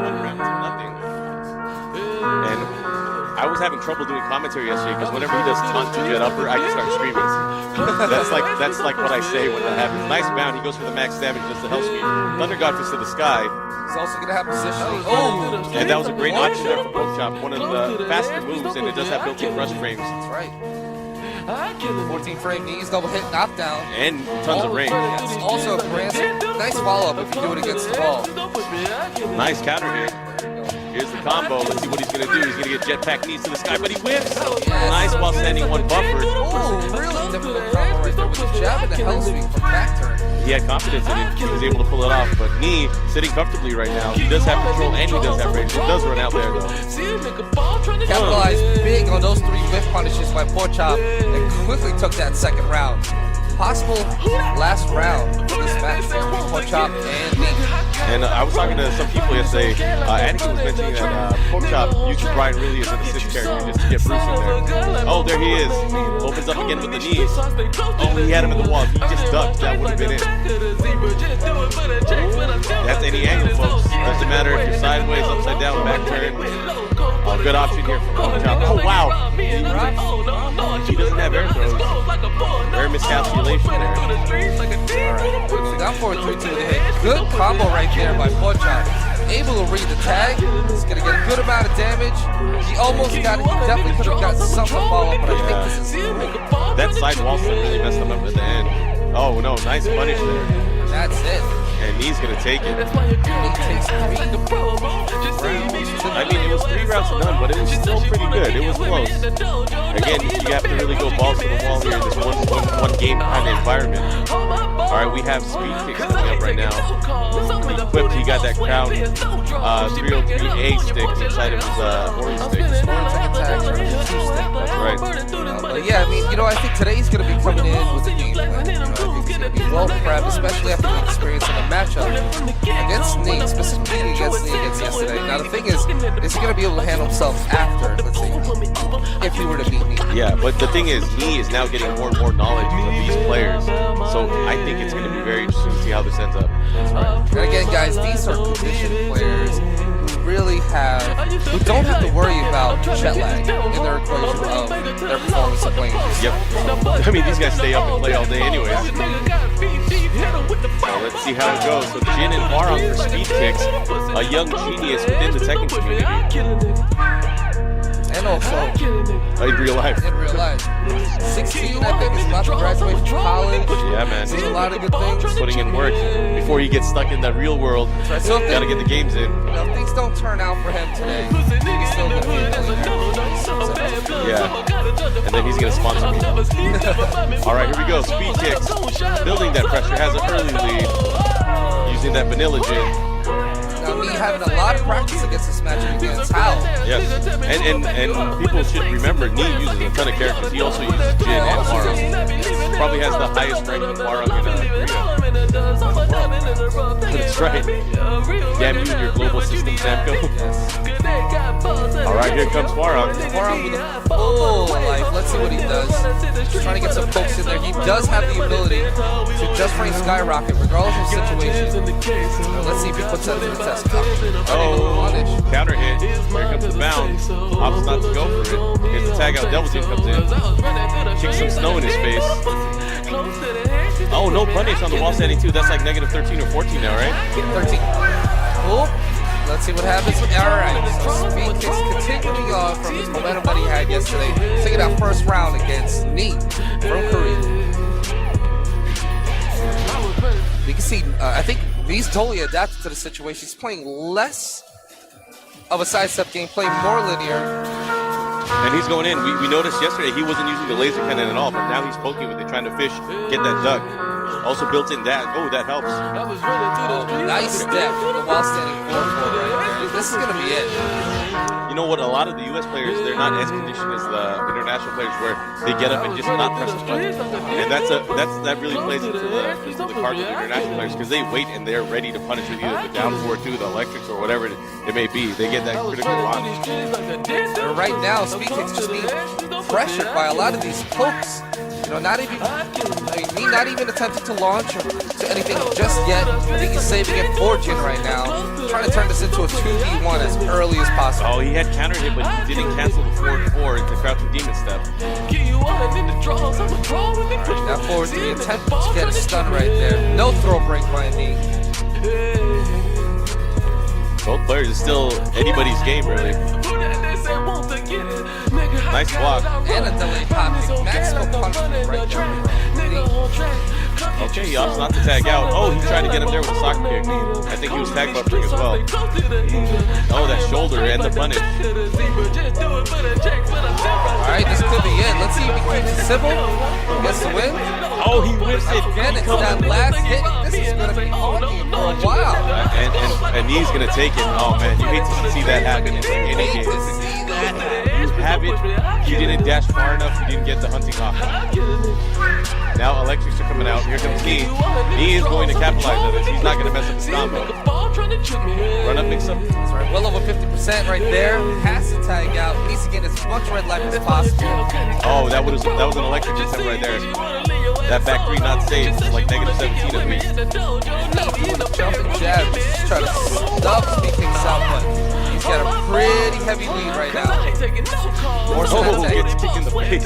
1 round to nothing. And I was having trouble doing commentary yesterday because whenever he does taunt to jet upper, I just start screaming. that's like what I say when that happens. Nice bound. He goes for the max damage, just the hell speed. Thunder God Fist to the sky. He's also going to have positioning. Oh! And that was a great option there for Poke Chop. One of the faster moves, and it does have built-in rush frames. That's right. 14 frame knees, double hit, knockdown. And tons of range. Yes. Also, nice follow-up if you do it against the ball. Nice counter hit. Here's the combo. Let's see what he's going to do. He's going to get jetpack knees to the sky, but he whips. Yes. Nice while standing one buffered. Oh, really difficult combo right there with the jab and the hell sweep from back turn. He had confidence in it. He was able to pull it off, but Knee sitting comfortably right now. He does have control and he does have range. It does run out there, though. Capitalized big on those 3 whiff punishes by Pork Chop and quickly took that second round. Possible last round for this match between Pork Chop and Knee. And I was talking to some people yesterday. Anakin was mentioning that Pork Chop uses Brian really as an assist character just to get Bruce in there. Oh, there he is. Opens up again with the knees. Oh, he had him in the wall. If he just ducked, that would have been it. That's any angle, folks. Doesn't matter if you're sideways, upside down, back turn. Good option here for Pork Chop. Oh, wow. He doesn't have air throws. Rare miscalculation there. Alright, so down forward 3-2 with a hit. Good combo right there by Pork Chop. Able to read the tag. He's going to get a good amount of damage. He almost got it. He definitely could have got something to follow, but I think this is that side wall step really messed him up at the end. Oh, no. Nice punish there. That's it. And he's going to take it. He takes 3 I mean, it was 3 rounds to none, but it was still pretty good. It was close. Again, you have to really go balls to the wall here in this one game kind of environment. All right, we have speed kicks coming up right now. Equipped, he got that crown 303A stick inside of his orange stick. That's right. But yeah, I mean, I think today's going to be coming in with the game plan. I think he's going to be well prepped, especially after the experience in the matchup against Knee, specifically against Knee against yesterday. Now the thing is he going to be able to handle himself after, let's say, if he were to beat Knee? Yeah, but the thing is, Knee is now getting more and more knowledge of these players. So I think it's going to be very interesting to see how this ends up. That's right. And again, guys, these are conditioned players who don't have to worry about jet lag in their equation of their performance of playing. Yep. I mean, these guys stay up and play all day anyways. So let's see how it goes. So Jin and Hwarang for speed kicks, a young genius within the Tekken community. And also in real life. 16, I think, is about to graduate from college. Yeah, man. Doing a lot of good things. Putting in work before he gets stuck in the real world. Right. So gotta get the games in. If things don't turn out for him today, he's still gonna be yeah. And then he's gonna sponsor me. All right, here we go. Speed kicks. Building that pressure, has an early lead. Using that vanilla gin. Now, me having a lot of practice against this matchup against Hal. Yes, and people should remember, Knee uses a ton of characters. He also uses Jin and Hwarang. Probably has the highest ranking Hwarang in Korea. That's right. Damn you and your global system, Samco. All right, here comes Hwarang. Hwarang with a full life. Let's see what he does. Just trying to get some pokes in there. He does have the ability to just frame Skyrocket regardless of situation. Let's see if he puts that in the test. Oh, counter hit. Here comes the bound. Opts not to go for it. Here's the tag out. Devil Team comes in. Kicks some snow in his face. Oh, no punish on the wall standing too. That's like negative 13 or 14 now, right? 13. Oh, let's see what happens. All right, so speed kicks continuing on from his momentum that he had yesterday. Taking that first round against Knee from Korea. You can see, I think he's totally adapted to the situation. He's playing less of a sidestep game, playing more linear. And he's going in. We noticed yesterday he wasn't using the laser cannon at all, but now he's poking with it, trying to fish, get that duck. Also built in that. Oh, that helps. Nice step while standing 4-4 right there. This is going to be it. You know what? A lot of the U.S. players, they're not as conditioned as the international players, where they get up and just not press the button. And that really plays into the cards of the international players, because they wait and they're ready to punish with either the down 4-2, the electrics, or whatever it may be. They get that critical launch. Right now, speed kicks just being pressured by a lot of these pokes. Not even, Knee not even attempting to launch or to anything just yet. I think he's saving it for Jin right now. Trying to turn this into a 2v1 as early as possible. Oh, he had countered it, but he didn't cancel the forward 4 to crouching demon step. Now forward 3 attempt to get a stun right there. No throw break by knee. Both players is still anybody's game, really. Nice block. And a delay pop kick. Maximum punishment right there. Okay, he opts not to tag out. Oh, he tried to get him there with a soccer kick. I think he was tag buffering as well. Oh, that shoulder and the punish. Alright, this could be it. Let's see if he keeps it simple. Gets the win. Oh, he whips it. Again, it's that last hit. This is going to be on you for a while. And he's going to take it. Oh, man, you hate to see that happen in any game. You have it. You didn't dash far enough. You didn't get the hunting off. Now electrics are coming out. Here comes Knee. Knee is going to capitalize on this. He's not going to mess up his combo. Run up, mix up. That's right. Well over 50% right there. Has to tag out. Needs to get as much red life as possible. Oh, that was an electric attempt right there. That back 3 not safe. It's like negative 17 at least. Doing a jumping jab. Just try to stuff speed kicks out, but he's got a pretty heavy lead right now. More oh, gets kicked in the face.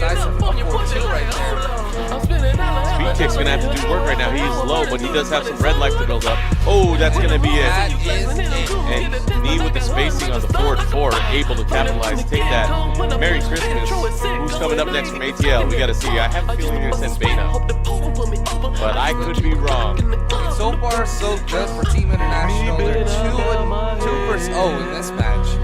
Size of 4-2 right there. Speed kick's gonna have to do work right now. He is low, but he does have some red life to build up. Oh, that's gonna be it. That is it. And Knee with the spacing on the forward 4, able to capitalize. Take that. Merry Christmas. Who's coming up next from ATL? We gotta see. I have a feeling you're gonna send Beta, but I could be wrong. So far, so good for Team International. They're 2-0 in this match.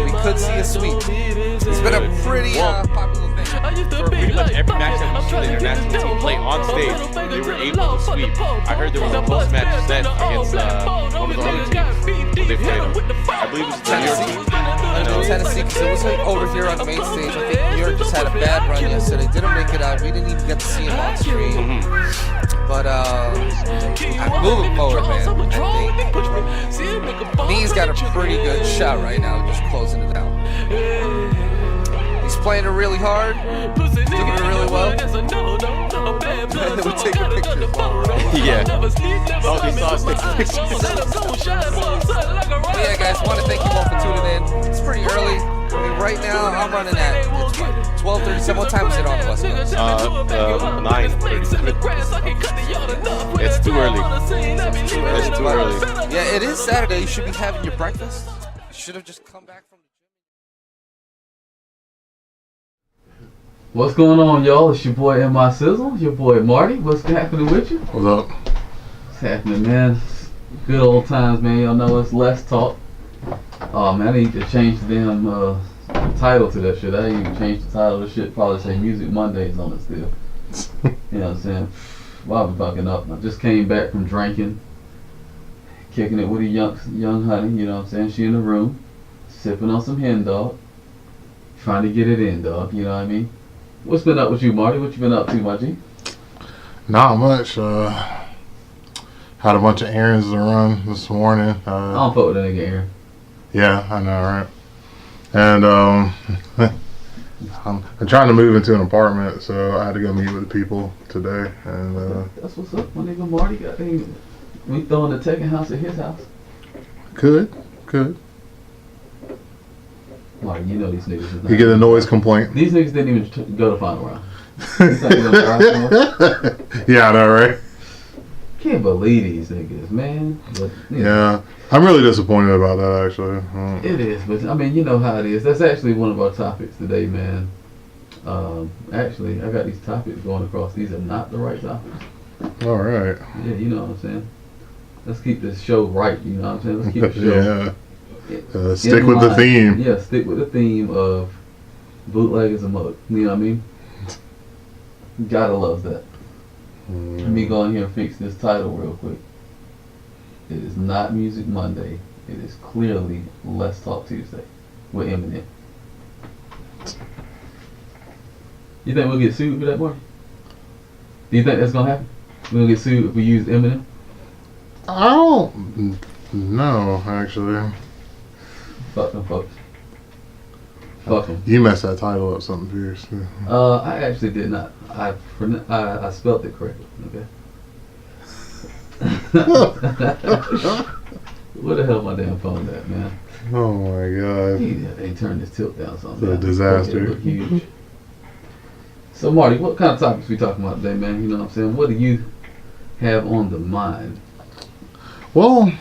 We could see a sweep. It's been a pretty popular thing. For pretty much every match that we've seen the international team play on stage, they were able to sweep. I heard there was a post-match set against one of the other teams when they played them. I believe it was Tennessee. New York. Tennessee, because it was like over here on the main stage. I think New York just had a bad run yesterday. Didn't make it out. We didn't even get to see him on stream. But I'm moving forward, man. I think Knee's got a pretty good shot right now, just closing it down. He's playing it really hard, doing it really well. We'll take a picture while we're on. Yeah. Oh, they saw us take pictures. But yeah, guys, want to thank you all for tuning in. It's pretty early. I mean, right now, I'm running at 12:37. What time is it on the West Coast? 9:37. It's too early. It's too early. Yeah, it is Saturday. You should be having your breakfast. You should have just come back from the gym. What's going on, y'all? It's your boy M.I. Sizzle, your boy Marty. What's happening with you? What's up? What's happening, man? Good old times, man. Y'all know it's less talk. Oh, man, I need to change the damn title to that shit. I didn't even change the title of the shit. Probably say Music Mondays on it still. You know what I'm saying? Well, I've been fucking up. I just came back from drinking, kicking it with a young honey, you know what I'm saying? She in the room, sipping on some hen dog, trying to get it in, dog, you know what I mean? What's been up with you, Marty? What you been up to, my G? Not much. Had a bunch of errands to run this morning. I don't fuck with that nigga Aaron. Yeah, I know, right? And I'm trying to move into an apartment, so I had to go meet with people today. And that's what's up, my nigga Marty. We throwing the Tekken house at his house. could. Marty, you know these niggas. Is not You get a noise complaint. These niggas didn't even go to final round. Yeah, I know, right? Can't believe these niggas, man. But, Yeah, I'm really disappointed about that, actually. It is, but I mean, you know how it is. That's actually one of our topics today, man. Actually, I got these topics going across. These are not the right topics. All right. Yeah, you know what I'm saying. Let's keep this show right. You know what I'm saying. Let's keep the show. Stick with the theme. Yeah, stick with the theme of bootleg is a mug. You know what I mean? Gotta love that. Let me go in here and fix this title real quick. It is not Music Monday. It is clearly Let's Talk Tuesday with Eminem. You think we'll get sued for that, Marty? Do you think that's gonna happen? We'll get sued if we use Eminem? I don't know, actually. Fuck them folks. Fuck them. You messed that title up something fierce. I actually did not. I spelled it correctly. Okay. Where the hell my damn phone at, man? Oh my god. They turned this tilt down something. It's a disaster. It look huge. So Marty, what kind of topics we talking about today, man? You know what I'm saying? What do you have on the mind? Well,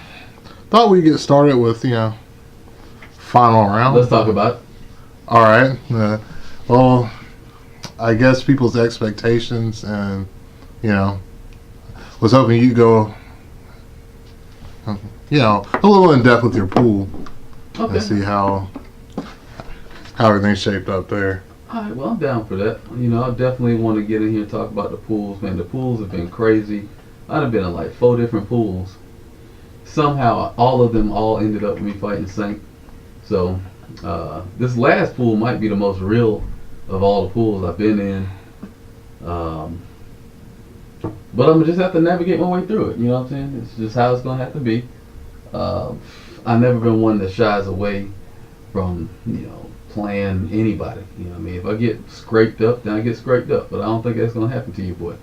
thought we'd get started with, final round. Let's talk about it. All right. Well, I guess people's expectations and, was hoping you'd go, a little in depth with your pool. Okay. And see how everything's shaped up there. Alright, well, I'm down for that. I definitely want to get in here and talk about the pools, man. The pools have been crazy. I've been in like 4 different pools. Somehow, all of them ended up with me fighting Saint. So, this last pool might be the most real of all the pools I've been in. But I'm going to just have to navigate my way through it. You know what I'm saying? It's just how it's going to have to be. I've never been one that shies away from, playing anybody. You know what I mean? If I get scraped up, then I get scraped up. But I don't think that's going to happen to you, boy.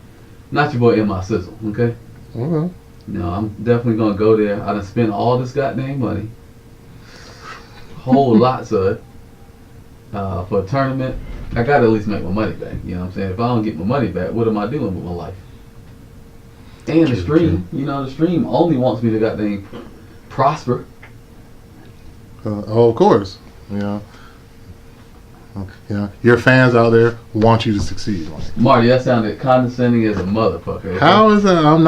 Not your boy in my sizzle, okay? Okay. I'm definitely going to go there. I done spent all this goddamn money. Whole lots of it. For a tournament, I got to at least make my money back. You know what I'm saying? If I don't get my money back, what am I doing with my life? And the stream, the stream only wants me to goddamn prosper. Of course. Your fans out there want you to succeed. Marty, that sounded condescending as a motherfucker. Okay? How is that? I'm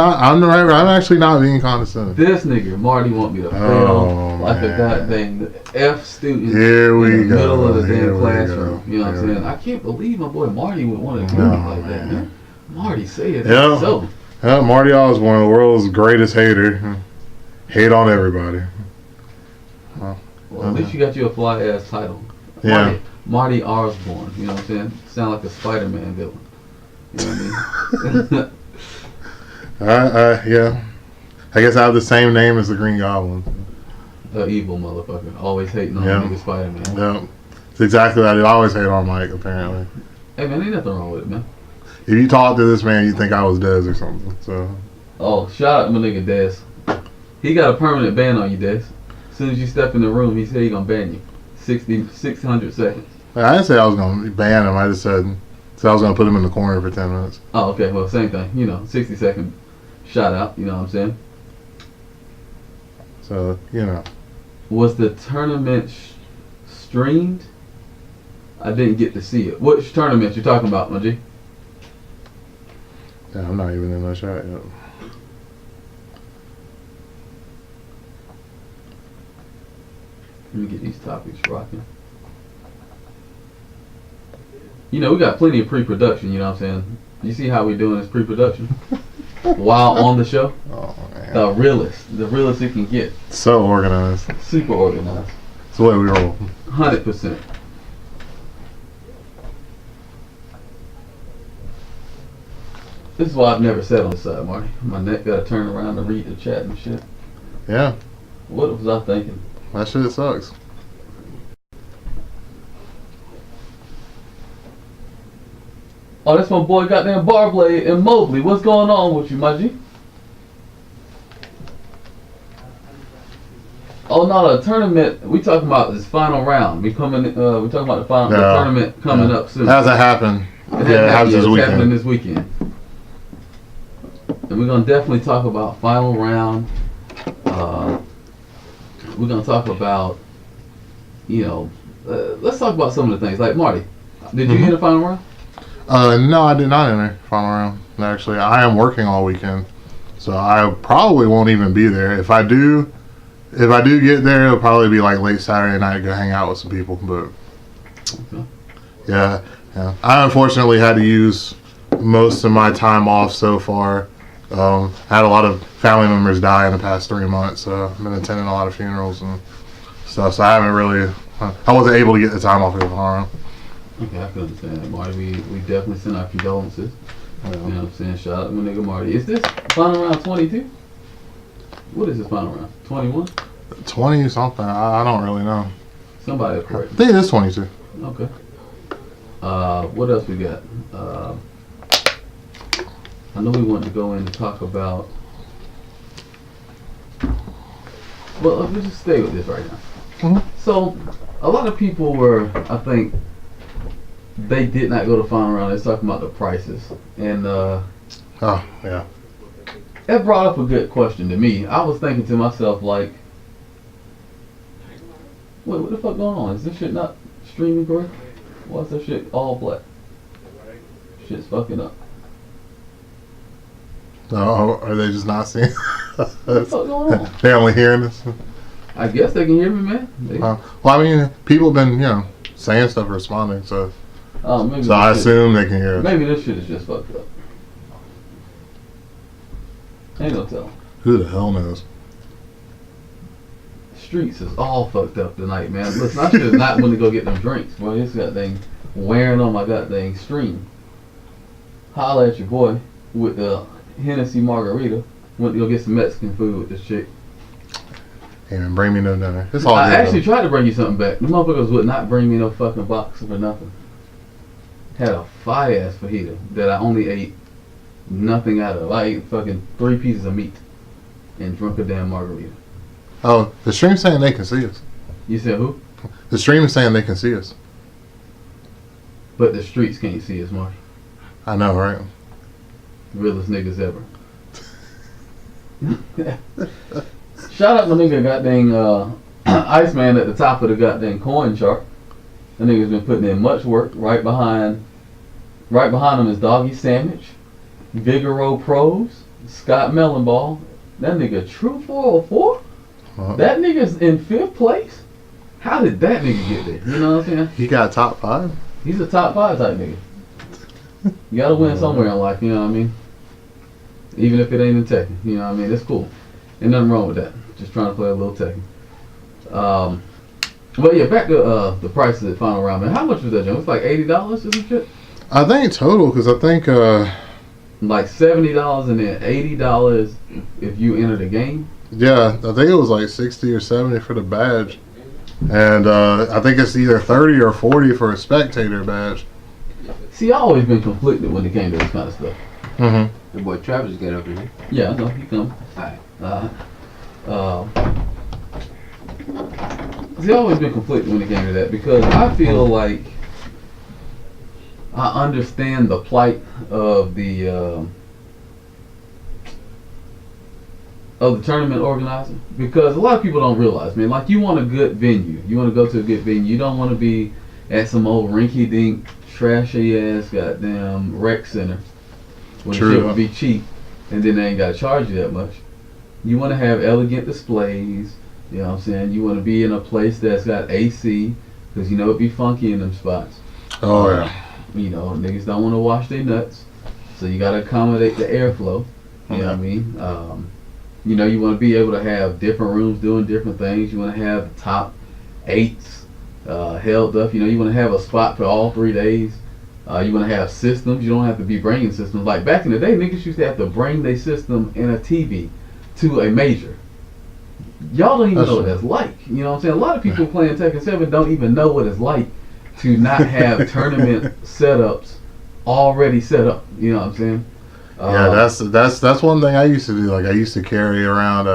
actually not being condescending. This nigga, Marty, want me to fail like a goddamn F student Here we in the go. middle of the Here damn we classroom. go. You know what I'm Here saying? I can't believe my boy Marty would want to do me like that, man. Marty, say it. Yeah. So. Marty Osborne, the world's greatest hater. Hate on everybody. Well, at least you got you a fly ass title. Yeah. Marty Osborne, you know what I'm saying? Sound like a Spider-Man villain. You know what I mean? Yeah. I guess I have the same name as the Green Goblin. A evil motherfucker. Always hating on nigga Spider-Man. Yeah. It's exactly that. I always hate on Mike, apparently. Hey man, ain't nothing wrong with it, man. If you talk to this man, you'd think I was Dez or something. So. Oh, shout out to my nigga Des. He got a permanent ban on you, Des. As soon as you step in the room, he said he gonna ban you. 600 seconds. I didn't say I was going to ban him. I just said I was going to put him in the corner for 10 minutes. Oh, okay. Well, same thing. 60-second shout out. You know what I'm saying? So, Was the tournament streamed? I didn't get to see it. Which tournament you talking about, my G? Yeah, I'm not even in that shot yet. Let me get these topics rocking. We got plenty of pre-production, you know what I'm saying? You see how we doing this pre-production? While on the show? Oh, man. The realest it can get. So organized. Super organized. It's the way we roll. 100%. This is why I've never sat on this side, Marty. My neck got to turn around to read the chat and shit. Yeah. What was I thinking? That shit sucks. Oh, that's my boy goddamn Barblade and Mobley. What's going on with you, my G? Oh no, the tournament we talking about is final round. We talking about the tournament coming up soon. Hasn't happened. It happens this it's weekend. happening this weekend. And we're gonna definitely talk about final round. We're gonna talk about, let's talk about some of the things. Like Marty, did you enter final round? No, I did not enter final round. Actually, I am working all weekend, so I probably won't even be there. If I do get there, it'll probably be like late Saturday night, go hang out with some people. But Okay. yeah, I unfortunately had to use most of my time off so far. Had a lot of family members die in the past 3 months, so I've been attending a lot of funerals and stuff. So I haven't really, I wasn't able to get the time off of the final. Okay, I can understand that, Marty. We definitely send our condolences. Yeah. You know what I'm saying? Shout out to my nigga Marty. Is this final round 22? What is this final round? 21? 20 something. I don't really know. Somebody will I correct me. think it is 22. Okay. What else we got? I know we wanted to go in and talk about. Well, let's just stay with this right now. Mhm. So, a lot of people were, I think, they did not go to final round. They're talking about the prices, and Oh, yeah. it brought up a good question to me. I was thinking to myself, like, wait, what the fuck going on? Is this shit not streaming correct? Why is that shit all black? Shit's fucking up. No, are they just not seeing? What the fuck going on? They're only hearing this. I guess they can hear me, man. They, Well, I mean, people have been, saying stuff, responding, so maybe I this shit- assume they can hear us. maybe this shit is just fucked up. Ain't no telling. Who the hell knows? Streets is all fucked up tonight, man. Listen, I should have not went to go get them drinks, boy. This goddamn wearing on my goddamn stream. Holla at your boy with the Hennessy margarita. Went to go get some Mexican food with this chick. Hey, man, bring me no dinner. It's all I good. actually though. tried to bring you something back. The motherfuckers would not bring me no fucking box for nothing. Had a fire ass fajita that I only ate nothing out of. I ate fucking 3 pieces of meat and drunk a damn margarita. Oh, the stream's saying they can see us. You said who? The stream is saying they can see us. But the streets can't see us, Marty. I know, right? Realest niggas ever. Shout out to nigga goddamn Iceman at the top of the goddamn coin chart. That nigga's been putting in much work. Right behind him is Doggy Sandwich, Vigoro Pros, Scott Mellenball. That nigga True 404. That nigga's in 5th place. How did that nigga get there? You know what I'm saying? He got top 5. He's a top 5 type nigga. You gotta win somewhere in life, you know what I mean? Even if it ain't in Tekken, you know what I mean? It's cool. Ain't nothing wrong with that. Just trying to play a little Tekken. But yeah, back to the prices at final round, man. How much was that, John? It was like $80 or some shit? I think total, because I think Like $70 and then $80 if you enter the game. yeah, I think it was like 60 or 70 for the badge, and I think it's either 30 or 40 for a spectator badge. See, I always been conflicted when it came to this kind of stuff. Mm-hmm. Your boy Travis got up in here. Yeah, I know. He come. Alright. See, I've always been conflicted when it came to that because I feel like I understand the plight of the tournament organizer because a lot of people don't realize, man. Like, you want a good venue, you want to go to a good venue. You don't want to be at some old rinky-dink, trashy ass goddamn rec center where True. shit would be cheap and then they ain't got to charge you that much. You want to have elegant displays. You know what I'm saying? You want to be in a place that's got AC because you know it'd be funky in them spots. Oh yeah. You know, niggas don't want to wash their nuts, so you gotta accommodate the airflow. You know what I mean? You know, you want to be able to have different rooms doing different things. You want to have the top 8s held up. You know, you want to have a spot for all 3 days. You want to have systems. You don't have to be bringing systems. Like back in the day, niggas used to have to bring their system and a TV to a major. Y'all don't even know what that's like. You know what I'm saying? A lot of people playing Tekken 7 don't even know what it's like to not have tournament setups already set up. You know what I'm saying? Yeah, that's one thing I used to do. Like, I used to carry around.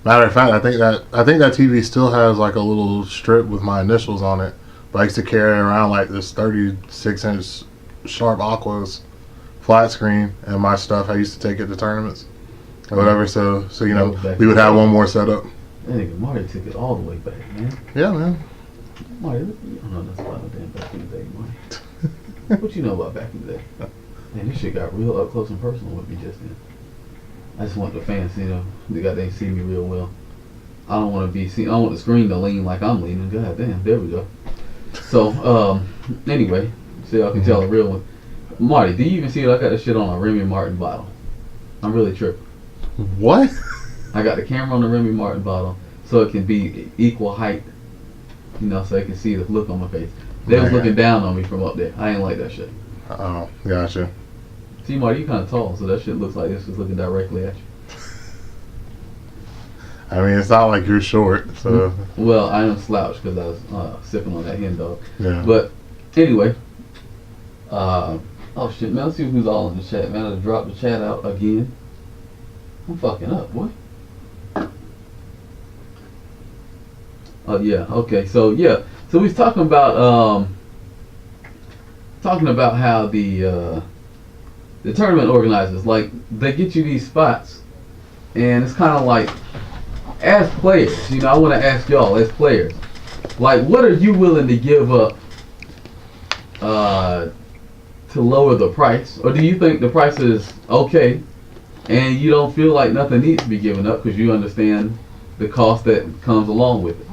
Matter of fact, I think that TV still has like a little strip with my initials on it. But I used to carry around like this 36-inch Sharp Aquos flat screen and my stuff. I used to take it to tournaments or whatever. So you know, we would have one more set up. That nigga Marty took it all the way back, man. Yeah, man. Marty, you don't know nothing about no damn back in the day, Marty. What you know about back in the day? Man, this shit got real up close and personal with me just then. I just want the fans, you know, they see me real well. I don't want to be seen. I don't want the screen to lean like I'm leaning. God damn, there we go. So, anyway, so y'all can tell the real one. Marty, do you even see it? I got this shit on a Remy Martin bottle. I'm really tripping. What? I got the camera on the Remy Martin bottle so it can be equal height, you know, so they can see the look on my face. They was looking down on me from up there. I ain't like that shit. Oh, gotcha. See, Marty, you kind of tall, so that shit looks like this is looking directly at you. I mean, it's not like you're short, so. Well, I am slouched because I was sipping on that hen dog. Yeah. But anyway, oh shit, man, let's see who's all in the chat, man. I dropped the chat out again. I'm fucking up, boy. Oh yeah, okay, so yeah, so we was talking about how the tournament organizers, like, they get you these spots, and it's kind of like, as players, you know, I want to ask y'all as players, like, what are you willing to give up to lower the price, or do you think the price is okay, and you don't feel like nothing needs to be given up because you understand the cost that comes along with it?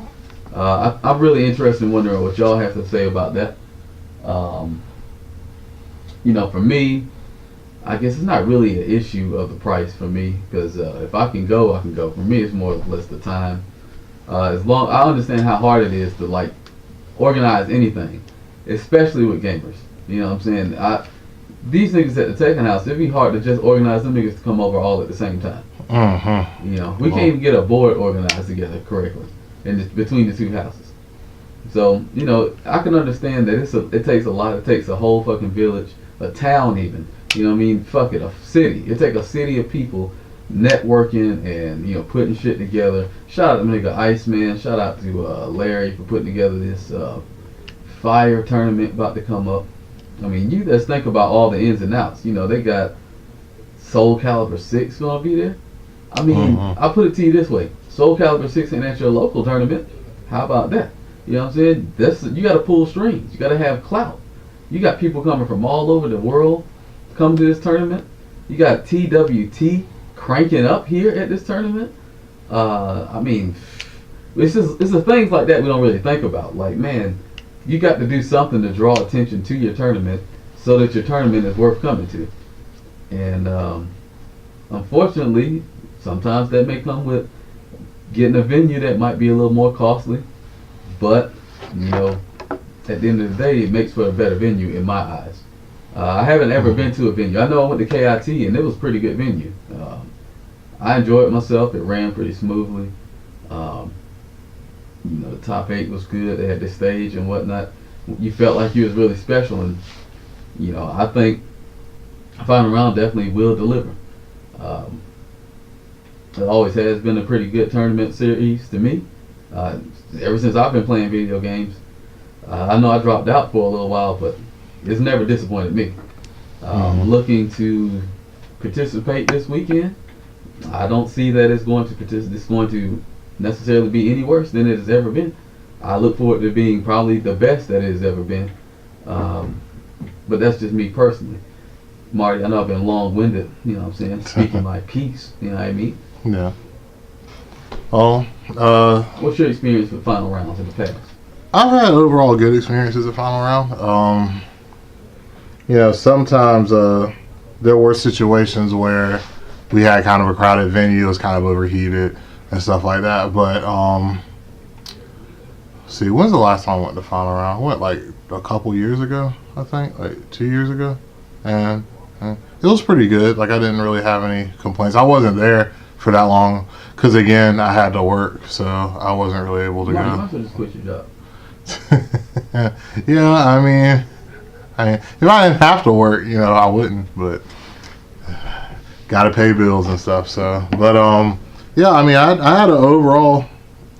I'm really interested in wondering what y'all have to say about that. You know, for me, I guess it's not really an issue of the price for me, because if I can go, I can go. For me, it's more or less the time. As long I understand how hard it is to like organize anything, especially with gamers. You know what I'm saying? These niggas at the Tekken House, it'd be hard to just organize them niggas to come over all at the same time. You know, we can't even get a board organized together correctly between the two houses. So, you know, I can understand that it takes a lot. It takes a whole fucking village, a town even. You know what I mean? Fuck it, a city. It take a city of people networking and, you know, putting shit together. Shout out to nigga Iceman. Shout out to Larry for putting together this fire tournament about to come up. I mean, you just think about all the ins and outs. You know, they got Soul Calibur 6 gonna be there. I mean, I'll put it to you this way. Soul Calibur 6 ain't at your local tournament. How about that? You know what I'm saying? You gotta pull strings. You gotta have clout. You got people coming from all over the world come to this tournament. You got TWT cranking up here at this tournament. I mean, it's the things like that we don't really think about. Like, man, you got to do something to draw attention to your tournament so that your tournament is worth coming to. And unfortunately, sometimes that may come with getting a venue that might be a little more costly. But, you know, at the end of the day, it makes for a better venue in my eyes. I haven't ever been to a venue. I know I went to KIT and it was a pretty good venue. I enjoyed it myself. It ran pretty smoothly. You know, the top 8 was good. They had the stage and whatnot. You felt like you was really special, and you know, I think Final Round definitely will deliver. It always has been a pretty good tournament series to me. Ever since I've been playing video games. I know I dropped out for a little while, but it's never disappointed me. I'm looking to participate this weekend. I don't see that it's going to necessarily be any worse than it has ever been. I look forward to being probably the best that it has ever been. But that's just me personally. Marty, I know I've been long-winded, you know what I'm saying, speaking my piece, you know what I mean? Yeah. Oh, what's your experience with final rounds in the past? I've had overall good experiences at final round. You know, sometimes there were situations where we had kind of a crowded venue, it was kind of overheated and stuff like that. But see, when's the last time I went to final round? I went like a couple years ago, I think, like 2 years ago, and it was pretty good. Like, I didn't really have any complaints. I wasn't there for that long because, again, I had to work, so I wasn't really able to go. You might as well just quit your job. Yeah, I mean, if I didn't have to work, you know, I wouldn't, but gotta pay bills and stuff. So, but yeah, I mean, I had an overall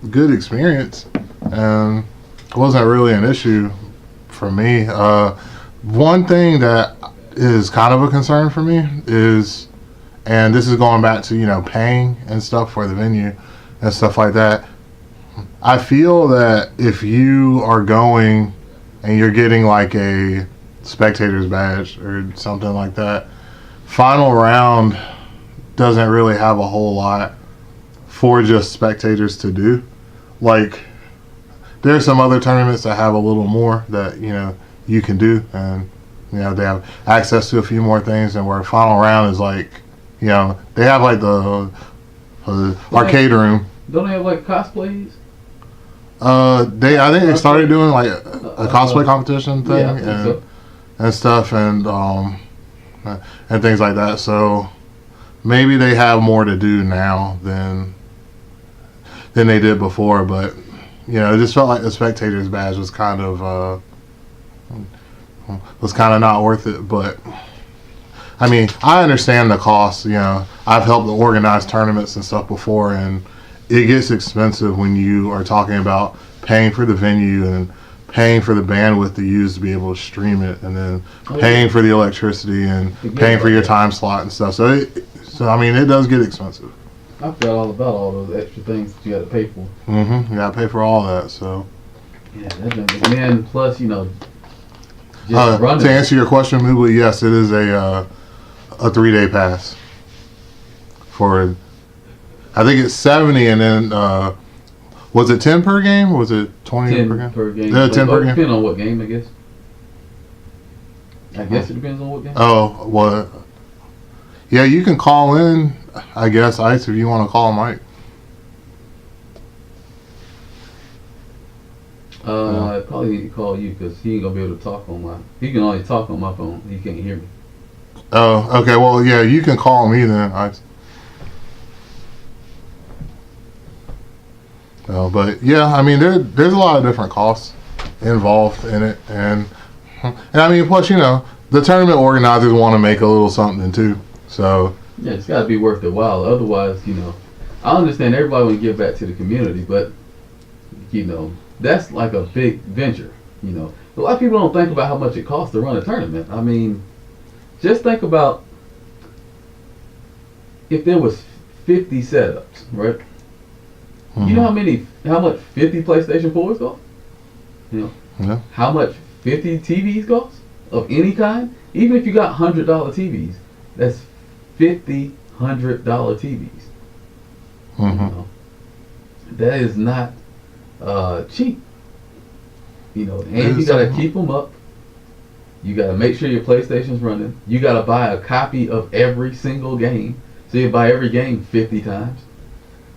good experience, and it wasn't really an issue for me. One thing that is kind of a concern for me is, and this is going back to, you know, paying and stuff for the venue and stuff like that. I feel that if you are going and you're getting like a spectator's badge or something like that, final round doesn't really have a whole lot for just spectators to do. Like, there's some other tournaments that have a little more that, you know, you can do, and you know, they have access to a few more things, and where final round is like, you know, they have like the arcade room. Don't they have like cosplays? I think they started doing like a cosplay competition thing, yeah, and stuff, and things like that. So maybe they have more to do now than than they did before. But it just felt like the spectators badge was kind of not worth it. But I mean, I understand the cost. I've helped organize tournaments and stuff before, and it gets expensive when you are talking about paying for the venue and paying for the bandwidth to use to be able to stream it, and then paying for the electricity and paying for your time slot and stuff. So I mean, it does get expensive. I forgot all about all those extra things that you got to pay for. You got to pay for all that. So yeah, and then plus just running. To answer your question, Moobly, yes, it is a 3-day pass for. I think it's 70, and then was it 10 per game? Or was it 20 per game? 10 per game. 10 per game. Depending on what game, I guess. I guess it depends on what game. Oh, well, yeah, you can call in, I guess, Ice, if you want to call Mike. I probably need to call you because he ain't gonna be able to talk on my. He can only talk on my phone. He can't hear me. Oh, okay. Well, yeah, you can call me then, Ice. But yeah, I mean, there's a lot of different costs involved in it, and I mean, plus the tournament organizers want to make a little something too. So yeah, it's got to be worth the while. Otherwise, I understand everybody want to give back to the community, but that's like a big venture. A lot of people don't think about how much it costs to run a tournament. I mean, just think about if there was 50 setups, right? You know how much 50 PlayStation 4s cost? Yeah. How much 50 TVs cost of any kind? Even if you got $100 TVs, that's $50 TVs. That is not cheap. And you gotta keep them up. You gotta make sure your PlayStation's running. You gotta buy a copy of every single game. So you buy every game 50 times.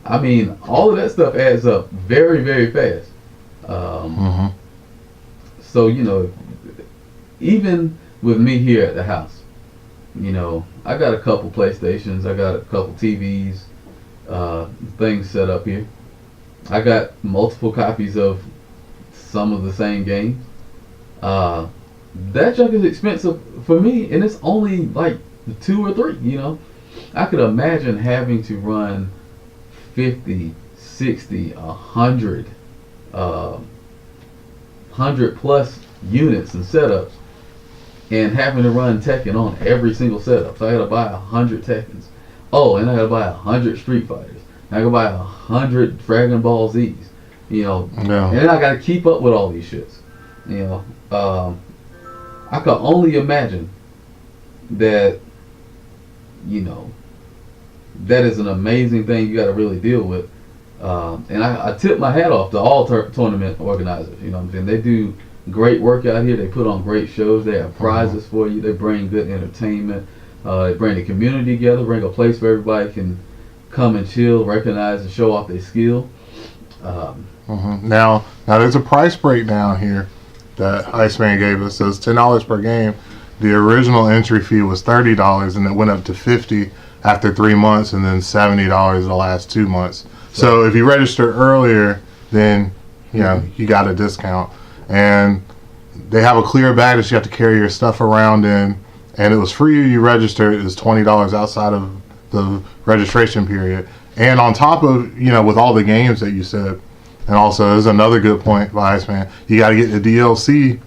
I mean, all of that stuff adds up very, very fast. So, even with me here at the house, I got a couple PlayStations, I got a couple TVs, things set up here. I got multiple copies of some of the same games. That junk is expensive for me, and it's only like 2 or 3, I could imagine having to run 50, 60, 100, 100 plus units and setups, and having to run Tekken on every single setup. So I gotta buy 100 Tekkens. Oh, and I gotta buy 100 Street Fighters. I gotta buy 100 Dragon Ball Zs. And I gotta keep up with all these shits. I could only imagine that, that is an amazing thing you got to really deal with. And I tip my hat off to all tournament organizers. You know what I'm saying? They do great work out here. They put on great shows. They have prizes for you. They bring good entertainment. They bring the community together, bring a place where everybody can come and chill, recognize, and show off their skill. Now there's a price breakdown here that Iceman gave us. So it's $10 per game. The original entry fee was $30, and it went up to $50 after 3 months, and then $70 the last 2 months. So if you register earlier, then you got a discount. And they have a clear bag that you have to carry your stuff around in, and it was free. You register, it was $20 outside of the registration period. And on top of with all the games that you said, and also there's another good point by Iceman, you got to get the DLC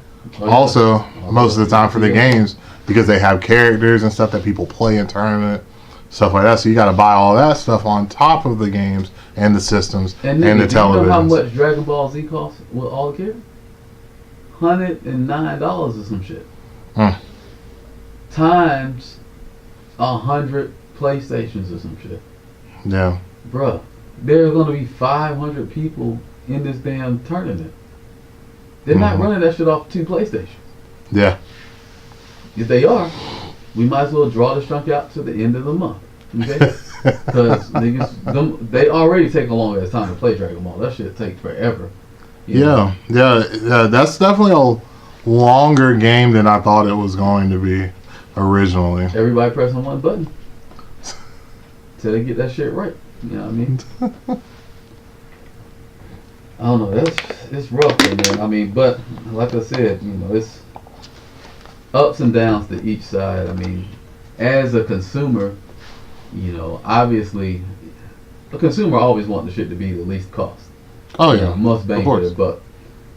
also most of the time for the games, because they have characters and stuff that people play in tournament, stuff like that. So you got to buy all that stuff on top of the games and the systems and the television. Do you know how much Dragon Ball Z costs with all the characters? $109 or some shit. Times 100 PlayStations or some shit. Yeah. Bruh, there's going to be 500 people in this damn tournament. They're not running that shit off 2 PlayStations. Yeah. If they are, we might as well draw this junk out to the end of the month. Okay? Because niggas, they already take a long ass time to play Dragon Ball. That shit takes forever. Yeah. That's definitely a longer game than I thought it was going to be originally. Everybody pressing one button till they get that shit right. You know what I mean? I don't know. It's rough, man. I mean, but like I said, it's ups and downs to each side. I mean, as a consumer, obviously, a consumer always wants the shit to be the least cost. Oh yeah, most bang for the buck.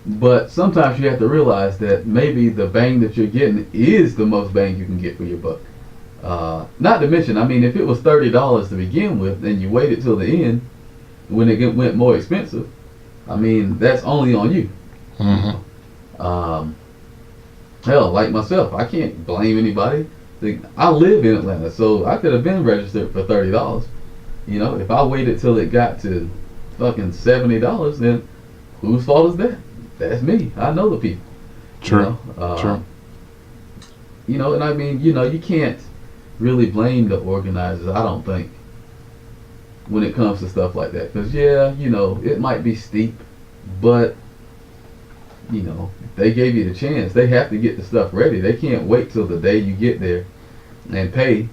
But sometimes you have to realize that maybe the bang that you're getting is the most bang you can get for your buck. Not to mention, I mean, if it was $30 to begin with, and you waited till the end when it went more expensive, I mean, that's only on you. Mm-hmm. Hell, like myself, I can't blame anybody. I live in Atlanta, so I could have been registered for $30. If I waited till it got to fucking $70, then whose fault is that? That's me. I know the people. True. True. And I mean, you can't really blame the organizers, I don't think, when it comes to stuff like that. Because, it might be steep, but, they gave you the chance. They have to get the stuff ready. They can't wait till the day you get there and pay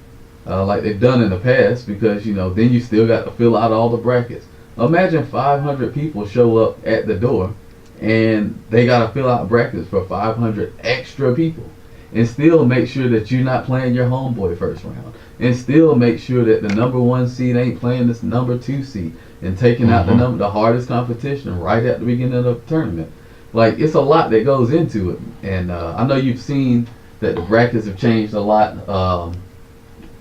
like they've done in the past, because, then you still got to fill out all the brackets. Imagine 500 people show up at the door and they got to fill out brackets for 500 extra people, and still make sure that you're not playing your homeboy first round, and still make sure that the number 1 seed ain't playing this number 2 seed, and taking out the hardest competition right at the beginning of the tournament. Like, it's a lot that goes into it. And I know you've seen that the brackets have changed a lot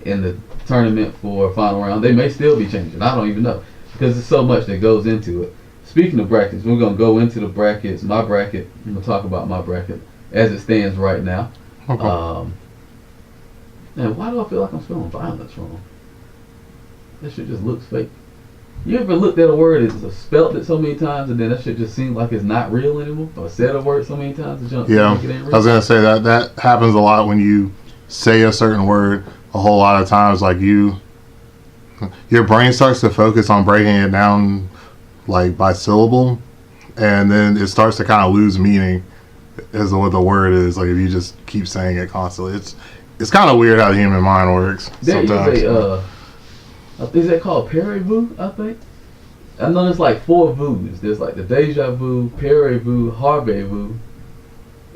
in the tournament for final round. They may still be changing. I don't even know, because there's so much that goes into it. Speaking of brackets, we're going to go into the brackets. My bracket, I'm going to talk about my bracket as it stands right now. Okay. And why do I feel like I'm spelling violence wrong? That shit just looks fake. You ever looked at a word and spelt it so many times, and then that shit just seems like it's not real anymore? Or said a word so many times that you don't think it ain't real? I was going to say that happens a lot when you say a certain word a whole lot of times. Like, your brain starts to focus on breaking it down like by syllable, and then it starts to kind of lose meaning as to what the word is. Like, if you just keep saying it constantly, it's kind of weird how the human mind works. There sometimes. Is that called Pere-vu, I think? I know there's like 4 vus. There's like the deja vu, Pere-vu, Harvey-vu,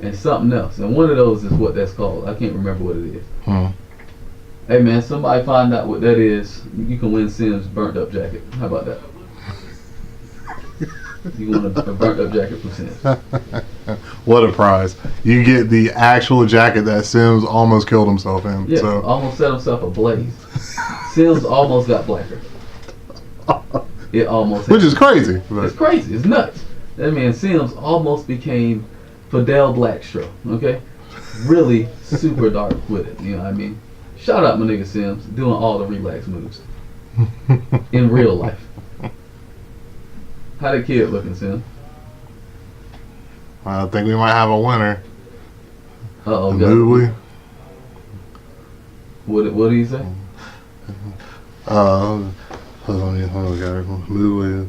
and something else. And one of those is what that's called. I can't remember what it is. Hey man, somebody find out what that is. You can win Sims' burnt up jacket. How about that? You want a burnt up jacket from Sims. What a prize. You get the actual jacket that Sims almost killed himself in. Yeah, so. almost set himself ablaze. Sims almost got blacker. It almost. Which is crazy. It's crazy. It's nuts. That man Sims almost became Fidel Blackstro. Okay, really super dark with it. You know what I mean? Shout out my nigga Sims doing all the relax moves in real life. How that kid looking, Sim? I think we might have a winner. Uh-oh. Moodley. What did he say? Hold on, Moodley.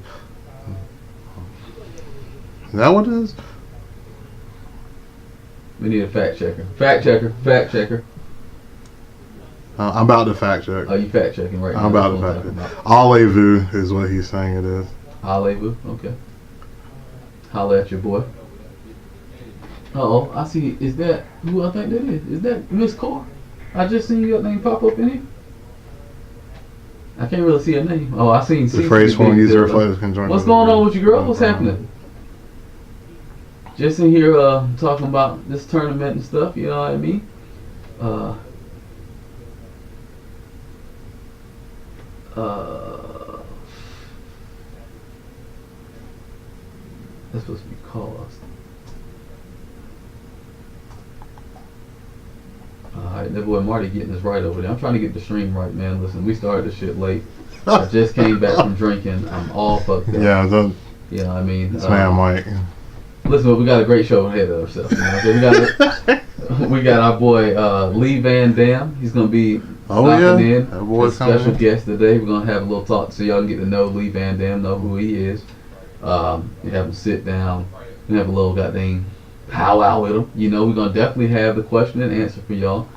Is that what it is? We need a fact checker. Fact checker. I'm about to fact check. Oh, you fact checking right now? I'm about to fact check. Allez-vous is what he's saying it is. Allez-vous, okay. Holla at your boy. Uh-oh, I see. Is that who I think that is? Is that Miss Carr? I just seen your name pop up in here. I can't really see her name. Oh, I seen. The phrase form user players can join. What's going on with you, girl? What's happening? Just in here talking about this tournament and stuff. You know what I mean? That's supposed to be cost. Alright, that boy Marty getting this right over there. I'm trying to get the stream right, man. Listen, we started this shit late. I just came back from drinking. I'm all fucked up. Yeah, you know what I mean? This man Mike. Listen, we got a great show ahead of ourselves. You know? We got our boy Lee Van Dam. He's gonna be stopping in. That boy's special guest today. We're gonna have a little talk so y'all can get to know Lee Van Dam, know who he is. You have him sit down and have a little goddamn powwow with him. You know, we're gonna definitely have the question and answer for y'all,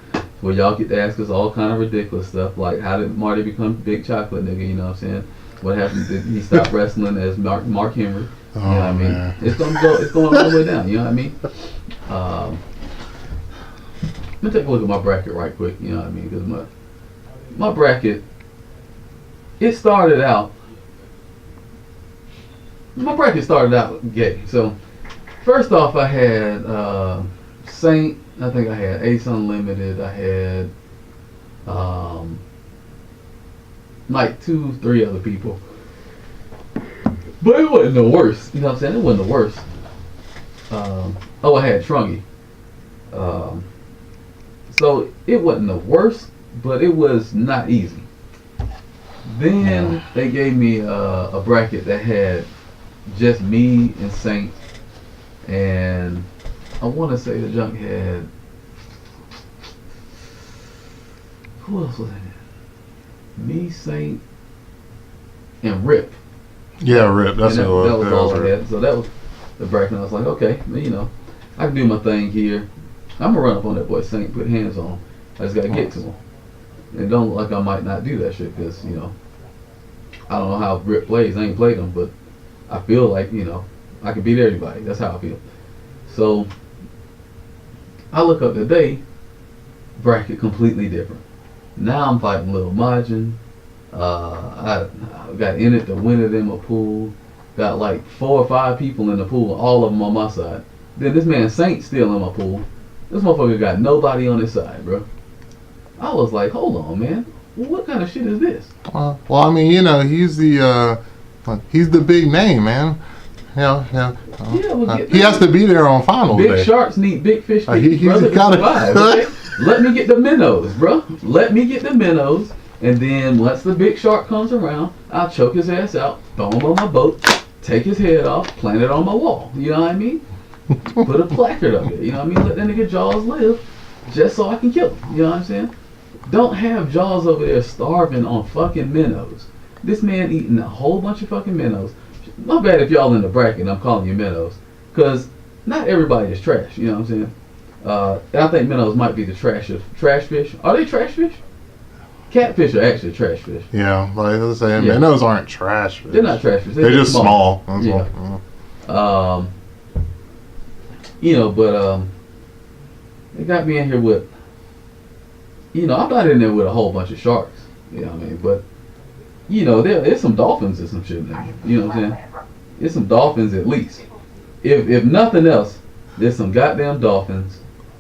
where y'all get to ask us all kind of ridiculous stuff like, how did Marty become big chocolate nigga? You know what I'm saying? What happened? He stopped wrestling as Mark Henry. Oh, You know what I mean? man. It's going all the way down. You know what I mean? Let me take a look at my bracket right quick. You know what I mean? Because my bracket, it started out. My bracket started out gay. So first off, I had Saint. I think I had Ace Unlimited. I had like 2-3 other people. But it wasn't the worst. You know what I'm saying? It wasn't the worst. I had Trungy. So it wasn't the worst, but it was not easy. Then they gave me a bracket that had just me and Saint, and I want to say the junk had, who else was in it? Me, Saint, and Rip. Yeah, Rip. That's And what that was all I Rip. had. So that was the bracket. I was like, okay, you know, I can do my thing here. I'm gonna run up on that boy Saint, put hands on him. I just gotta get to him. And don't look like I might not do that shit, because, you know, I don't know how Rip plays. I ain't played him, but I feel like, you know, I can beat everybody. That's how I feel. So I look up today, bracket completely different. Now I'm fighting Lil Majin. I got in it to win it in my pool. Got like 4 or 5 people in the pool, all of them on my side. Then this man Saint still in my pool. This motherfucker got nobody on his side, bro. I was like, hold on, man. What kind of shit is this? Well, I mean, you know, he's the big name, man. Yeah. He has to be there on finals Big day. sharks need big fish to He's eat, brother, to gotta- survive, okay? Let me get the minnows, bro. Let me get the minnows. And then once the big shark comes around, I'll choke his ass out, throw him on my boat, take his head off, plant it on my wall. You know what I mean? Put a placard up there. You know what I mean? Let that nigga Jaws live just so I can kill him. You know what I'm saying? Don't have Jaws over there starving on fucking minnows. This man eating a whole bunch of fucking minnows. My bad if y'all in the bracket and I'm calling you minnows. Because not everybody is trash. You know what I'm saying? I think minnows might be the trash fish. Are they trash fish? Catfish are actually trash fish. Yeah, like I was saying, Yeah. minnows aren't trash fish. They're not trash fish. They're just small. That's Yeah. all. You know, but they got me in here with, you know, I'm not in there with a whole bunch of sharks. You know what I mean? But, you know, there's some dolphins and some shit in there. You know what I'm saying? There's some dolphins at least. If nothing else, there's some goddamn dolphins.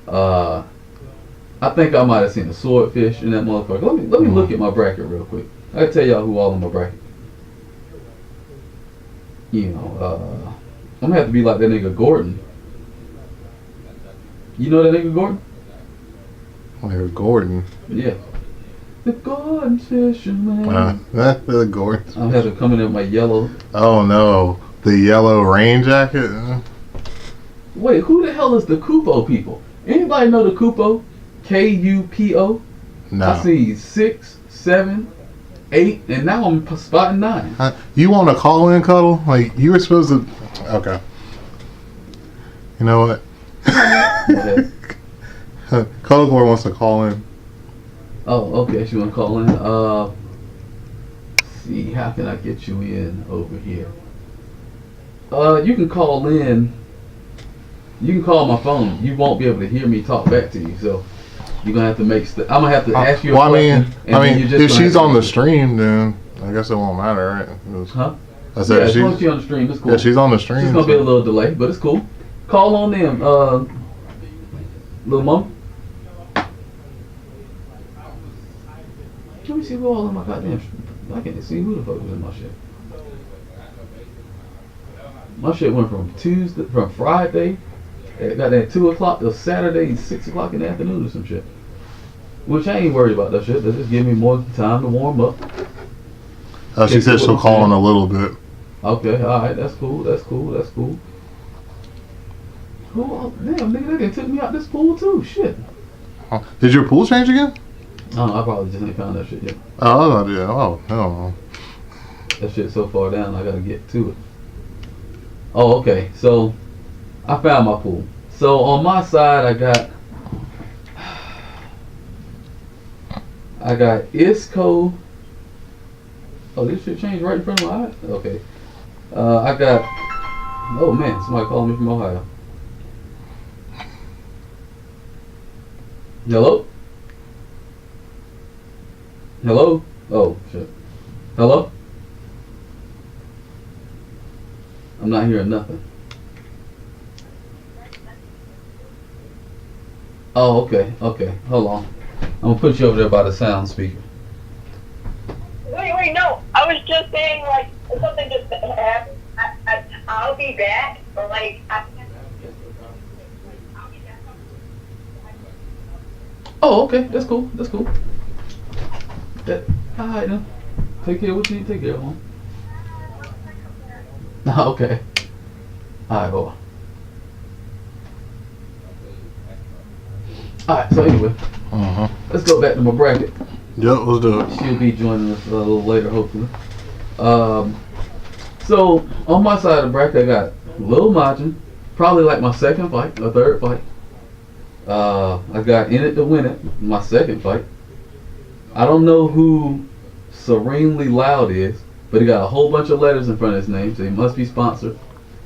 I think I might have seen a swordfish in that motherfucker. Let me look at my bracket real quick. I can tell y'all who all in my bracket. You know, I'm gonna have to be like that nigga Gordon. You know that nigga Gordon? Like Gordon. Yeah. The Gordon fisherman. The Gordon. I'm having to come in with my yellow. Oh no, the yellow rain jacket. Wait, who the hell is the Kupo people? Anybody know the Kupo? Kupo? No. I see 6, 7, 8, and now I'm spotting 9. You want to call in, Cuddle? Like you were supposed to. Okay. You know what? Okay. Cuddle Core wants to call in. Oh, okay. She want to call in. Let's see, how can I get you in over here? You can call in. You can call my phone. You won't be able to hear me talk back to you, so you're gonna have to make. I'm gonna have to ask you a question. I mean, you're just if gonna she's have to on the answer. stream, then I guess it won't matter, right? Huh? I Yeah, said as long as she's. she's on the stream, it's cool. Yeah, she's on the stream. She's gonna be a so- little delay, but it's cool. Call on them, little mom. Let me see who all in my goddamn. I can't see who the fuck was in my shit. My shit went from Friday at goddamn 2 o'clock till Saturday 6 o'clock in the afternoon or some shit. Which I ain't worried about that shit. They just give me more time to warm up. She said she'll call in a little bit. Okay, alright, that's cool. Who else? Damn, nigga, they took me out this pool too. Shit. Did your pool change again? Oh, I probably just ain't found that shit yet. Oh, yeah. Oh, hell That shit's so far down, I gotta get to it. Oh, okay. So, I found my pool. So, on my side, I got Isco, Oh, this shit changed right in front of my eyes? Okay. I got... Oh, man. Somebody calling me from Ohio. Hello? Hello? Oh, shit. Hello? I'm not hearing nothing. Oh, okay. Okay. Hold on. I'm going to put you over there by the sound speaker. Wait, no. I was just saying, like, if something just happened, I'll be back, but, like, Oh, okay. That's cool. That's cool. Alright, then. Take care of what you need to take care of, huh? Okay. Alright, hold on. Alright, so anyway. Let's go back to my bracket. Yep, let's do it. She'll be joining us a little later, hopefully. So, on my side of the bracket, I got Lil Majin, probably like my second fight, or third fight. I got In It to Win It, my second fight. I don't know who Serenely Loud is, but he got a whole bunch of letters in front of his name, so he must be sponsored.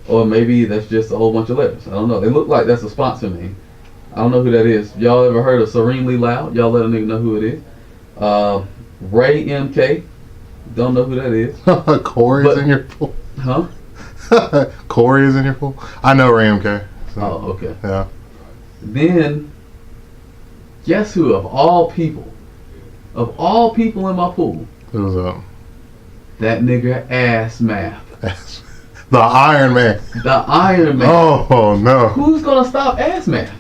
Or maybe that's just a whole bunch of letters. I don't know. They look like that's a sponsor name. I don't know who that is. Y'all ever heard of Serenely Loud? Y'all let a nigga know who it is. Ray MK. Don't know who that is. Corey's in your pool. Huh? Corey is in your pool. I know Ray MK. So, Oh, okay. yeah. Then, guess who of all people in my pool, Who's up? that nigga Ass Math. The Iron Man. The Iron Man. Oh no. Who's gonna stop Ass Math?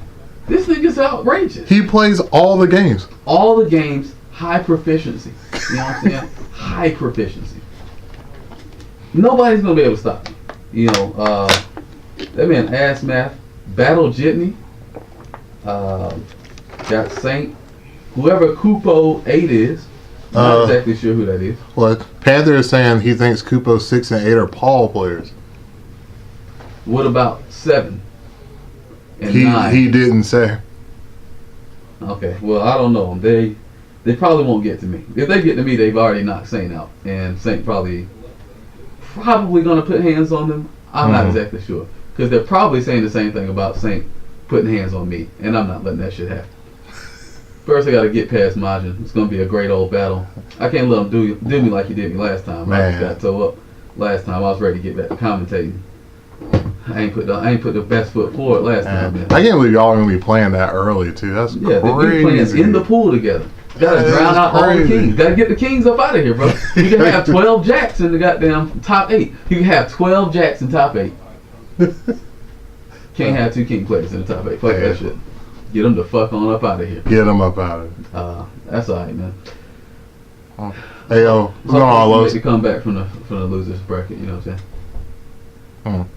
This nigga's outrageous. He plays all the games. All the games, high proficiency. You know what I'm saying? High proficiency. Nobody's gonna be able to stop him. You know, that man Ass Math, Battle Jitney, got Saint, whoever Kupo 8 is. Not exactly sure who that is. Well, Panther is saying he thinks Kupo 6 and 8 are Paul players. What about 7 and 9? He didn't say. Okay, well I don't know them. They probably won't get to me. If they get to me, they've already knocked Saint out, and Saint probably gonna put hands on them. I'm not exactly sure, because they're probably saying the same thing about Saint putting hands on me, and I'm not letting that shit happen. First, I gotta get past Majin. It's gonna be a great old battle. I can't let him do me like he did me last time. Man. I got toe up last time. I was ready to get back to commentating. I ain't put the best foot forward last time. Man. I can't believe y'all are gonna be playing that early too. That's Yeah, crazy. they be playing in the pool together. Gotta That drown is out all the crazy. kings. Gotta get the kings up out of here, bro. You can have 12 jacks in the goddamn top 8. You can have 12 jacks in top 8. Can't have 2 king players in the top 8. Fuck Yeah. that shit. Get them the fuck on up out of here. Get them up out of it. That's alright, man. Hey yo, what's going on, Hopefully Los? make a comeback from the losers bracket. You know what I'm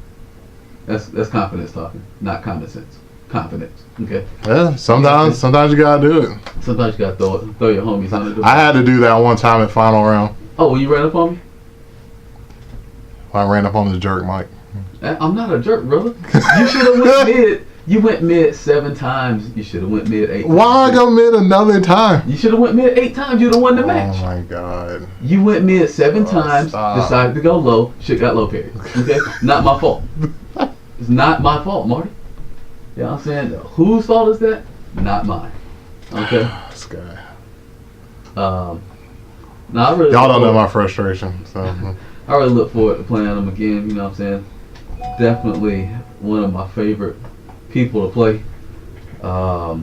saying? That's confidence talking, not common sense. Confidence. Okay. Yeah, sometimes you gotta do it. Sometimes you gotta throw your homies under the bus. I had to do that one time at final round. Oh, you ran up on me? I ran up on the jerk mic. I'm not a jerk, brother. You should have went mid. You went mid 7 times. You should have went mid 8 times. Why go mid another time? You should have went mid 8 times. You'd have won the match. Oh my god. You went mid 7 times. Stop. Decided to go low. Shit got low period. Okay? Not my fault. It's not my fault, Marty. You know what I'm saying? Whose fault is that? Not mine. Okay? This guy. I really Y'all don't know my frustration. So I really look forward to playing them again. You know what I'm saying? Definitely one of my favorite people to play. I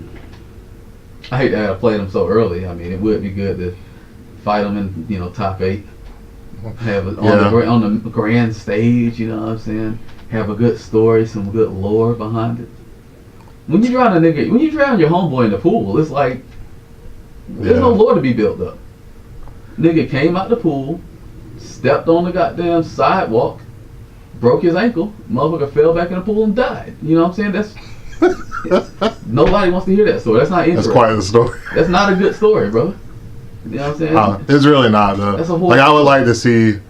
hate to have to play them so early. I mean, it would be good to fight them in top 8. Have it on the grand stage. You know what I'm saying? Have a good story, some good lore behind it. When you drown your homeboy in the pool, it's like there's no lore to be built up. Nigga came out the pool, stepped on the goddamn sidewalk, broke his ankle, motherfucker fell back in the pool and died. You know what I'm saying? That's nobody wants to hear that story. That's not interesting. that's quite the story. That's not a good story, brother. You know what I'm saying? It's really not though. That's a whole Like I would like to see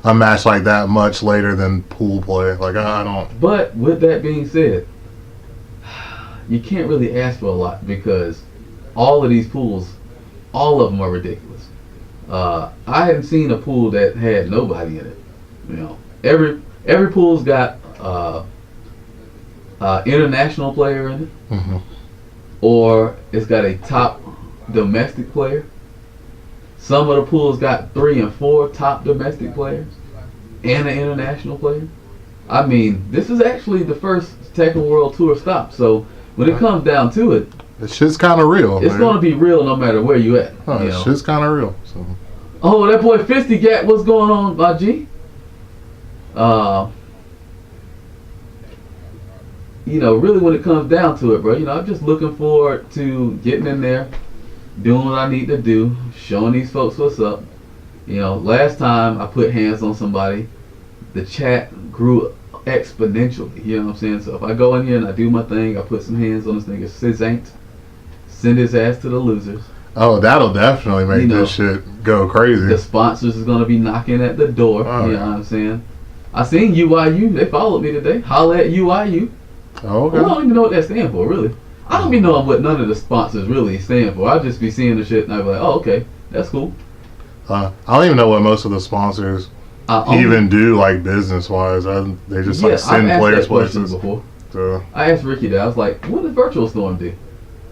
a match like that much later than pool play. Like I don't. But with that being said, you can't really ask for a lot because all of these pools, all of them are ridiculous. I hadn't seen a pool that had nobody in it. You know, every pool's got international player in it, Mm-hmm. or it's got a top domestic player. Some of the pools got 3 and 4 top domestic players and an international player. I mean, this is actually the first Tekken World Tour stop. So when it comes down to it, This shit's kind of real. it's going to be real no matter where you at. Oh, you this know? shit's kind of real. So. Oh, that boy Fisty Gat, what's going on, my G? You know, really when it comes down to it, bro, you know, I'm just looking forward to getting in there, doing what I need to do, showing these folks what's up. You know, last time I put hands on somebody, the chat grew exponentially, you know what I'm saying? So if I go in here and I do my thing, I put some hands on this nigga, ain't send his ass to the losers. Oh, that'll definitely make You know, this shit go crazy. The sponsors is going to be knocking at the door, Oh, you know what I'm saying? I seen UIU, they followed me today, holla at UIU. Oh, okay. Well, I don't even know what that stands for, really. I don't be knowing what none of the sponsors really stand for. I just be seeing the shit and I be like, oh, okay, that's cool. I don't even know what most of the sponsors even do, like business wise. They just like send I've asked players that question places. before. So, I asked Ricky that. I was like, what does Virtual Storm do?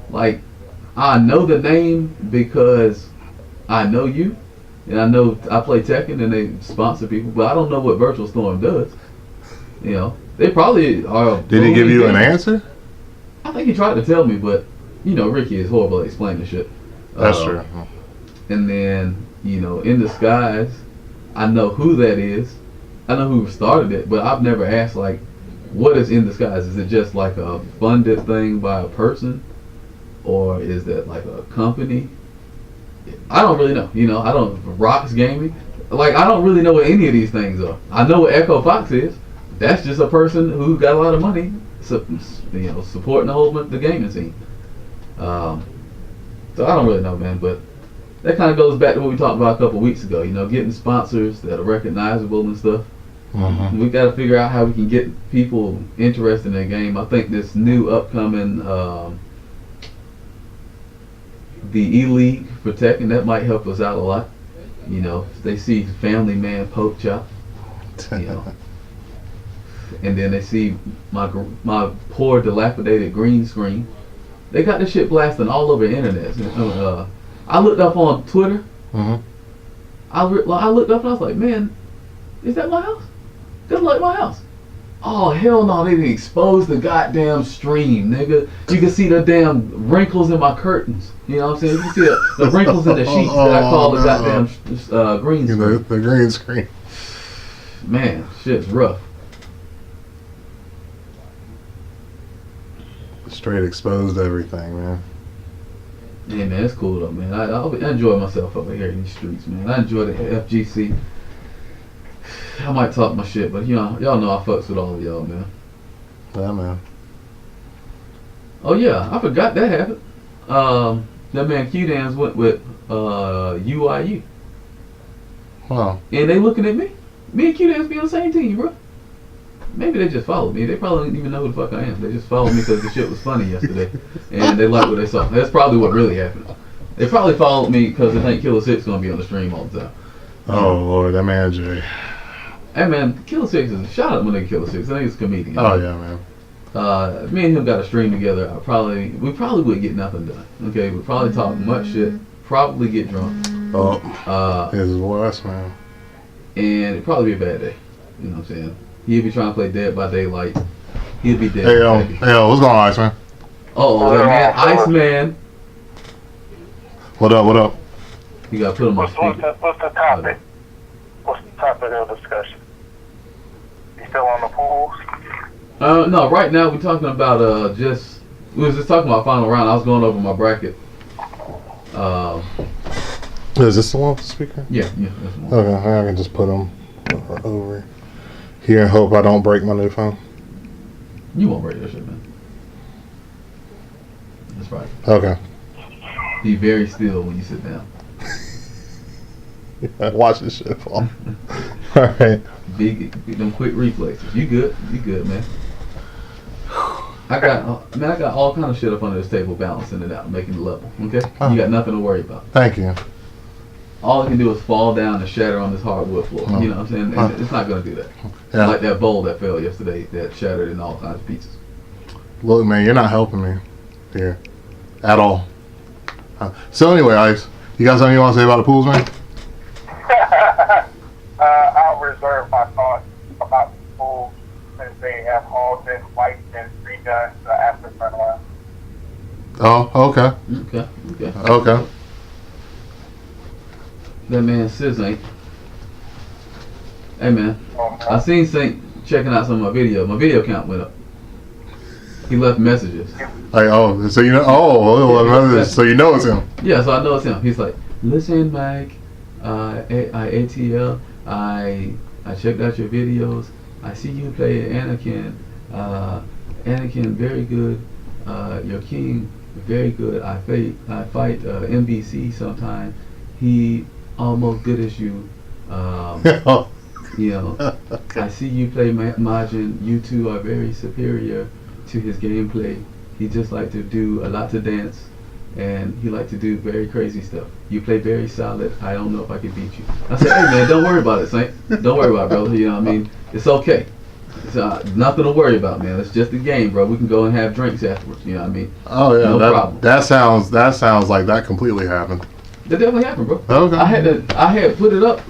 Like, I know the name because I know you, and I know I play Tekken and they sponsor people, but I don't know what Virtual Storm does. You know, they probably are. did he give you an answer? I think he tried to tell me, but you know, Ricky is horrible at explaining shit. That's true. And then, you know, In Disguise, I know who that is. I know who started it, but I've never asked, like, what is In Disguise? Is it just like a funded thing by a person? Or is that like a company? I don't really know. You know, I don't. Rocks Gaming? Like, I don't really know what any of these things are. I know what Echo Fox is. That's just a person who got a lot of money, you know, supporting the gaming scene. So I don't really know, man, but that kind of goes back to what we talked about a couple weeks ago. You know, getting sponsors that are recognizable and stuff. Mm-hmm. We got to figure out how we can get people interested in the game. I think this new upcoming the E-League for Tekken, that might help us out a lot. You know, if they see Family Man Poke Chop, you know, and then they see my poor dilapidated green screen. They got this shit blasting all over the internet. I looked up on Twitter. Mm-hmm. I looked up and I was like, man, is that my house? That's like my house. Oh, hell no, they didn't expose the goddamn stream, nigga. You can see the damn wrinkles in my curtains. You know what I'm saying? You can see the wrinkles in the sheets that I call the goddamn green screen. The green screen. Man, shit's rough. Straight exposed everything, man. Yeah, man, it's cool though, man. I enjoy myself over here in these streets, man. I enjoy the FGC. I might talk my shit, but you know, y'all know I fucks with all of y'all, man. Yeah, man. Oh yeah, I forgot that happened. That man Q-Dance went with UIU. Wow. And they looking at me. Me and Q-Dance be on the same team, bro. Maybe they just followed me. They probably didn't even know who the fuck I am. They just followed me because the shit was funny yesterday. And they liked what they saw. That's probably what really happened. They probably followed me because they think Killer 6 going to be on the stream all the time. Oh, Lord, that man Jay. Hey, man, Killer 6 is... Shout out my nigga Killer 6. I think he's a comedian. Oh, yeah, man. Me and him got a stream together. We probably would get nothing done. Okay, we'd probably talk much shit. Probably get drunk. Oh, this is worse, man. And it'd probably be a bad day. You know what I'm saying? He'd be trying to play Dead by Daylight. He'd be dead. Hey, what's going on, Iceman? Oh, that man, Iceman. What up? You gotta put him on speaker. What's the topic? What's the topic of discussion? You still on the pools? No, right now we're talking about we was just talking about final round. I was going over my bracket. Is this the one with the speaker? Yeah, that's one. Okay, I can just put them over here and hope I don't break my new phone. You won't break that shit, man. That's right. Okay. Be very still when you sit down. Watch this shit fall. All right. Big them quick reflexes. You good, man. I got all kind of shit up under this table, balancing it out, making it level. Okay, you got nothing to worry about. Thank you. all it can do is fall down and shatter on this hardwood floor. Huh. You know what I'm saying? Huh. And it's not gonna do that. Yeah. Like that bowl that fell yesterday that shattered in all kinds of pieces. Look, man, you're not helping me here at all. So anyway, Ice, you got something you want to say about the pools, man? I'll reserve my thoughts about the pool since they have all been wiped and redone after turnaround. Oh, okay, Okay. okay. That man Sis ain't. Hey man, Oh, I seen Saint checking out some of my video. My video count went up. He left messages. Like, oh, so you know, so you know it's him. Yeah, so I know it's him. He's like, listen, Mike, ATL, I checked out your videos. I see you play Anakin. Anakin, very good. Your king, very good. I fight NBC sometime. He almost good as you. You know, I see you play Majin. You two are very superior to his gameplay. He just like to do a lot to dance, and he like to do very crazy stuff. You play very solid. I don't know if I can beat you. I said, hey man, don't worry about it, Saint. Don't worry about it, brother. You know what I mean? It's okay. It's nothing to worry about, man. It's just a game, bro. We can go and have drinks afterwards. You know what I mean? Oh yeah, No problem. that sounds like that completely happened. That definitely happened, bro. Okay. I had put it up.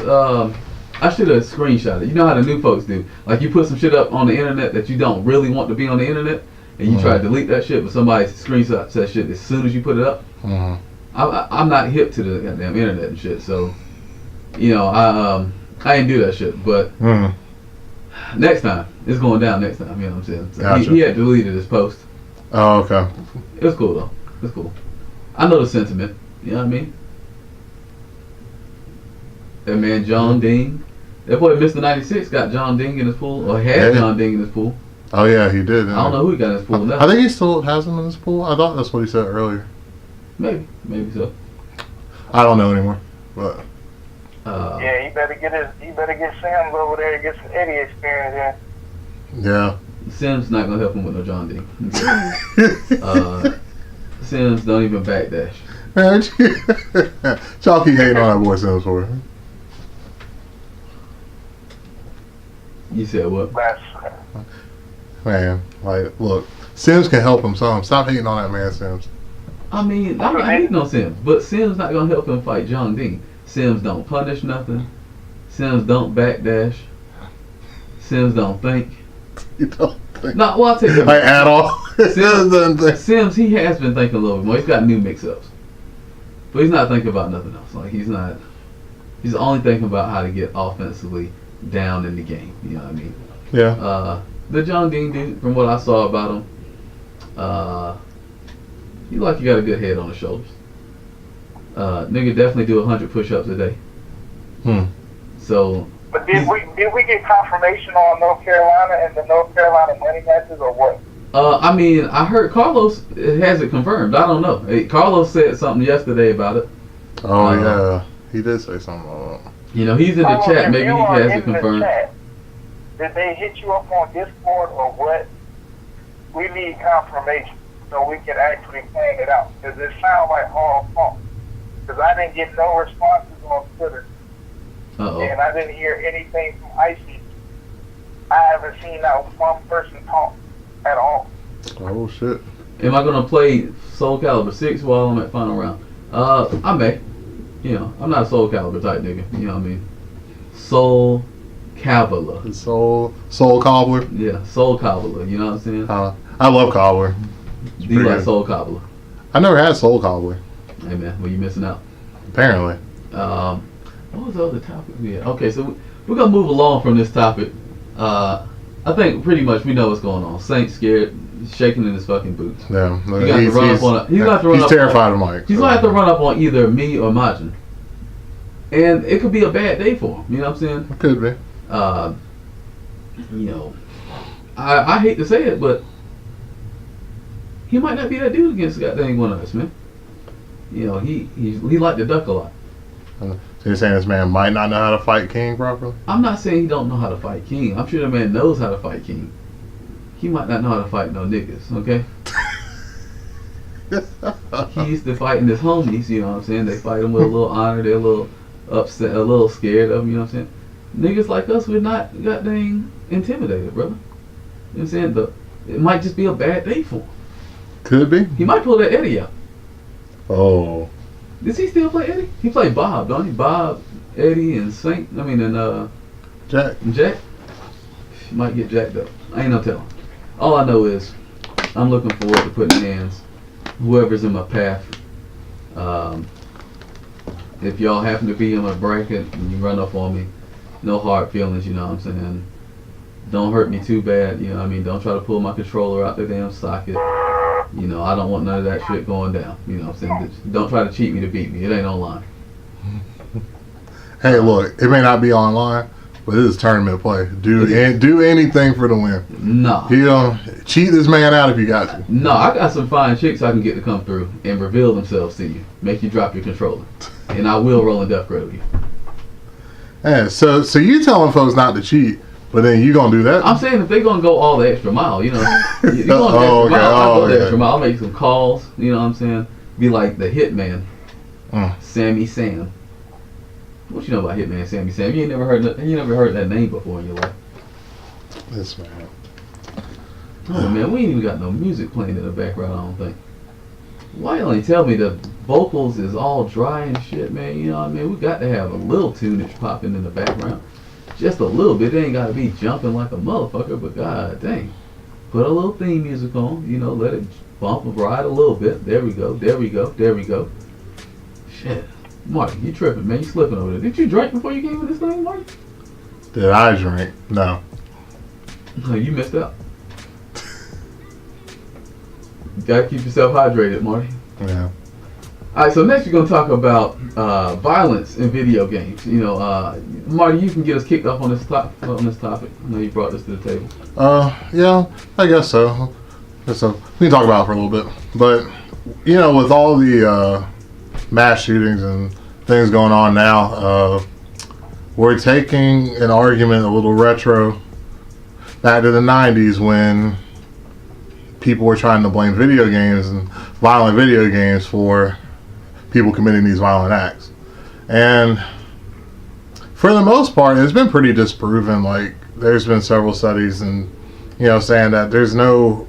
I should have screenshot it. You know how the new folks do. Like you put some shit up on the internet that you don't really want to be on the internet, and you try to delete that shit, but somebody screenshots that shit as soon as you put it up. Mm-hmm. I'm not hip to the goddamn internet and shit, so you know I ain't do that shit. But next time it's going down. Next time, you know what I'm saying? So Gotcha. he had deleted his post. Oh, okay. It was cool though. It's cool. I know the sentiment. You know what I mean? That man John Ding. That boy Mr. 96 got John Ding in his pool, or had Yeah. John Ding in his pool. Oh yeah, he did. I don't know who he got in his pool now. I think he still has him in his pool. I thought that's what he said earlier. Maybe so. I don't know anymore. But Yeah, you better get Sam's over there and get some Eddie experience in. yeah. Sims not gonna help him with no John Ding. Sims don't even backdash. Man, y'all keep hating on that boy Sims for. You said what? Man, like, look, Sims can help him some. Stop hating on that man, Sims. I mean, I'm not hating on Sims, but Sims not gonna help him fight John Ding. Sims don't punish nothing. Sims don't backdash. Sims don't think. You don't think. No, well, I'll take that. Like, at all. Sims doesn't think. Sims, he has been thinking a little bit more. He's got new mix-ups, but he's not thinking about nothing else. Like he's only thinking about how to get offensively down in the game. You know what I mean? Yeah. The John Dean dude, from what I saw about him, he like you got a good head on his shoulders. Nigga definitely do 100 push-ups a day. So. But did we get confirmation on North Carolina and the North Carolina money matches or what? I mean, I heard Carlos has it confirmed. I don't know. Hey, Carlos said something yesterday about it. Oh, yeah. He did say something about it. You know, he's in the chat. Maybe he has it confirmed. Did they hit you up on Discord or what? We need confirmation so we can actually plan it out. Because it sounds like all false. Because I didn't get no responses on Twitter. And I didn't hear anything from Icy. I haven't seen that one person talk at all. Oh, shit. Am I going to play Soul Calibur 6 while I'm at final round? I may. You know, I'm not a Soul Calibur type nigga. You know what I mean? Soul Calibur. Soul Cobbler? Yeah, Soul Calibur. You know what I'm saying? I love Cobbler. Do you like Soul Calibur? I never had Soul Cobbler. Hey man, well you missing out. Apparently. What was the other topic we had? Okay, so we're going to move along from this topic. I think pretty much we know what's going on. Saint's scared, shaking in his fucking boots. Yeah. He's terrified of Mike. He's going to have to run up on either me or Majin. And it could be a bad day for him. You know what I'm saying? It could be. You know, I hate to say it, but he might not be that dude against goddamn one of us, man. You know, he like to duck a lot. So you're saying this man might not know how to fight King properly? I'm not saying he don't know how to fight King. I'm sure the man knows how to fight King. He might not know how to fight no niggas, okay? He used to fighting his homies, you know what I'm saying? They fight him with a little honor, they're a little upset, a little scared of him. You know what I'm saying? Niggas like us, we're not goddamn intimidated, brother. You know what I'm saying? It might just be a bad day for him. Could be. He might pull that Eddie out. Oh. Does he still play Eddie? He played Bob, don't he? Bob, Eddie, and Jack. Jack. He might get jacked up. I ain't no telling. All I know is I'm looking forward to putting hands whoever's in my path. If y'all happen to be in my bracket and you run up on me, no hard feelings, you know what I'm saying? Don't hurt me too bad, you know what I mean? Don't try to pull my controller out the damn socket. You know, I don't want none of that shit going down. You know what I'm saying? Don't try to cheat me to beat me. It ain't online. Hey, look, it may not be online, but it is tournament play. Do anything for the win. Nah. You know, cheat this man out if you got to. No, I got some fine chicks I can get to come through and reveal themselves to you. Make you drop your controller. And I will roll a death grade with you. Yeah, so you telling folks not to cheat, but then you gonna do that? I'm saying if they're gonna go all the extra mile, you know, you going the extra mile, I'll go the extra mile. I'll make some calls, you know what I'm saying? Be like the hitman, Sammy Sam. What you know about hitman Sammy Sam? You never heard that name before in your life. This man. Oh man, we ain't even got no music playing in the background, I don't think. Why you only tell me the vocals is all dry and shit, man? You know what I mean? We got to have a little tunage popping in the background. Just a little bit. It ain't got to be jumping like a motherfucker, but god dang. Put a little theme music on, you know, let it bump and ride a little bit. There we go, there we go, there we go. Shit. Marty, you tripping, man. You slipping over there. Did you drink before you came in this thing, Marty? Did I drink? No. No, you missed out. You gotta keep yourself hydrated, Marty. Yeah. Alright, so next we're gonna talk about violence in video games. You know, Marty, you can get us kicked off on this topic. I know you brought this to the table. Yeah, I guess so. So we can talk about it for a little bit. But you know, with all the mass shootings and things going on now, we're taking an argument a little retro back to the 90s when people were trying to blame video games and violent video games for people committing these violent acts. And for the most part, it's been pretty disproven. Like, there's been several studies and, you know, saying that there's no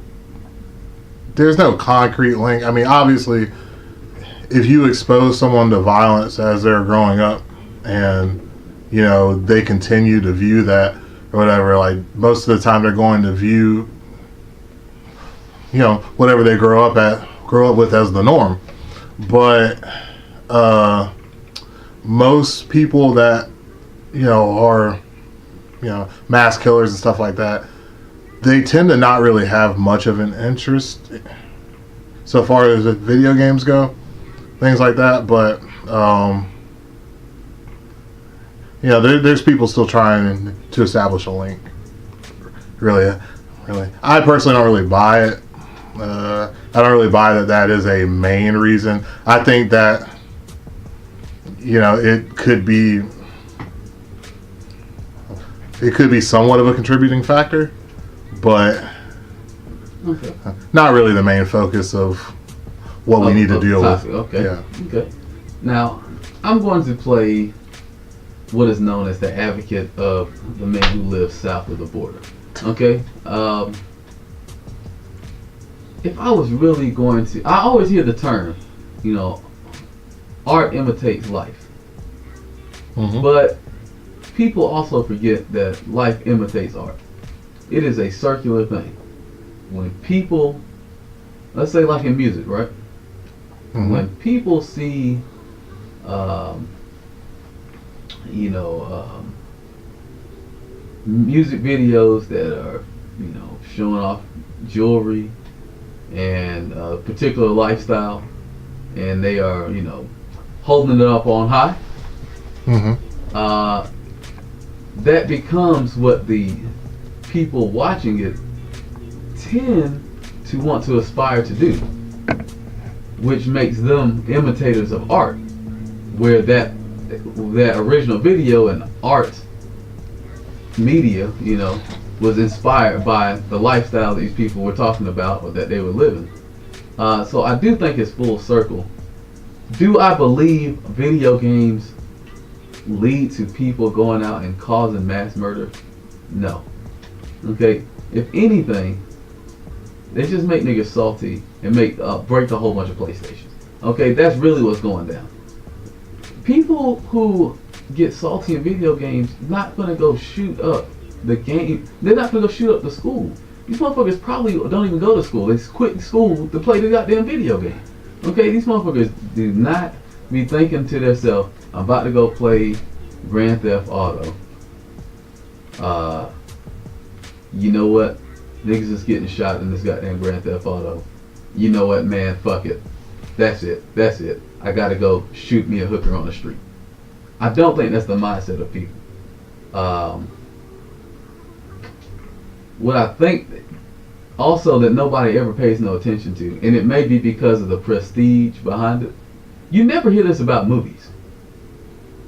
concrete link. I mean, obviously, if you expose someone to violence as they're growing up and, you know, they continue to view that or whatever, like, most of the time they're going to view, you know, whatever they grow up with as the norm. But most people that, you know, are, you know, mass killers and stuff like that, they tend to not really have much of an interest so far as video games go, things like that. But you know, there's people still trying to establish a link. Really, I personally don't really buy it. I don't really buy that is a main reason. I think that, you know, it could be somewhat of a contributing factor, but not really the main focus of what we need to deal with. Okay. Yeah. Okay. Now, I'm going to play what is known as the advocate of the man who lives south of the border. Okay. If I was really going to, I always hear the term, you know, art imitates life. Mm-hmm. But people also forget that life imitates art. It is a circular thing. When people, let's say like in music, right? Mm-hmm. When people see, music videos that are, you know, showing off jewelry and a particular lifestyle, and they are, you know, holding it up on high, that becomes what the people watching it tend to want to aspire to do, which makes them imitators of art, where that original video and art media, you know, was inspired by the lifestyle these people were talking about or that they were living. So I do think it's full circle. Do I believe video games lead to people going out and causing mass murder? No. Okay? If anything, they just make niggas salty and break a whole bunch of PlayStations. Okay? That's really what's going down. People who get salty in video games not gonna go shoot up the game. They're not gonna go shoot up the school. These motherfuckers probably don't even go to school. They quit school to play the goddamn video game. Okay, these motherfuckers do not be thinking to themselves, I'm about to go play Grand Theft Auto. You know what? Niggas is getting shot in this goddamn Grand Theft Auto. You know what, man? Fuck it. That's it. I gotta go shoot me a hooker on the street. I don't think that's the mindset of people. What I think also that nobody ever pays no attention to, and it may be because of the prestige behind it, you never hear this about movies.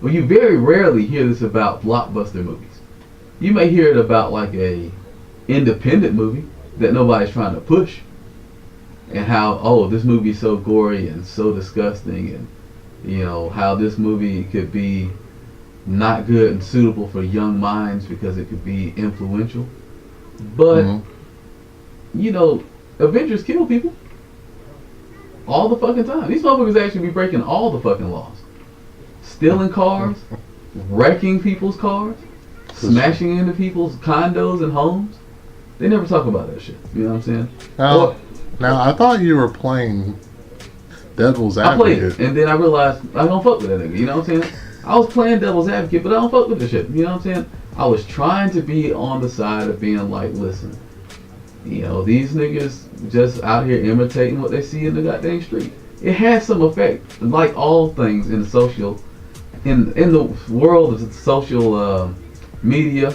Well, you very rarely hear this about blockbuster movies. You may hear it about like a independent movie that nobody's trying to push, and how, oh, this movie's so gory and so disgusting, and you know how this movie could be not good and suitable for young minds because it could be influential. But you know, Avengers kill people all the fucking time. These motherfuckers actually be breaking all the fucking laws, stealing cars, wrecking people's cars, smashing into people's condos and homes. They never talk about that shit. You know what I'm saying? Now I thought you were playing Devil's I played Advocate. it, and then I realized I don't fuck with that nigga. You know what I'm saying? I was playing Devil's Advocate, but I don't fuck with this shit. You know what I'm saying? I was trying to be on the side of being like, listen, you know, these niggas just out here imitating what they see in the goddamn street. It has some effect, like all things in the social, in the world of social media.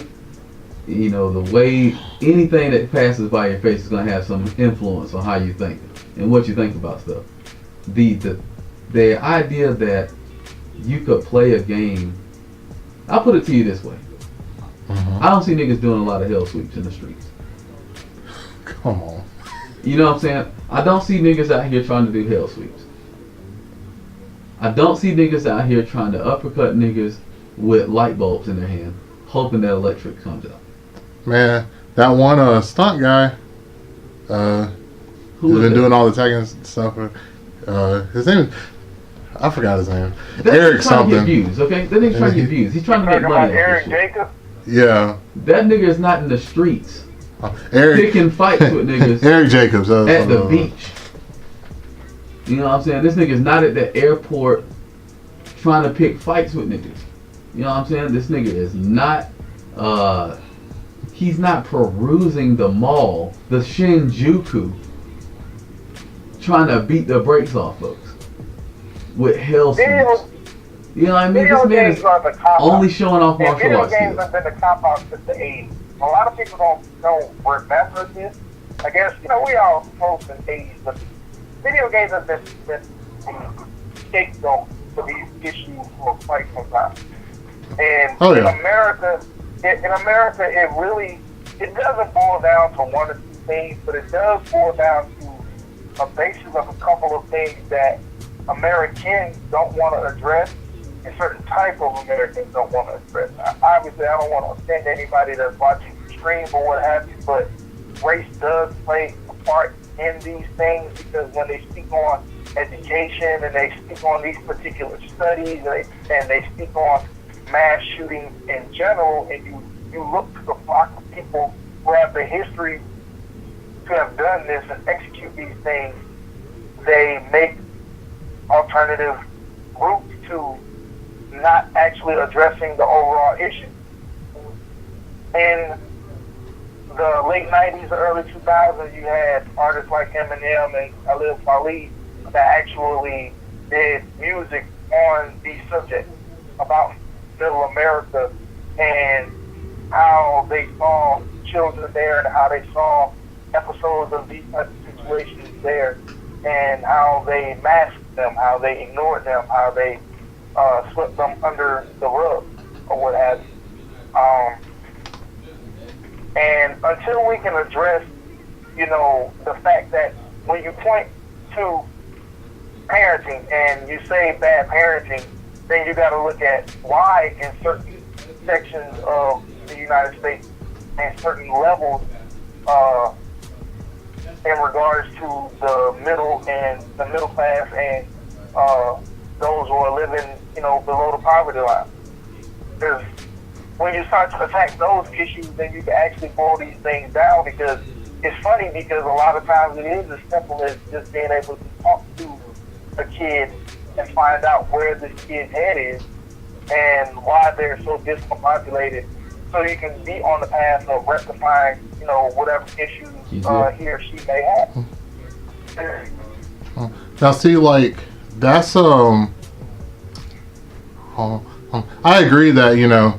You know, the way anything that passes by your face is gonna have some influence on how you think and what you think about stuff. The idea that you could play a game, I'll put it to you this way. I don't see niggas doing a lot of hell sweeps in the streets. Come on. You know what I'm saying? I don't see niggas out here trying to do hell sweeps. I don't see niggas out here trying to uppercut niggas with light bulbs in their hand, hoping that electric comes out. Man, that one stunt guy who's been doing all the tagging stuff. His name, I forgot his name. Eric trying something. to get views, okay? That nigga's trying to get views. He's trying to make Talking money about off Eric this shit. Jacobs? Yeah. That nigga is not in the streets Eric. picking fights with niggas Eric Jacobs. at the beach. You know what I'm saying? This nigga's not at the airport trying to pick fights with niggas. You know what I'm saying? This nigga is not, he's not perusing the mall, the Shinjuku, trying to beat the brakes off folks with hell sweeps. You know what I mean? This man is only showing off martial video arts games skills. have been the cop out since the 80s. A lot of people don't remember this. I guess, you know, we all close in the 80s, but video games have been the scapegoat for these issues for quite some time. And in America, it doesn't boil down to one or two things, but it does boil down to a basis of a couple of things that Americans don't want to address, and certain type of Americans don't want to address. Obviously, I don't want to offend anybody that's watching the stream or what have you, but race does play a part in these things, because when they speak on education and they speak on these particular studies and they speak on mass shootings in general, and you look to the flock of people who have the history to have done this and execute these things, they make alternative routes to not actually addressing the overall issue. In the late 90s, early 2000s, you had artists like Eminem and Khalil Fali that actually did music on these subjects about Middle America and how they saw children there and how they saw episodes of these types of situations there, and how they masked them, how they ignored them, how they swept them under the rug or what have you. And until we can address, you know, the fact that when you point to parenting and you say bad parenting, then you got to look at why in certain sections of the United States and certain levels in regards to the middle class and those who are living, below the poverty line. Because when you start to attack those issues, then you can actually boil these things down. Because it's funny, because a lot of times it is as simple as just being able to talk to a kid and find out where this kid's head is and why they're so discombobulated, so you can be on the path of rectifying, whatever issues he or she may have. Now, see, like, that's I agree that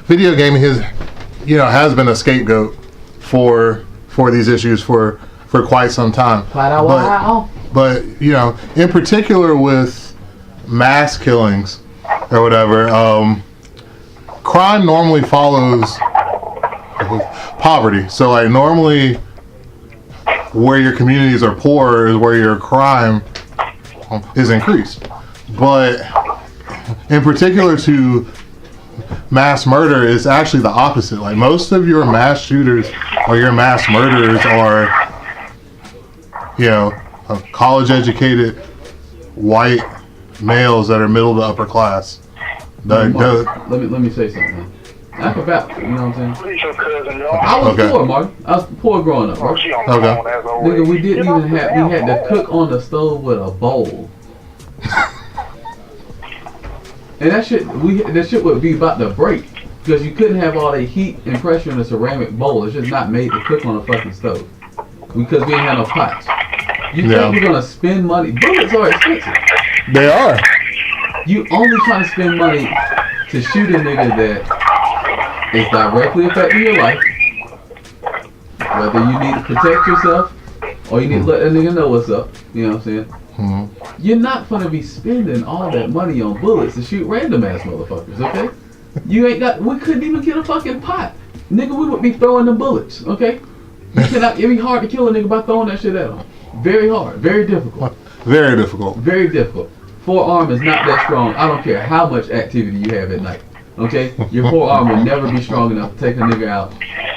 video gaming has been a scapegoat for these issues for quite some time. But in particular with mass killings or whatever, crime normally follows poverty. So like normally where your communities are poor is where your crime is increased. But in particular to mass murder, is actually the opposite. Like most of your mass shooters or your mass murderers are, college educated white males that are middle to upper class. Let me say something, man. I can vouch, you know what I'm saying? I was poor, Marty. I was poor growing up, bro. Okay. Nigga, we had to cook on the stove with a bowl. And that shit would be about to break. Because you couldn't have all the heat and pressure in a ceramic bowl. It's just not made to cook on a fucking stove. Because we didn't have no pots. You think we're gonna spend money? Bullets are expensive. They are. You only trying to spend money to shoot a nigga that is directly affecting your life. Whether you need to protect yourself or you need to let that nigga know what's up. You know what I'm saying? Mm-hmm. You're not gonna be spending all that money on bullets to shoot random ass motherfuckers, okay? We couldn't even get a fucking pot. Nigga, we would be throwing the bullets, okay? It'd be hard to kill a nigga by throwing that shit at him. Very hard, very difficult. Very difficult. Very difficult. Forearm is not that strong. I don't care how much activity you have at night. Okay? Your forearm will never be strong enough to take a nigga out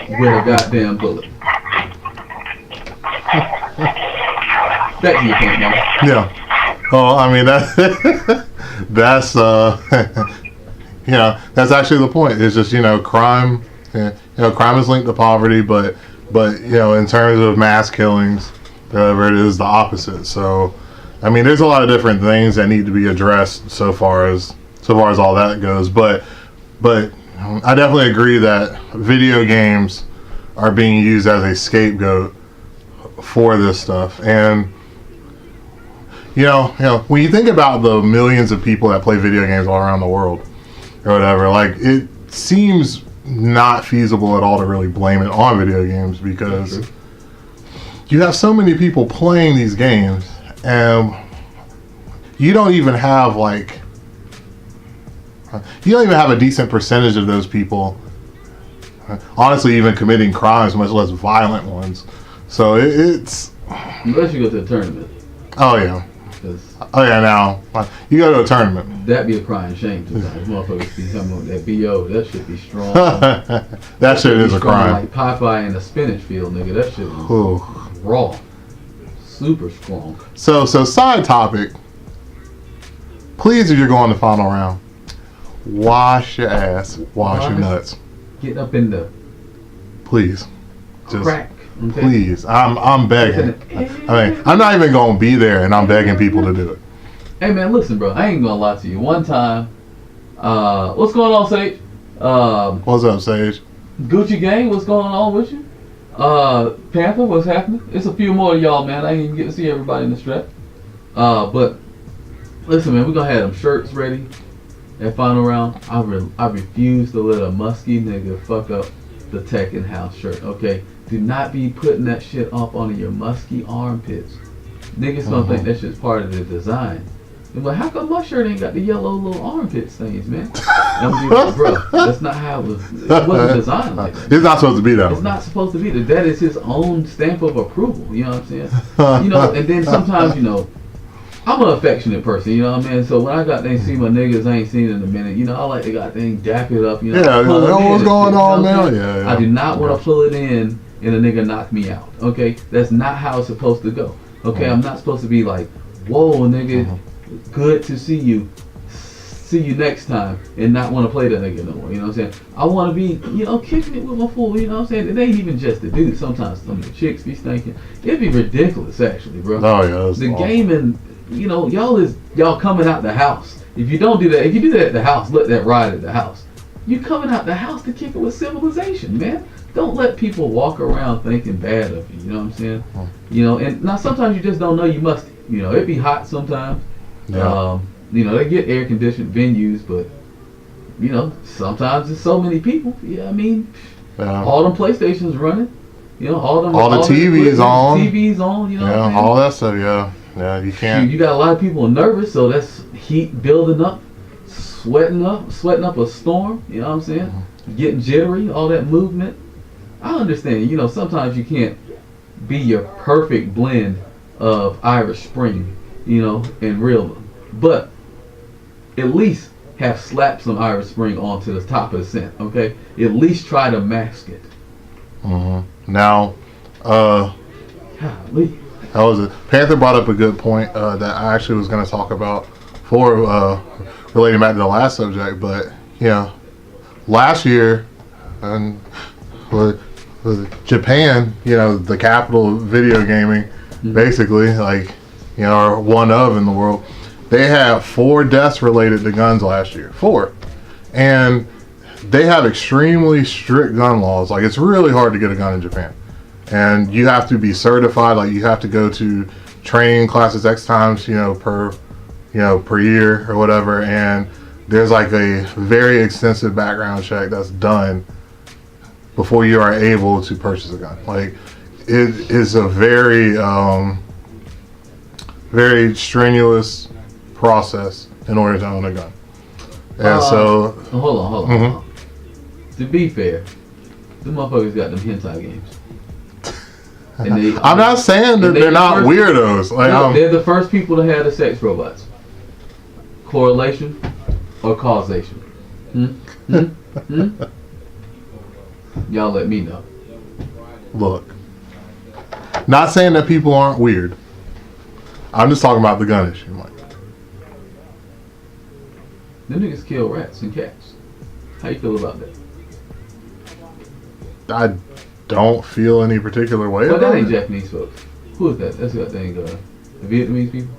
with a goddamn bullet. Back to your point, man. Yeah. Oh, I mean that's that's actually the point. It's just crime. Crime is linked to poverty, but in terms of mass killings, whatever it is, the opposite. So, I mean, there's a lot of different things that need to be addressed so far as all that goes. But I definitely agree that video games are being used as a scapegoat for this stuff. And when you think about the millions of people that play video games all around the world or whatever, like it seems not feasible at all to really blame it on video games, because you have so many people playing these games and you don't even have a decent percentage of those people honestly even committing crimes, much less violent ones. So it's unless you go to a tournament. Oh yeah. Now you go to a tournament. That'd be a crying shame sometimes. Motherfuckers be coming with that BO. That shit be strong. that shit is a crime. Like Popeye in a spinach field, nigga. That shit is raw. Super strong. So side topic. Please, if you're going to final round, wash your ass, wash your nuts. Get up in the please. Just crack. Okay. Please, I'm begging. I mean, I'm not even gonna be there, and I'm begging people to do it. Hey man, listen, bro. I ain't gonna lie to you. One time, what's going on, Sage? What's up, Sage? Gucci Gang, what's going on with you? Panther, what's happening? It's a few more of y'all, man. I ain't even get to see everybody in the strap. But listen, man, we're gonna have them shirts ready at final round. I refuse to let a musky nigga fuck up the Tekken House shirt. Okay. Do not be putting that shit up on your musky armpits. Niggas gonna think that shit's part of the design. They're like, how come my shirt ain't got the yellow little armpit stains, man? I'm like, bro, that's not how it wasn't designed like that. It's not supposed to be that. It's not supposed to be that. That is his own stamp of approval. You know what I'm saying? And then sometimes, I'm an affectionate person, you know what I mean? So when I got to see my niggas I ain't seen in a minute, you know, I like to got things dap it up, you know. Yeah, pull it know in what's and going shit, on, you know what I'm man. saying? Yeah. I do not want to pull it in and a nigga knock me out, okay? That's not how it's supposed to go, okay? I'm not supposed to be like, whoa, nigga, good to see you. See you next time, and not want to play that nigga no more, you know what I'm saying? I want to be, you know, kicking it with my fool, you know what I'm saying? It ain't even just the dude. Sometimes some of the chicks be stinking. It'd be ridiculous, actually, bro. Oh yeah, that's The awful. gaming, you know, y'all coming out the house. If you don't do that, if you do that at the house, let that ride at the house. You coming out the house to kick it with civilization, man. Don't let people walk around thinking bad of you, you know what I'm saying? You know, and now sometimes you just don't know you must, you know, it be hot sometimes. Yeah. You know, they get air conditioned venues, but you know, sometimes there's so many people. Yeah, I mean, Yeah. all them PlayStations running. You know, all the TVs on. TVs on. You know, what I'm Yeah, saying? all that stuff. Yeah. You can't. You got a lot of people nervous, so that's heat building up, sweating up a storm. You know what I'm saying? Getting jittery, all that movement. I understand. You know, sometimes you can't be your perfect blend of Irish Spring, you know, and real, but at least have slapped some Irish Spring onto the top of the scent. Okay, at least try to mask it. Now, Golly. that was it. Panther brought up a good point that I actually was going to talk about for relating back to the last subject. But you know, last year, and was Japan, you know, the capital of video gaming, basically, like, you know, or one of in the world. They had 4 deaths related to guns last year. 4, and they have extremely strict gun laws. Like, it's really hard to get a gun in Japan, and you have to be certified. Like, you have to go to training classes X times, per year or whatever. And there's like a very extensive background check that's done before you are able to purchase a gun. Like, it is a very, very strenuous process in order to own a gun. And so hold on. To be fair, the motherfuckers got them hentai games. And they, I'm not saying that they're not weirdos. Like, they're the first people to have the sex robots. Correlation or causation? Y'all let me know. Look, not saying that people aren't weird. I'm just talking about the gun issue, Mike. Them niggas kill rats and cats. How you feel about that? I don't feel any particular way But about that ain't it. Japanese folks. Who is that? That's that thing, the Vietnamese people?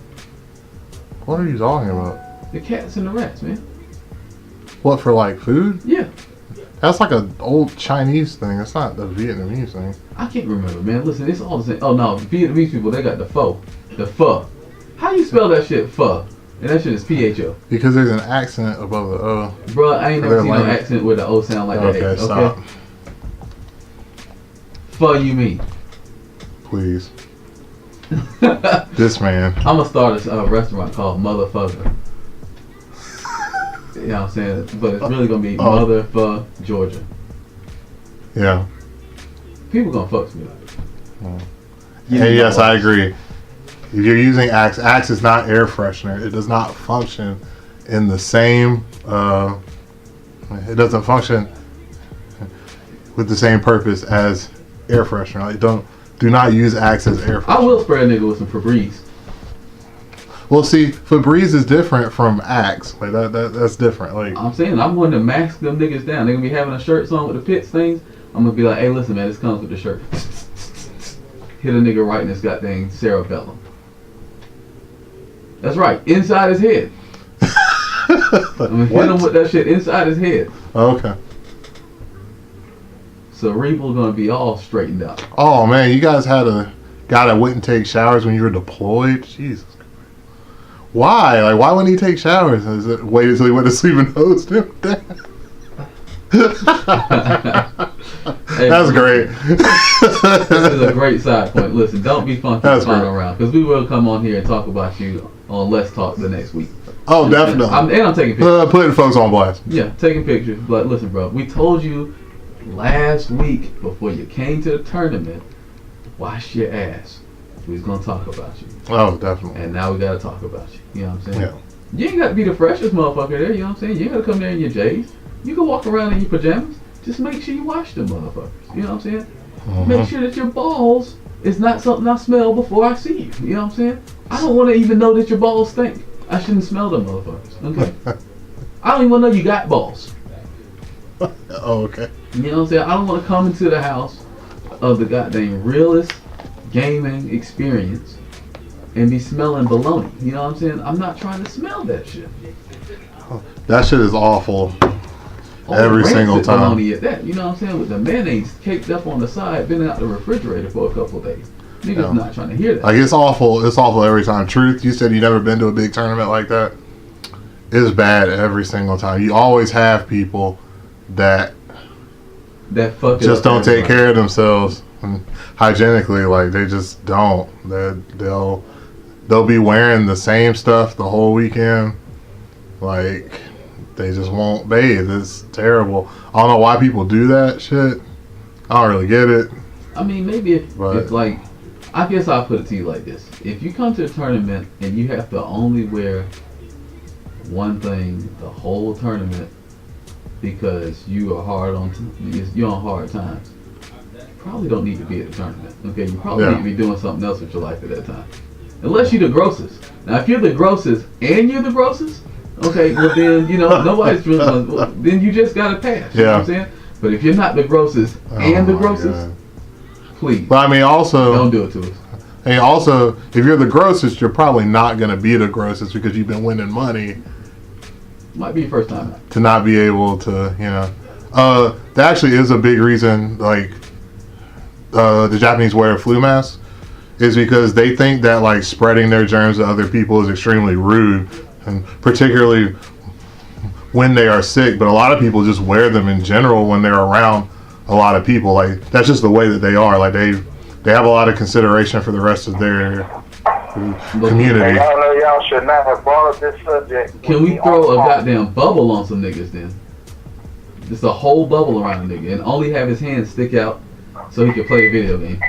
What are you talking about? The cats and the rats, man. What, for like food? Yeah. That's like an old Chinese thing. That's not the Vietnamese thing. I can't remember, man. Listen, it's all the same. Oh, no. Vietnamese people, they got the pho. The pho. How you spell that shit, pho? And that shit is P-H-O. Because there's an accent above the O. Bruh, I ain't never seen no language. accent with the O sound like that. Okay, stop. Pho you mean? Please. This man. I'm gonna start a restaurant called Motherfucker. You know what I'm saying? But it's really gonna be Motherfucker Georgia. Yeah. People gonna fuck with it. Hey, yes, I agree. If you're using Axe, Axe is not air freshener. It does not function in the same. It doesn't function with the same purpose as air freshener. Like, do not use Axe as air freshener. I will spray a nigga with some Febreze. Well, see, Febreze is different from Axe. Like that's different. Like, I'm saying I'm going to mask them niggas down. They're gonna be having a shirts on with the pits things. I'm gonna be like, hey, listen, man, this comes with the shirt. Hit a nigga right in his goddamn cerebellum. That's right, inside his head. I'm gonna hit him with that shit inside his head. okay. Cerebral gonna be all straightened out. Oh man, you guys had a guy that wouldn't take showers when you were deployed. Jesus. Why? Like, why wouldn't he take showers? Is it wait until he went to sleep and hosed him down? Hey, That's great. This is a great side point. Listen, don't be funky That's flying great. around, because we will come on here and talk about you on Let's Talk the next week. Oh, definitely. I'm taking pictures. Putting folks on blast. Yeah, taking pictures. But listen, bro, we told you last week before you came to the tournament, wash your ass. we was gonna talk about you. Oh, definitely. And now we gotta talk about you. You know what I'm saying? Yeah. You ain't gotta be the freshest motherfucker there, you know what I'm saying? You ain't gotta come there in your J's. You can walk around in your pajamas. Just make sure you wash them motherfuckers. You know what I'm saying? Make sure that your balls is not something I smell before I see you. You know what I'm saying? I don't want to even know that your balls stink. I shouldn't smell them motherfuckers. Okay? I don't even want to know you got balls. Oh, okay. You know what I'm saying? I don't want to come into the house of the goddamn realest gaming experience and be smelling baloney. You know what I'm saying? I'm not trying to smell that shit. That shit is awful. Oh, Every single rancid time. bologna at that, you know what I'm saying? With the mayonnaise caked up on the side, been out the refrigerator for a couple of days. Niggas Yeah. not trying to hear that. Like, it's awful. It's awful every time. Truth, you said you never been to a big tournament like that. It's bad every single time. You always have people that That fuck it just up don't take everybody. care of themselves hygienically. Like, they just don't. They'll be wearing the same stuff the whole weekend. Like, they just won't bathe. It's terrible. I don't know why people do that shit. I don't really get it. I mean, maybe if like, I guess I'll put it to you like this. If you come to a tournament and you have to only wear one thing the whole tournament because you are you're on hard times, you probably don't need to be at the tournament. Okay, you probably need to be doing something else with your life at that time. Unless you're the grossest. Now, if you're the grossest and you're the grossest, okay, well then, you know, nobody's really gonna, then you just gotta pass. You know what I'm saying? But if you're not the grossest and the grossest, please. But I mean, also, don't do it to us. And also, if you're the grossest, you're probably not going to be the grossest because you've been winning money. Might be your first time. To not be able to, you know. That actually is a big reason, like, the Japanese wear a flu mask is because they think that, like, spreading their germs to other people is extremely rude, and particularly when they are sick. But a lot of people just wear them in general when they're around a lot of people. Like, that's just the way that they are. Like, they have a lot of consideration for the rest of their community. Y'all know y'all should not have brought up this subject. Can we throw a goddamn bubble on some niggas then? Just a whole bubble around a nigga and only have his hands stick out so he can play a video game.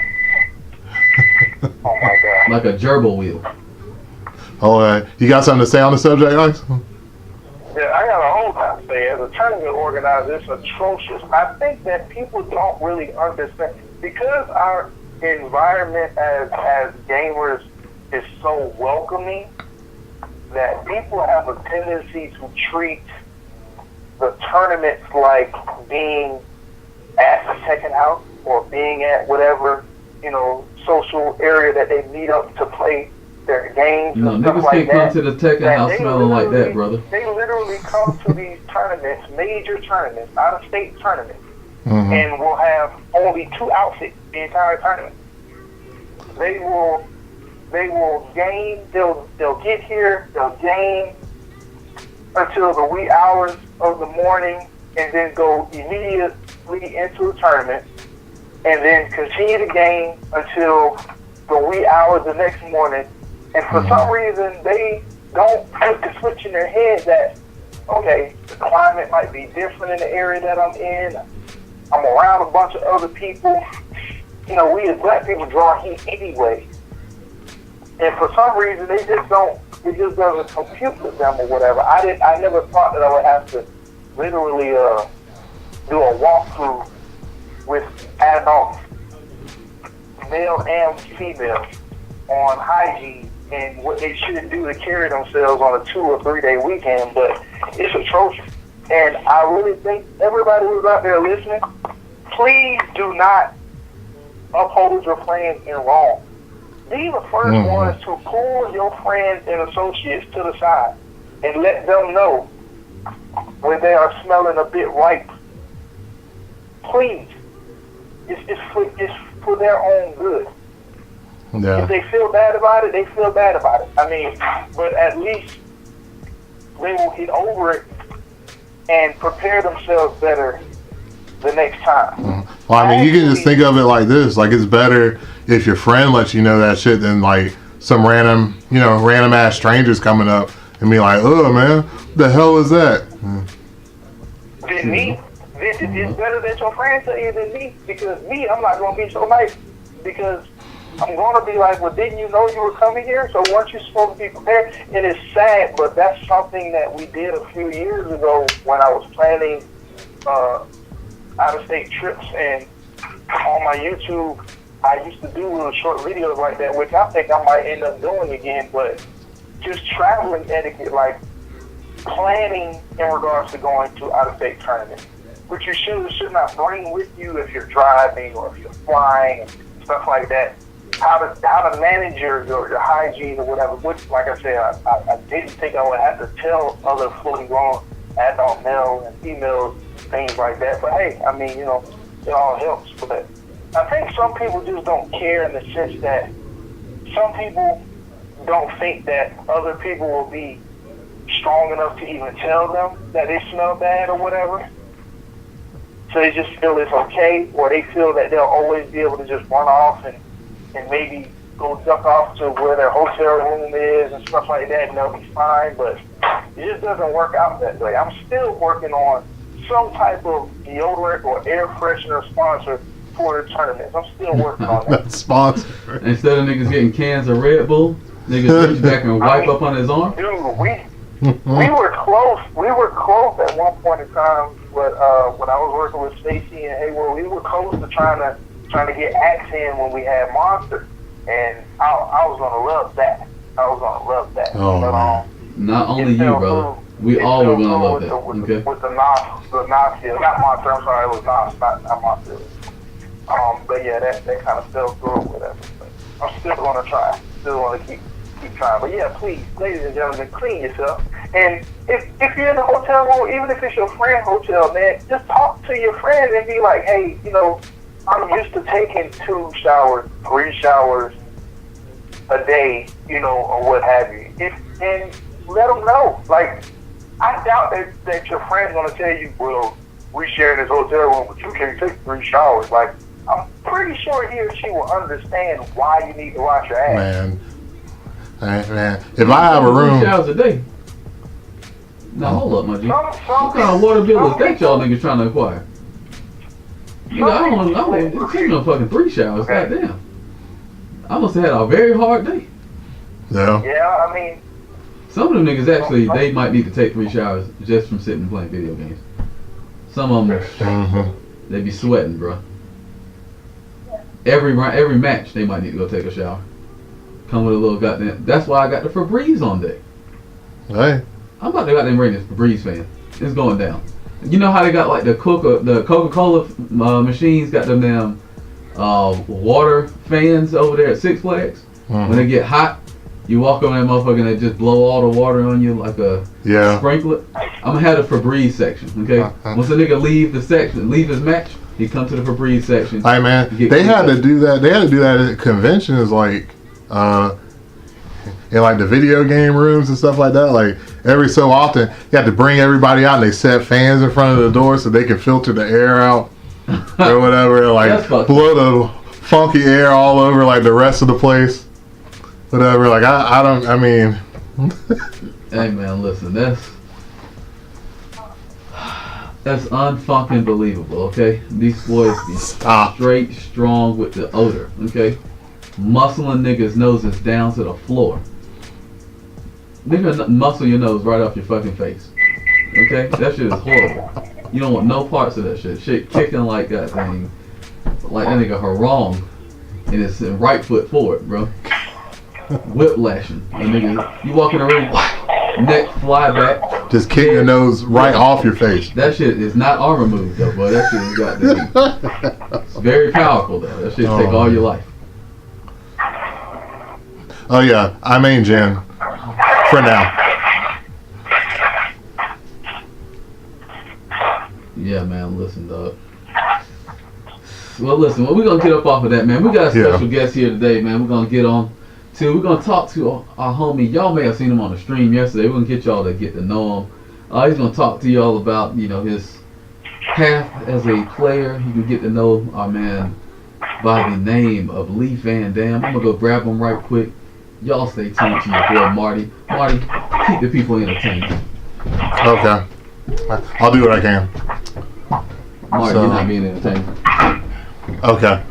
Oh my god. Like a gerbil wheel. Oh, you got something to say on the subject, Alex? Yeah, I got a whole lot to say. As a tournament organizer, it's atrocious. I think that people don't really understand because our environment as gamers is so welcoming that people have a tendency to treat the tournaments like being at the second house or being at whatever, you know, social area that they meet up to play their games. No, and stuff niggas like can't that, come to the Tekken house they smelling like that, literally- brother. They literally come to these tournaments, major tournaments, out-of-state tournaments, and will have only 2 outfits the entire tournament. They will game. They'll get here. They'll game until the wee hours of the morning, and then go immediately into the tournament, and then continue the game until the wee hours the next morning. And for some reason, they don't put the switch in their head that, okay, the climate might be different in the area that I'm in. I'm around a bunch of other people. You know, we as black people draw heat anyway. And for some reason, they just don't, it just doesn't compute with them or whatever. I never thought that I would have to literally do a walkthrough with adults, male and female, on hygiene and what they should do to carry themselves on a 2 or 3 day weekend, but it's atrocious. And I really think everybody who's out there listening, please do not uphold your plans in wrong. Be the first ones to pull your friends and associates to the side and let them know when they are smelling a bit ripe. Please. It's for their own good. Yeah. If they feel bad about it, they feel bad about it. I mean, but at least they will get over it and prepare themselves better the next time. Well, I mean, you can just think of it like this. Like, it's better if your friend lets you know that shit than, like, some random ass strangers coming up and be like, oh, man, what the hell is that? Than me. It's better that your friend tell you than me, because me, I'm not going to be so nice because I'm going to be like, well, didn't you know you were coming here? So weren't you supposed to be prepared? And it's sad, but that's something that we did a few years ago when I was planning out-of-state trips. And on my YouTube, I used to do little short videos like that, which I think I might end up doing again. But just traveling etiquette, like planning in regards to going to out-of-state tournaments, which you should not bring with you if you're driving or if you're flying and stuff like that. How to manage your hygiene or whatever. Which, like I said, I didn't think I would have to tell other fully grown adult males and females things like that. But hey, I mean, you know, it all helps. But I think some people just don't care in the sense that some people don't think that other people will be strong enough to even tell them that they smell bad or whatever. So they just feel it's okay, or they feel that they'll always be able to just run off and maybe go duck off to where their hotel room is and stuff like that, and they'll be fine. But it just doesn't work out that way. I'm still working on some type of deodorant or air freshener sponsor for the tournaments. I'm still working on that. Sponsor. Instead of niggas getting cans of Red Bull, niggas reach back and wipe up on his arm. Dude, we were close. We were close at one point in time. But when I was working with Stacy and Hayward, we were close to trying to get Axe in when we had Monster, and I was gonna love that. Oh, but not only you, brother. We all were gonna love that. Okay. With the Nas field, not Monster. I'm sorry, it was Nas, not Monster. But yeah, that kind of fell through or whatever. But I'm still gonna try. Still gonna keep trying. But yeah, please, ladies and gentlemen, clean yourself. And if you're in the hotel room, even if it's your friend hotel, man, just talk to your friends and be like, hey, you know, I'm used to taking 2 showers, 3 showers a day, you know, or what have you. And let them know. Like, I doubt that your friend's going to tell you, well, we share this hotel room, but you can't take 3 showers. Like, I'm pretty sure he or she will understand why you need to wash your ass. Man, if I have a 3 room, showers a day. Now hold up, my G. What Some kind of water bill is that y'all niggas trying to acquire? Nigga, I don't take no fucking 3 showers. Okay. Goddamn. I must have had a very hard day. yeah. Yeah, I mean, Some of them niggas actually, they might need to take 3 showers just from sitting and playing video games. Some of them, they be sweating, bro. Every match, they might need to go take a shower. Come with a little goddamn. That's why I got the Febreze on deck. Hey. I'm about to goddamn bring this Febreze fan. It's going down. You know how they got like the Coca-Cola machines got them damn water fans over there at Six Flags? When they get hot, you walk on that motherfucker and they just blow all the water on you like a sprinkler. I'm gonna have the Febreze section, okay? Once a nigga leave his match, he come to the Febreze section. Hey man, they had to do that. They had to do that at conventions, like in like the video game rooms and stuff like that. Like every so often, you have to bring everybody out and they set fans in front of the door so they can filter the air out or whatever, and like blow the funky air all over like the rest of the place. Whatever. Like I mean. Hey man, listen, that's unfucking believable, okay? These boys be straight strong with the odor, okay? Muscling niggas' noses down to the floor. Nigga muscle your nose right off your fucking face. Okay? That shit is horrible. You don't want no parts of that shit. Shit kicking like that thing. Like that nigga harong. And it's right foot forward, bro. Whiplashing. And nigga, you walk in the room, neck fly back. Just kick your nose right off your face. That shit is not armor move though, boy. That shit has got to be. It's very powerful though. That shit take all your life. Oh yeah, I main Jen. For now. Yeah, man. Listen, dog. Well, listen. We're gonna get up off of that, man. We got a special guest here today, man. We're gonna we're gonna talk to our homie. Y'all may have seen him on the stream yesterday. We're gonna get y'all to get to know him. He's gonna talk to y'all about his path as a player. You can get to know our man by the name of Lee Van Dam. I'm gonna go grab him right quick. Y'all stay tuned to your boy Marty. Marty, keep the people entertained. Okay. I'll do what I can. Marty, you're not being entertained. Okay.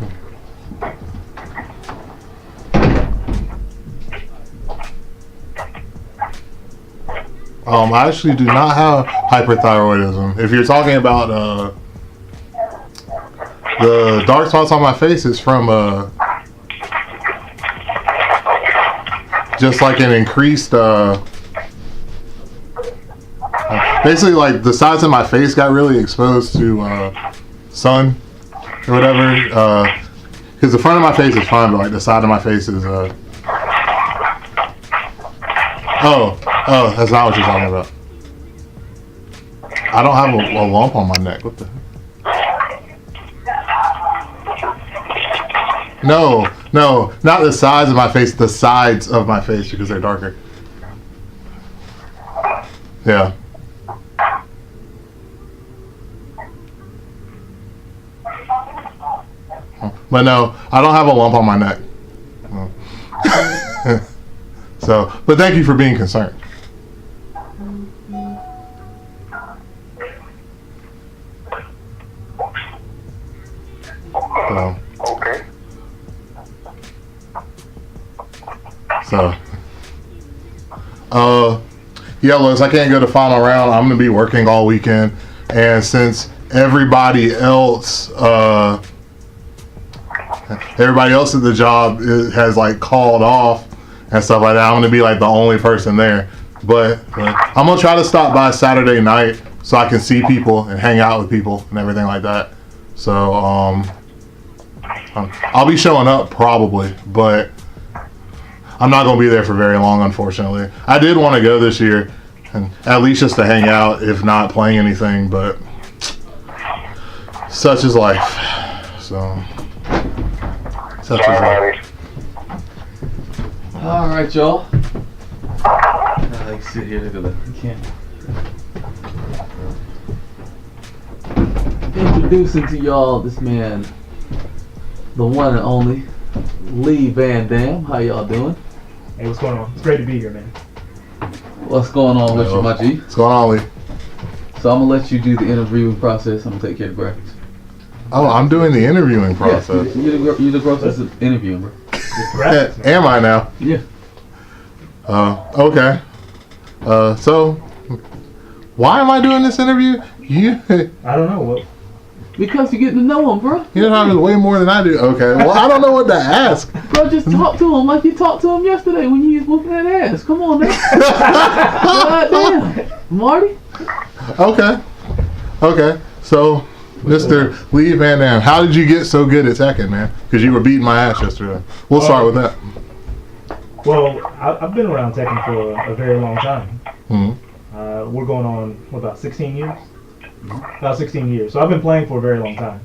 I actually do not have hyperthyroidism. If you're talking about the dark spots on my face, it's from just like an increased basically like the sides of my face got really exposed to sun or whatever, because the front of my face is fine, but like the side of my face is oh, that's not what you're talking about. I don't have a lump on my neck. What the heck? No, not the sides of my face, the sides of my face, because they're darker. Yeah. But no, I don't have a lump on my neck. So, but thank you for being concerned. So, yeah, Liz, I can't go to final round. I'm gonna be working all weekend, and since everybody else at the job has like called off and stuff like that, I'm gonna be like the only person there. But I'm gonna try to stop by Saturday night so I can see people and hang out with people and everything like that. So I'll be showing up probably, but I'm not going to be there for very long, unfortunately. I did want to go this year, and at least just to hang out, if not playing anything, but such is life. So, such is life. All right, y'all. I like sit here, look at the camera. Introducing to y'all this man, the one and only Lee Van Dam. How y'all doing? Hey, what's going on? It's great to be here, man. What's going on with you, my G? What's going on, Lee? So I'm gonna let you do the interviewing process. I'm gonna take care of the graphics. Oh, I'm doing the interviewing process. Yeah, you're the process of interviewing, bro. Graphics, Am I now? Yeah. Okay. So, why am I doing this interview? I don't know. What? Because you're getting to know him, bro. You know way more than I do. Okay. Well, I don't know what to ask. Bro, just talk to him like you talked to him yesterday when you was whooping that ass. Come on, man. God damn. Marty? Okay. So, Mr. Lee Van Dam, how did you get so good at Tekken, man? Because you were beating my ass yesterday. We'll start with that. Well, I've been around Tekken for a very long time. Mm-hmm. We're going on, about 16 years? About 16 years. So I've been playing for a very long time.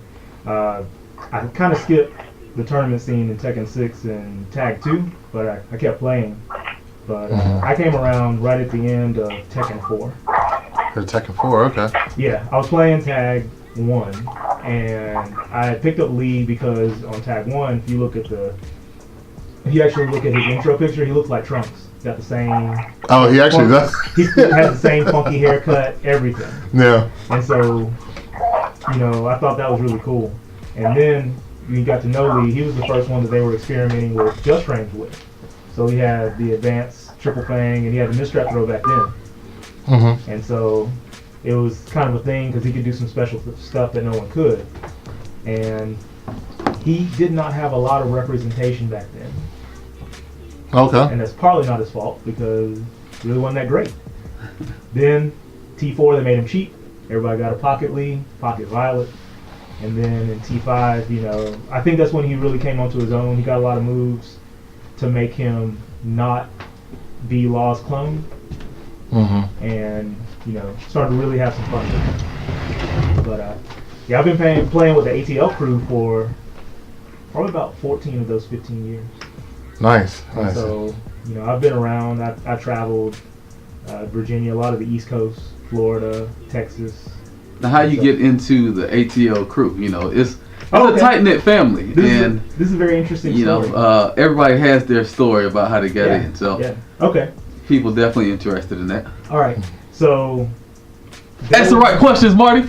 I kind of skipped the tournament scene in Tekken 6 and Tag 2, but I kept playing. But I came around right at the end of Tekken 4. Tekken 4, okay. Yeah, I was playing Tag 1, and I picked up Lee because on Tag 1, if you actually look at his intro picture, he looks like Trunks. He's got the same... Oh, he actually does? He has the same funky haircut, everything. Yeah. And so, I thought that was really cool. And then you got to know Lee. He was the first one that they were experimenting with just frames with. So he had the advanced triple fang, and he had the mistrap throw back then. Mm-hmm. And so it was kind of a thing because he could do some special stuff that no one could. And he did not have a lot of representation back then. Okay. And that's partly not his fault because it really wasn't that great. Then T4, they made him cheap. Everybody got a Pocket Lee, Pocket Violet. And then in T5, I think that's when he really came onto his own. He got a lot of moves to make him not be Law's clone. Mm-hmm. And, started to really have some fun with him. But, I've been playing with the ATL crew for probably about 14 of those 15 years. Nice. So, I've been around. I traveled Virginia, a lot of the East Coast, Florida, Texas. Now, how you get into the ATL crew? It's a tight-knit family. This is a very interesting story. Everybody has their story about how they got in. So, okay. People definitely interested in that. All right. So, that's the right questions, Marty.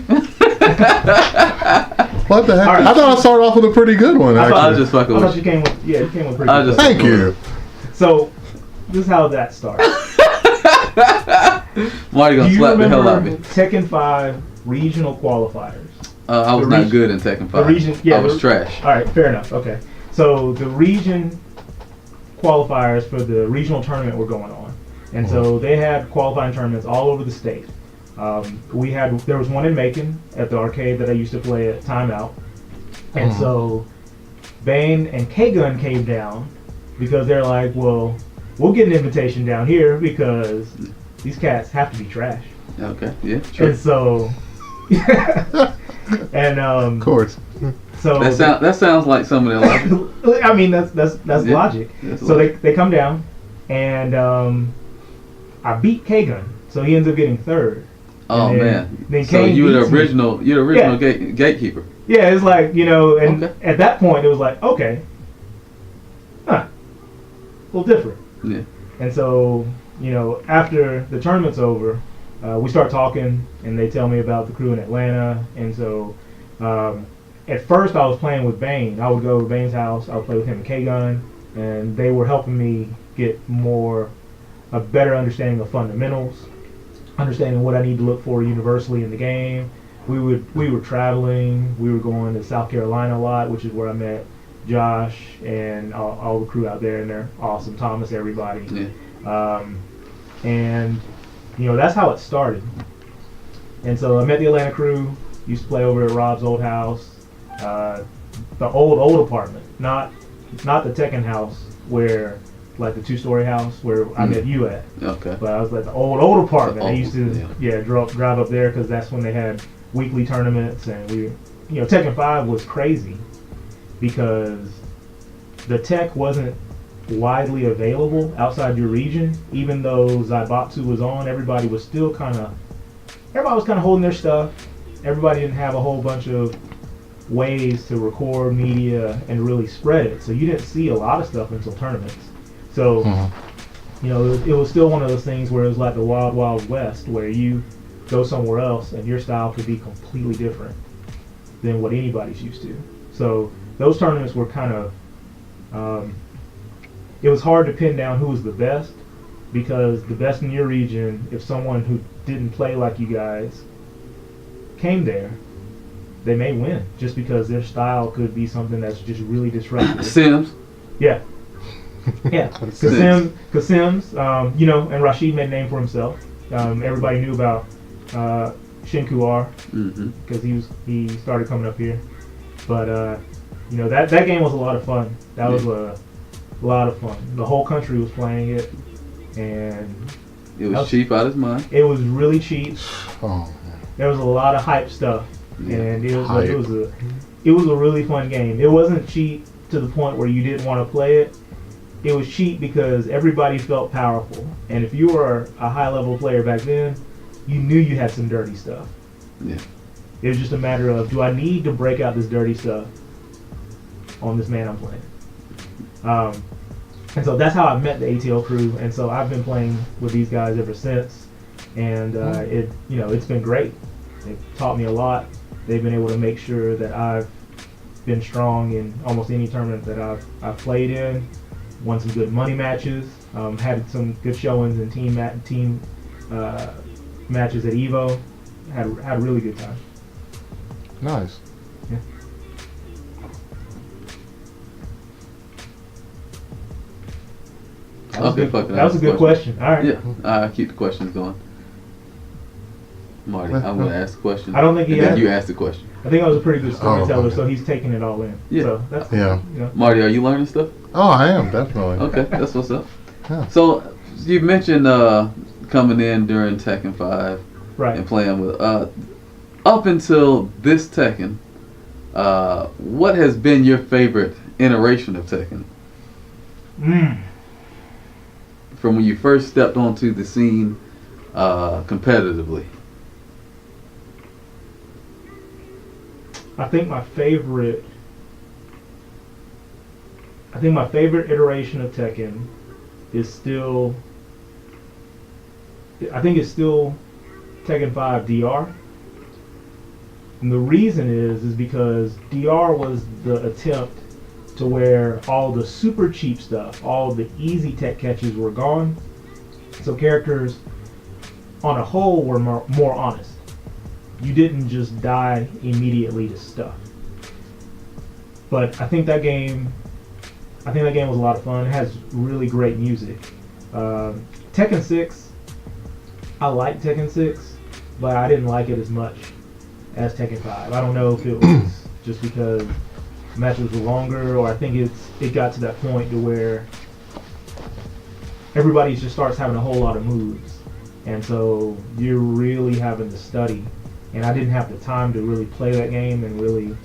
What the heck? Right. I thought I started off with a pretty good one, actually. I was just fucking with you. You came with pretty good. Thank you. So, this is how that started. Marty Do gonna you slap the hell out of remember me. Tekken 5 regional qualifiers? I was the not region- good in Tekken 5. The region, yeah, I was trash. All right, fair enough. Okay, so the region qualifiers for the regional tournament were going on, and so they had qualifying tournaments all over the state. There was one in Macon at the arcade that I used to play at Timeout, and so Bane and K-Gun came down because they're like, well, we'll get an invitation down here because these cats have to be trash. Okay, yeah, true. And so, and Of course. so That sounds like some of their logic. I mean that's Yeah, logic. that's So logic. they come down, and I beat K-Gun, so he ends up getting third. Oh And then- man! then So Kane you're the beats me. original. You're the original gatekeeper. Yeah, it's like, and Okay. at that point it was like, okay, a little different. Yeah. And so, after the tournament's over, we start talking, and they tell me about the crew in Atlanta. And so, at first I was playing with Bane. I would go to Bane's house, I would play with him and K-Gun, and they were helping me get a better understanding of fundamentals, understanding what I need to look for universally in the game. We were traveling. We were going to South Carolina a lot, which is where I met Josh and all the crew out there, and they're awesome. Thomas, everybody. Yeah. And that's how it started. And so I met the Atlanta crew. Used to play over at Rob's old house, the old apartment, not the Tekken house where, like, the 2-story house where I met you at. Okay. But I was at the old apartment. I used to yeah. drive up there because that's when they had weekly tournaments, and Tekken 5 was crazy because the tech wasn't widely available outside your region. Even though Zaibatsu was on, everybody was kind of holding their stuff. Everybody didn't have a whole bunch of ways to record media and really spread it, so you didn't see a lot of stuff until tournaments. So it was still one of those things where it was like the wild, wild west, where you go somewhere else and your style could be completely different than what anybody's used to. So those tournaments were kind of, it was hard to pin down who was the best, because the best in your region, if someone who didn't play like you guys came there, they may win just because their style could be something that's just really disruptive. Sims. Yeah. Yeah, because Sims, and Rashid made a name for himself. Everybody knew about Shinku R because he started coming up here. But that game was a lot of fun. That was a lot of fun. The whole country was playing it, and It was cheap out of his mind. it was really cheap. Oh, There was a lot of hype stuff, Yeah. and it was a really fun game. It wasn't cheap to the point where you didn't want to play it. It was cheap because everybody felt powerful, and if you were a high-level player back then, you knew you had some dirty stuff. Yeah. It was just a matter of, do I need to break out this dirty stuff on this man I'm playing? And so that's how I met the ATL crew, and so I've been playing with these guys ever since, and it's been great. They've taught me a lot. They've been able to make sure that I've been strong in almost any tournament that I've played in. Won some good money matches. Had some good showings in team matches at Evo. Had a really good time. nice. Yeah. That was Okay, good. fuck it. That was a good question. All right. Yeah. I'll keep the questions going. Marty, I'm going to ask the question. I don't think he and then asked. you ask the question. I think I was a pretty good storyteller, okay. so he's taking it all in. Yeah. So that's Yeah. Marty, are you learning stuff? Oh, I am definitely. Okay, that's what's up. Yeah. So you mentioned coming in during Tekken 5 right. and playing with up until this Tekken. What has been your favorite iteration of Tekken from when you first stepped onto the scene competitively? I think my favorite iteration of Tekken is still, it's still Tekken 5 DR. And the reason is because DR was the attempt to where all the super cheap stuff, all the easy tech catches were gone. So characters on a whole, were more honest. You didn't just die immediately to stuff. But I think that game was a lot of fun. It has really great music. Tekken 6, I like Tekken 6, but I didn't like it as much as Tekken 5. I don't know if it was just because matches were longer, or I think it got to that point to where everybody just starts having a whole lot of moves, and so you're really having to study. And I didn't have the time to really play that game and really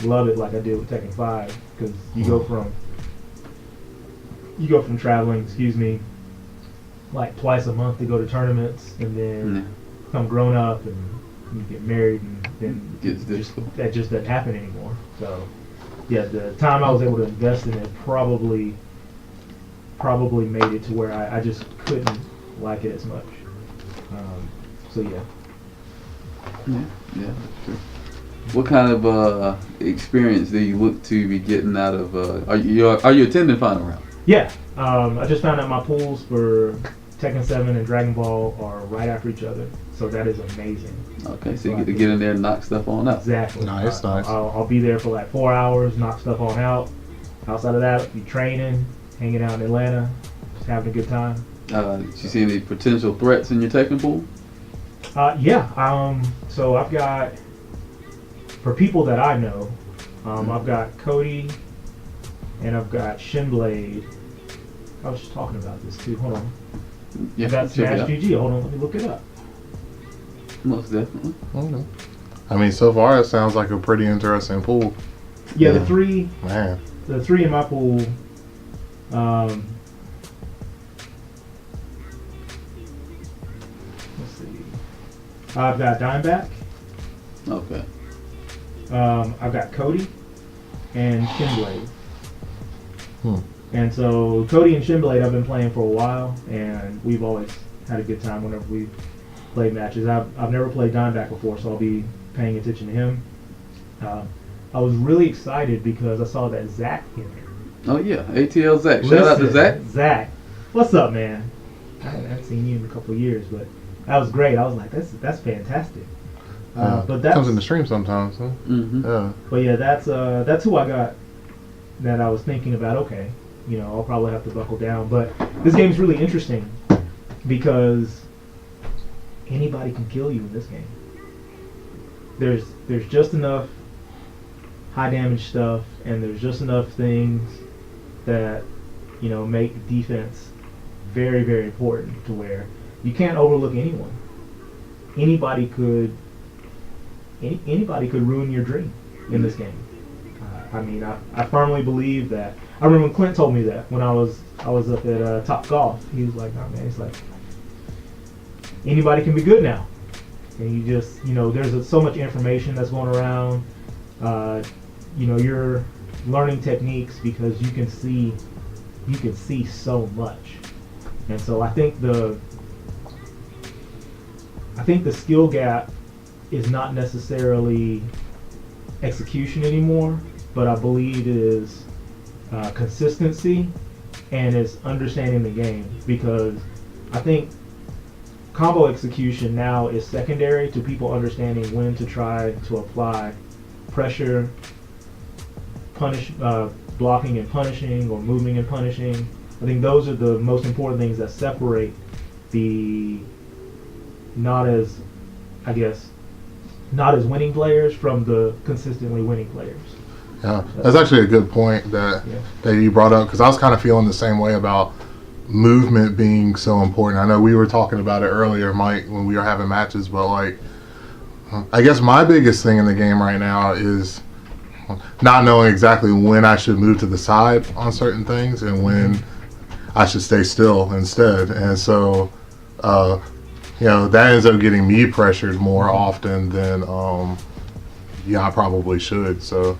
love it like I did with Tekken 5, because you go from traveling, like twice a month to go to tournaments, and then become grown up and you get married, and then that just doesn't happen anymore. So yeah, the time I was able to invest in it probably made it to where I just couldn't like it as much. So yeah. Yeah, that's true. What kind of experience do you look to be getting out of? Are you attending final round? Yeah, I just found out my pools for Tekken 7 and Dragon Ball are right after each other, so that is amazing. Okay, so you get to get in there and knock stuff on out. Exactly. Nice. I'll be there for like 4 hours, knock stuff on out. Outside of that, be training, hanging out in Atlanta, just having a good time. Did you see any potential threats in your Tekken pool? Yeah. So I've got, for people that I know, I've got Cody, and I've got Shinblade. I was just talking about this too. Hold on. Yeah, I've got Smash GG. Hold on, let me look it up. Most definitely. Okay. I mean, so far it sounds like a pretty interesting pool. Yeah, the three in my pool. Let's see. I've got Dimeback. Okay. I've got Cody and Shinblade. And so Cody and Shinblade I've been playing for a while, and we've always had a good time whenever we've played matches. I've never played Dimeback before, so I'll be paying attention to him. I was really excited because I saw that Zach in there. Oh yeah, ATL Zach. Shout out to Zach. Zach, what's up, man? I haven't seen you in a couple of years, but that was great. I was like, that's fantastic. But that comes in the stream sometimes. Huh? Mm-hmm. Yeah. But yeah, that's who I got. That I was thinking about. Okay, I'll probably have to buckle down. But this game's really interesting because anybody can kill you in this game. There's just enough high damage stuff, and there's just enough things that make defense very, very important to where you can't overlook anyone. Anybody could ruin your dream in this game. I mean, I firmly believe that. I remember when Clint told me that when I was up at Top Golf. He was like, "No, man, it's like anybody can be good now." And you just, there's so much information that's going around. You're learning techniques because you can see so much. And so I think the skill gap is not necessarily execution anymore, but I believe it is consistency and it's understanding the game, because I think combo execution now is secondary to people understanding when to try to apply pressure, punish, blocking and punishing, or moving and punishing. I think those are the most important things that separate the not as winning players from the consistently winning players. Yeah, that's actually a good point that you brought up, because I was kind of feeling the same way about movement being so important. I know we were talking about it earlier, Mike, when we were having matches, but I guess my biggest thing in the game right now is not knowing exactly when I should move to the side on certain things and when I should stay still instead. And so, that ends up getting me pressured more often than I probably should. So,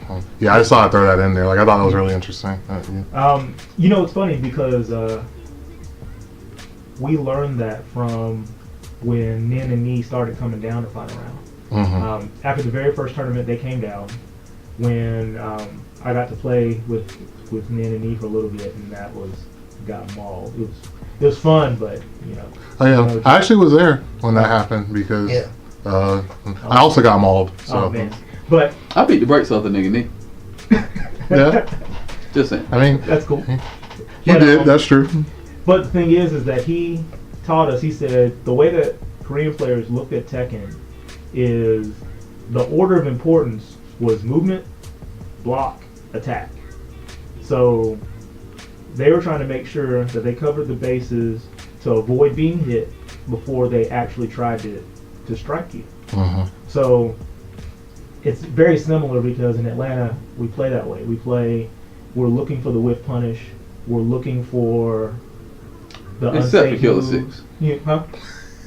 I just thought I'd throw that in there. I thought that was really interesting. It's funny because we learned that from when Nin and me started coming down to final round. Mm-hmm. After the very first tournament, they came down when I got to play with Nin and me for a little bit, and that was got mauled. It was fun, but you know. Oh yeah, I actually was there when that happened because I also got mauled. So. Oh man, but I beat the brakes off the nigga knee. Yeah, Just saying. I mean, that's cool. he did. That's true. But the thing is that he taught us. He said the way that Korean players looked at Tekken is the order of importance was movement, block, attack. So they were trying to make sure that they covered the bases to avoid being hit before they actually tried to strike you. So it's very similar because in Atlanta we play that way. We're looking for the whiff punish. We're looking for the Except for unsafe Killer move. 6. Yeah, huh?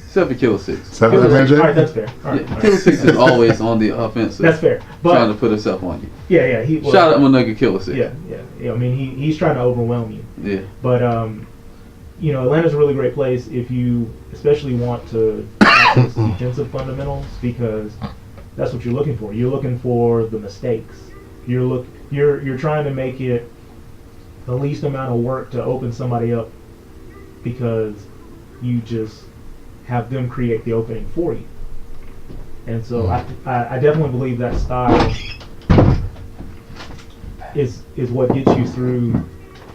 Except for Killer 6. Seven Killer man Six. All right, J. that's fair. All right, Yeah, all right. Killer 6 is always on the offensive. That's fair. Trying to But put himself on you. yeah, he well, Shout out my nigga Killer 6. yeah. I mean, he's trying to overwhelm you. Yeah. But you know, Atlanta's a really great place if you especially want to practice defensive fundamentals because that's what you're looking for. You're looking for the mistakes. You're trying to make it the least amount of work to open somebody up because you just have them create the opening for you. And so I definitely believe that style is what gets you through,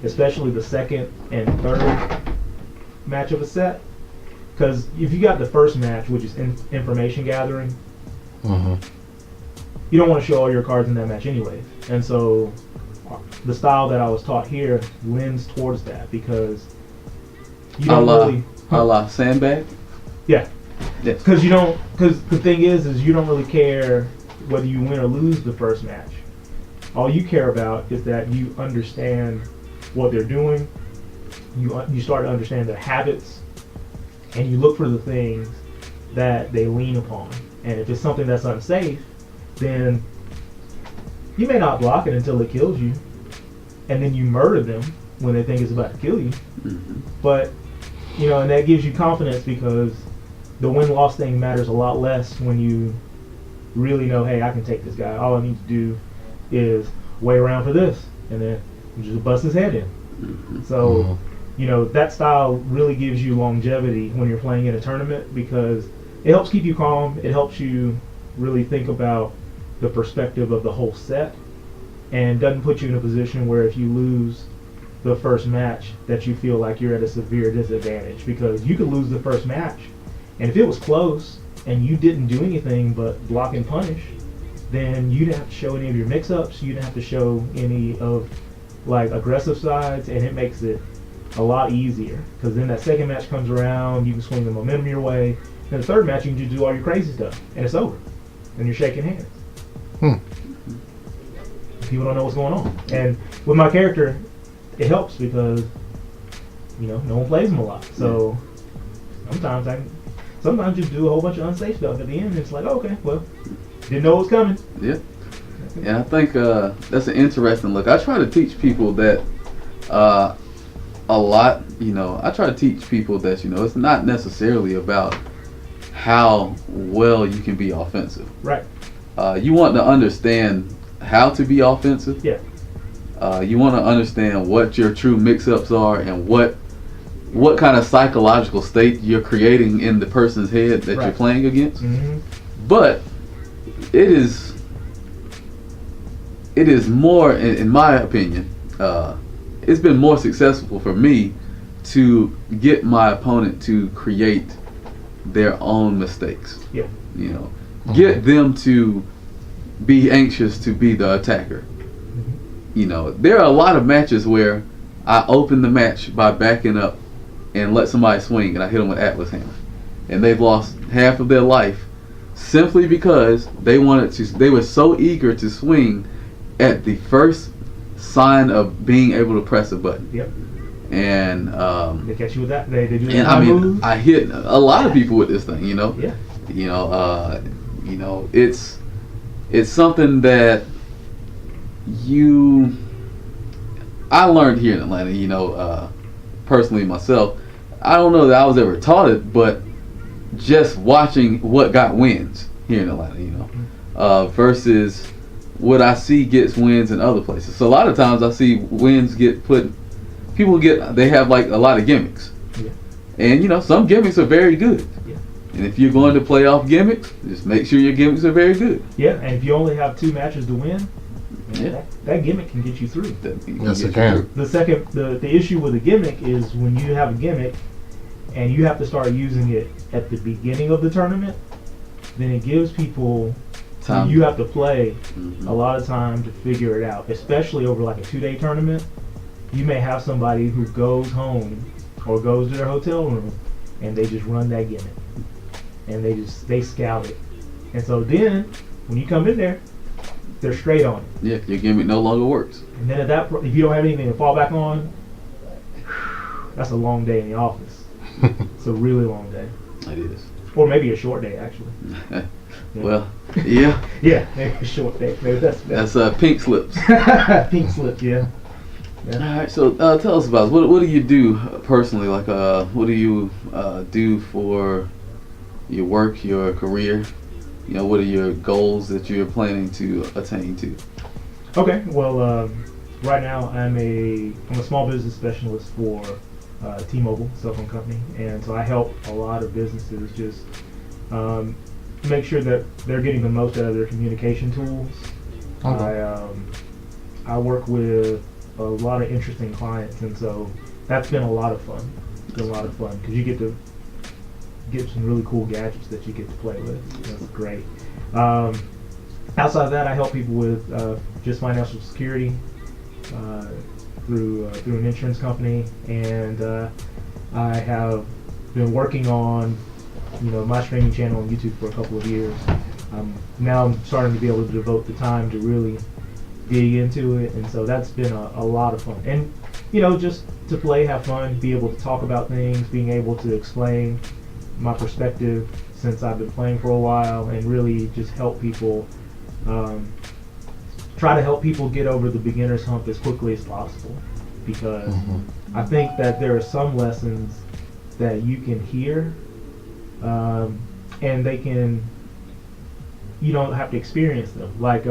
especially the second and third match of a set. Because if you got the first match, which is information gathering, you don't want to show all your cards in that match anyways. And so the style that I was taught here lends towards that because you don't really... A la sandbag? Yeah. Yes. Because you don't. Because the thing is you don't really care whether you win or lose the first match. All you care about is that you understand what they're doing. You start to understand their habits, and you look for the things that they lean upon. And if it's something that's unsafe, then you may not block it until it kills you, and then you murder them when they think it's about to kill you. But you know, and that gives you confidence because the win-loss thing matters a lot less when you really know, hey, I can take this guy. All I need to do is wait around for this, and then just bust his head in. So, you know, that style really gives you longevity when you're playing in a tournament because it helps keep you calm. It helps you really think about the perspective of the whole set and doesn't put you in a position where if you lose the first match that you feel like you're at a severe disadvantage because you could lose the first match and if it was close and you didn't do anything but block and punish, then you didn't have to show any of your mix-ups, you didn't have to show any of like aggressive sides, and it makes it a lot easier because then that second match comes around, you can swing the momentum your way, and the third match you can just do all your crazy stuff and it's over and you're shaking hands. People don't know what's going on, and with my character it helps because you know no one plays him a lot, so sometimes just do a whole bunch of unsafe stuff at the end and it's like, oh, okay, well, didn't know it was coming. Yeah. And I think that's an interesting look. I try to teach people that a lot, you know, I try to teach people that, you know, it's not necessarily about how well you can be offensive. Right. You want to understand how to be offensive. Yeah. You want to understand what your true mix-ups are and what kind of psychological state you're creating in the person's head that you're playing against. But it is more, in my opinion, it's been more successful for me to get my opponent to create their own mistakes. Yeah. You know, get them to be anxious to be the attacker. You know, there are a lot of matches where I open the match by backing up and let somebody swing and I hit them with Atlas Hammer. And they've lost half of their life simply because they were so eager to swing at the first sign of being able to press a button. Yep. And they catch you with that. They do that. And I mean, I hit a lot of people with this thing, you know. Yeah. You know, it's something that I learned here in Atlanta, you know, personally myself. I don't know that I was ever taught it, but just watching what got wins here in Atlanta, you know, versus what I see gets wins in other places. So a lot of times I see wins get put they have like a lot of gimmicks. Yeah. And you know, some gimmicks are very good. Yeah. And if you're going to play off gimmicks, just make sure your gimmicks are very good. Yeah, and if you only have 2 matches to win, Yeah. that gimmick can get you through. Yes, it can. The issue with a gimmick is when you have a gimmick and you have to start using it at the beginning of the tournament, then it gives people Time. you have to play Mhm. a lot of time to figure it out, especially over like a 2-day tournament. You may have somebody who goes home or goes to their hotel room and they just run that gimmick and they scout it, and so then when you come in there, they're straight on it. Yeah, your gimmick no longer works. And then at that point, if you don't have anything to fall back on, that's a long day in the office. It's a really long day, It is. or maybe a short day actually. Well, yeah, Yeah, maybe a short day. Maybe that's pink slips. pink slip. Yeah. All right, so tell us about it. What do you do personally? Like, what do you do for your work, your career? You know, what are your goals that you're planning to attain to? Okay. Well, right now I'm a small business specialist for T-Mobile cell phone company, and so I help a lot of businesses just make sure that they're getting the most out of their communication tools. Okay. I work with a lot of interesting clients, and so that's been a lot of fun. It's been a lot of fun because you get to get some really cool gadgets that you get to play with. That's great. Outside of that, I help people with just financial security through an insurance company, and I have been working on my streaming channel on YouTube for a couple of years. Now I'm starting to be able to devote the time to really dig into it, and so that's been a lot of fun. And just to play, have fun, be able to talk about things, being able to explain my perspective since I've been playing for a while, and really just help people, try to help people get over the beginner's hump as quickly as possible, because I think that there are some lessons that you can hear, and you don't have to experience them. Like,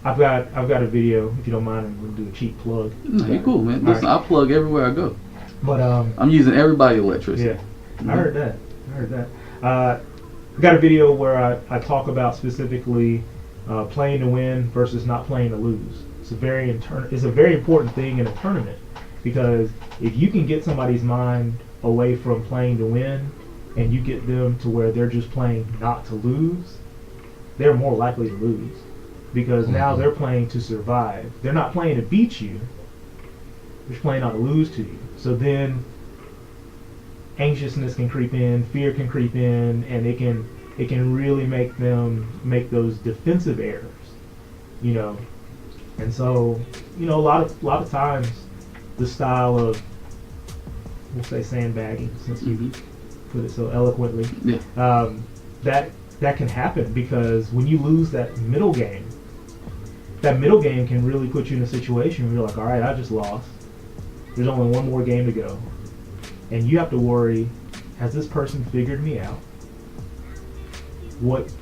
I've got a video, if you don't mind. I'm gonna do a cheap plug. No, you're cool, man. Listen, I plug everywhere I go. But I'm using everybody's electricity. yeah, I heard that. I got a video where I talk about specifically playing to win versus not playing to lose. It's a very important thing in a tournament, because if you can get somebody's mind away from playing to win and you get them to where they're just playing not to lose, they're more likely to lose, because now they're playing to survive. They're not playing to beat you. They're just playing not to lose to you. So then anxiousness can creep in, fear can creep in, and it can really make them make those defensive errors, And so, a lot of times the style of, we'll say, sandbagging, since you put it so eloquently, that can happen, because when you lose that middle game can really put you in a situation where you're like, all right, I just lost. There's only one more game to go. And you have to worry, has this person figured me out? What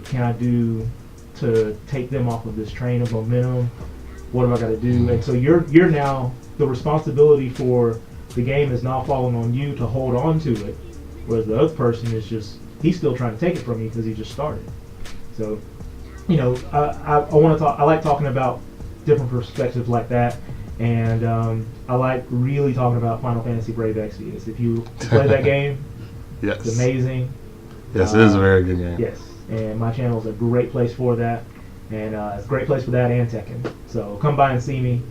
can I do to take them off of this train of momentum? What have I got to do? And so you're now, the responsibility for the game is now falling on you to hold on to it, whereas the other person is he's still trying to take it from you because he just started. So, I want to talk. I like talking about different perspectives like that, and I like really talking about Final Fantasy Brave Exvius. If you play that game, Yes. it's amazing. Yes, it is a very good game. Yes, and my channel is a great place for that, and it's a great place for that and Tekken. So come by and see me.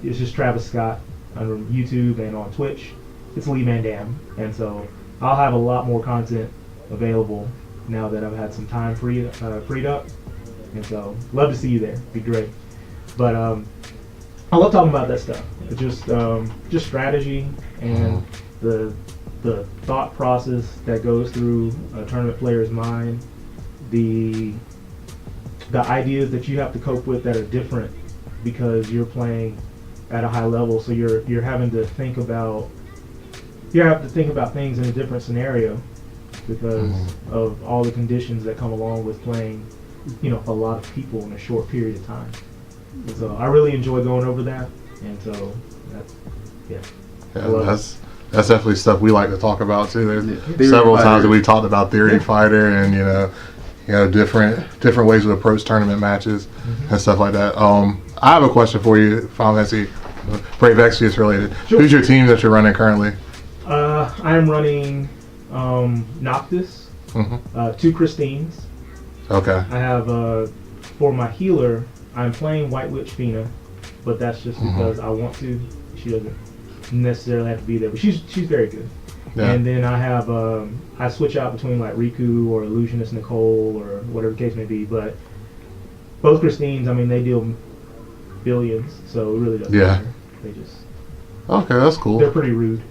It's just Travis Scott on YouTube and on Twitch. It's Lee Van Dam, and so I'll have a lot more content available now that I've had some time freed up, and so love to see you there. Be great. But I love talking about that stuff. It's just strategy and the thought process that goes through a tournament player's mind, the ideas that you have to cope with that are different because you're playing at a high level. So you're having to think about things in a different scenario because of all the conditions that come along with playing, a lot of people in a short period of time. And so I really enjoy going over that, and so that's Yeah, I love that's definitely stuff we like to talk about too. There's Theory several times Fighter. that we've talked about Theory Fighter and different ways to approach tournament matches and stuff like that. I have a question for you, Final Fantasy Brave Exvius related. Sure. Who's your team that you're running currently? I am running Noctis, Mm-hmm. 2 Christines. Okay. I have for my healer, I'm playing White Witch Fina, but that's just because I want to. She doesn't necessarily have to be there, but she's very good. Yeah. And then I have I switch out between like Riku or Illusionist Nicole or whatever the case may be, but both Christines, I mean, they deal billions, so it really doesn't Yeah. matter. They just Okay, that's they're cool. pretty rude.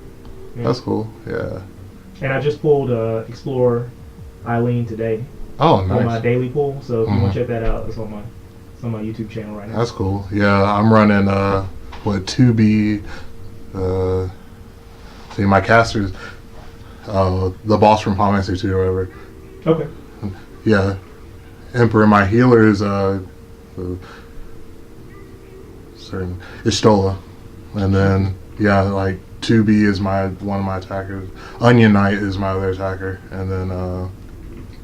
Yeah. That's cool. Yeah. And I just pulled Explorer Eileen today Oh, on my nice. daily pull, so if you want to check that out, it's on my YouTube channel right now. That's cool. Yeah, I'm running 2B. See, my caster's the boss from Final Fantasy 2 or whatever. Okay. Yeah, Emperor. My healer is certain Istola, and then like 2B is one of my attackers. Onion Knight is my other attacker, and then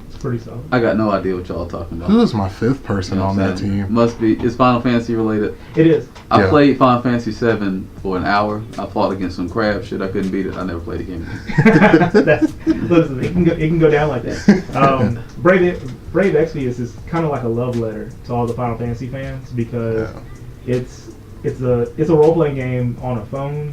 It's pretty solid. I got no idea what y'all talking about. who is my 5th person You know on what I'm that saying? team? Must be. It's Final Fantasy related. It is. I Yeah. played Final Fantasy 7 for an hour. I fought against some crab shit. I couldn't beat it. I never played the game again. Listen, it can go down like that. Brave Exvius is kind of like a love letter to all the Final Fantasy fans because it's a role playing game on a phone,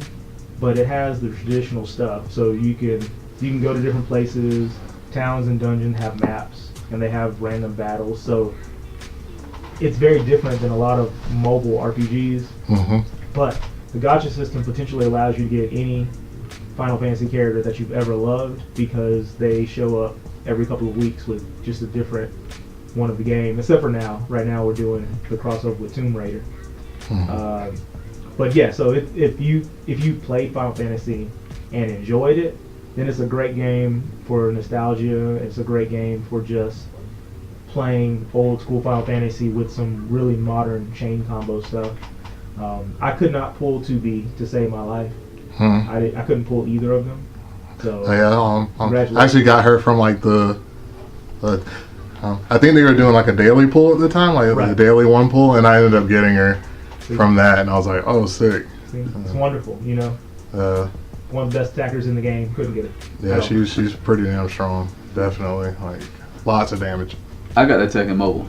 but it has the traditional stuff. So you can go to different places. Towns and dungeons have maps, and they have random battles. So it's very different than a lot of mobile RPGs. Mm-hmm. But the gacha system potentially allows you to get any Final Fantasy character that you've ever loved because they show up every couple of weeks with just a different one of the game. Except for now. Right now we're doing the crossover with Tomb Raider. But yeah, so if you played Final Fantasy and enjoyed it, then it's a great game for nostalgia. It's a great game for just playing old school Final Fantasy with some really modern chain combo stuff. I could not pull 2B to save my life. I couldn't pull either of them. So I congratulations. actually got her from like I think they were doing like a daily pull at the time, like Right. the daily one pull, and I ended up getting her from that, and I was like, oh, sick. See, it's wonderful, you know. One of the best attackers in the game, couldn't get it. Yeah, at all. she's pretty damn strong, definitely. Like lots of damage. I got that Tekken Mobile.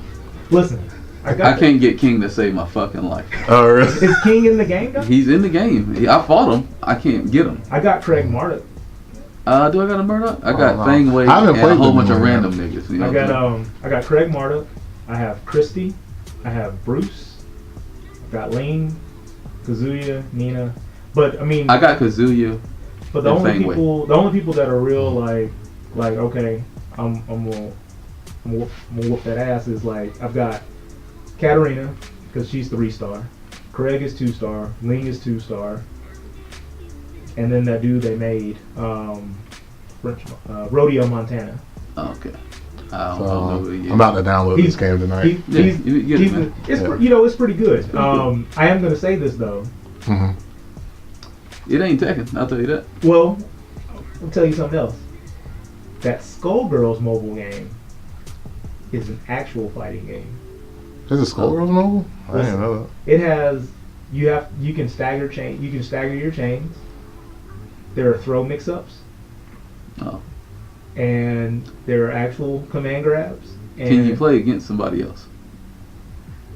Listen, I I can't get King to save my fucking life. Oh, really? Is King in the game though? He's in the game. I fought him. I can't get him. I got Craig Marduk. Do I got a Murdoch? I got no. Fang Wei I haven't and a played whole them bunch of yet. random niggas. You know I what I'm saying? got Craig Marduk. I have Christy. I have Bruce. I've got Lane, Kazuya, Nina. But I mean, I got Kazuya. but the and only Fang Wei. people that are real like okay, I'm gonna whoop that ass is like I've got Katarina because she's 3-star. Craig is 2-star. Ling is 2-star. And then that dude they made, Rodeo Montana. Oh, okay. I don't know who he is. I'm about to download He's- this game tonight. Yeah, you get it, man. It's Yeah. it's pretty good. I am gonna say this though. hmm It ain't Tekken. I'll tell you that. Well, I'll tell you something else. That Skullgirls mobile game is an actual fighting game. Is it Skullgirls mobile? I Listen. didn't know It has you can stagger your chains. There are throw mix-ups, Oh. and there are actual command grabs. And Can you play against somebody else?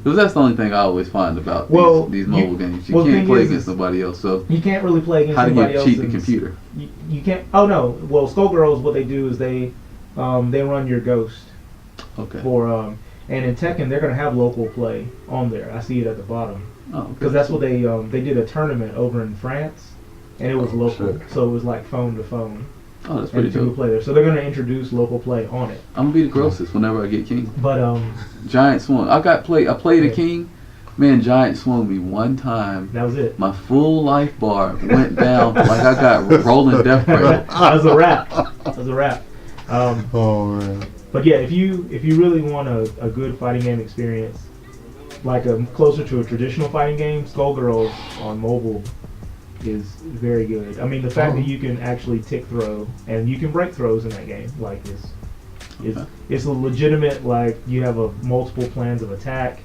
Because that's the only thing I always find about Well, these you- mobile games. You well, the can't thing play is against nobody else. So You can't really play against how do somebody you else. cheat the computer? You can't. Oh no. Well, Skullgirls, what they do is they run your ghost Okay. for and in Tekken they're gonna have local play on there. I see it at the bottom Oh, okay. because that's what they did a tournament over in France, and it was Oh, local, shit. so it was like phone to phone, Oh, that's and pretty people dope. play there. So they're gonna introduce local play on it. I'm gonna be the grossest whenever I get King. But Giant swung. I played a Yeah. King. Man, Giant swung me one time. that was it. My full life bar went down like I got rolling death That pressure. was a wrap. That was a wrap. Oh man. But yeah, if you really want a good fighting game experience, like closer to a traditional fighting game, Skullgirls on mobile is very good. I mean, the fact that you can actually tick throw and you can break throws in that game, like it's a legitimate, like, you have multiple plans of attack.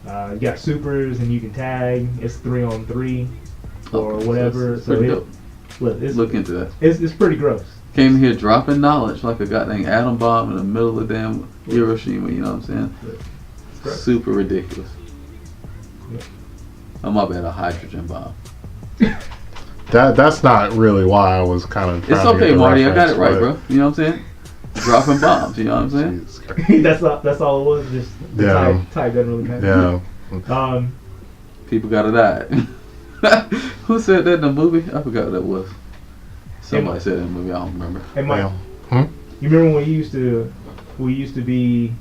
You got supers and you can tag. It's 3-on-3 or whatever. So look into that. It's pretty gross. Came here dropping knowledge like a goddamn atom bomb in the middle of damn Hiroshima. You know what I'm saying? Super ridiculous. Oh, my bad, a hydrogen bomb. That's not really why I was kind of. It's okay, Marty. I got it right, bro. You know what I'm saying? Dropping bombs. You know what I'm saying? That's all it was. Just type doesn't really matter. Yeah. People gotta die. Who said that in the movie? I forgot what that was. Somebody said it in the movie. I don't remember. Hey, Mike. You remember when we used to be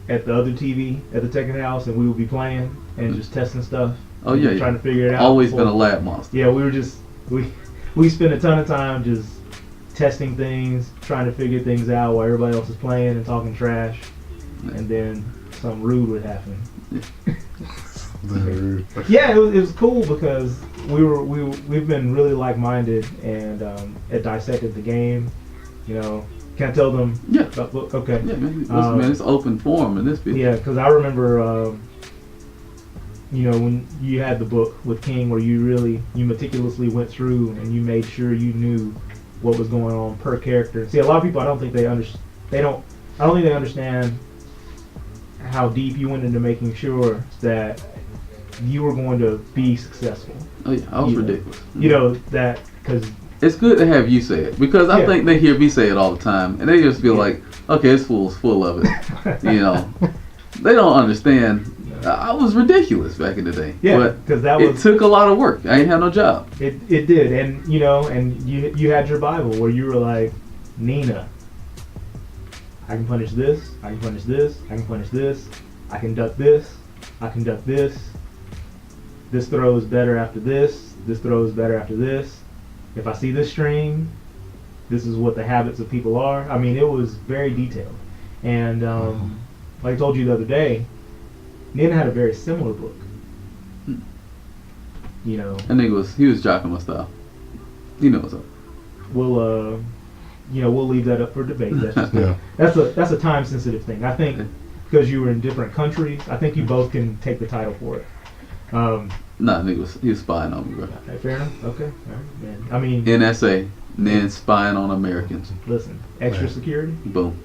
at the other TV at the Tekken house and we would be playing and just testing stuff? Oh yeah, trying to figure it out. Always been a lab monster. Yeah, we spent a ton of time just testing things, trying to figure things out while everybody else is playing and talking trash, and then something rude would happen. Yeah, it was cool because we've been really like-minded and had dissected the game. You know, can I tell them? Yeah. Okay. Yeah, man. It's open forum in this video. Yeah, because I remember. You know, when you had the book with King where you meticulously went through and you made sure you knew what was going on per character. See, a lot of people, I don't think they understand how deep you went into making sure that you were going to be successful. Oh yeah, I was ridiculous. You know, that, because it's good to have you say it, because I think they hear me say it all the time and they just feel like, okay, this fool's full of it. You know, they don't understand. I was ridiculous back in the day. Yeah, because it took a lot of work. I ain't had no job. It did, and you know, and you had your Bible where you were like, Nina, I can punish this, I can punish this, I can punish this, I can duck this, I can duck this. This throw is better after this. This throw is better after this. If I see this string, this is what the habits of people are. I mean, it was very detailed, and like I told you the other day. Nina had a very similar book. You know. I think he was jocking my style. You know what's up. We'll leave that up for debate. That's just that's a time sensitive thing. I think because you were in different countries, I think you both can take the title for it. Nah, he was spying on me, bro. Fair enough. Okay. All right, man. I mean, NSA, then spying on Americans. Listen, extra security. Boom.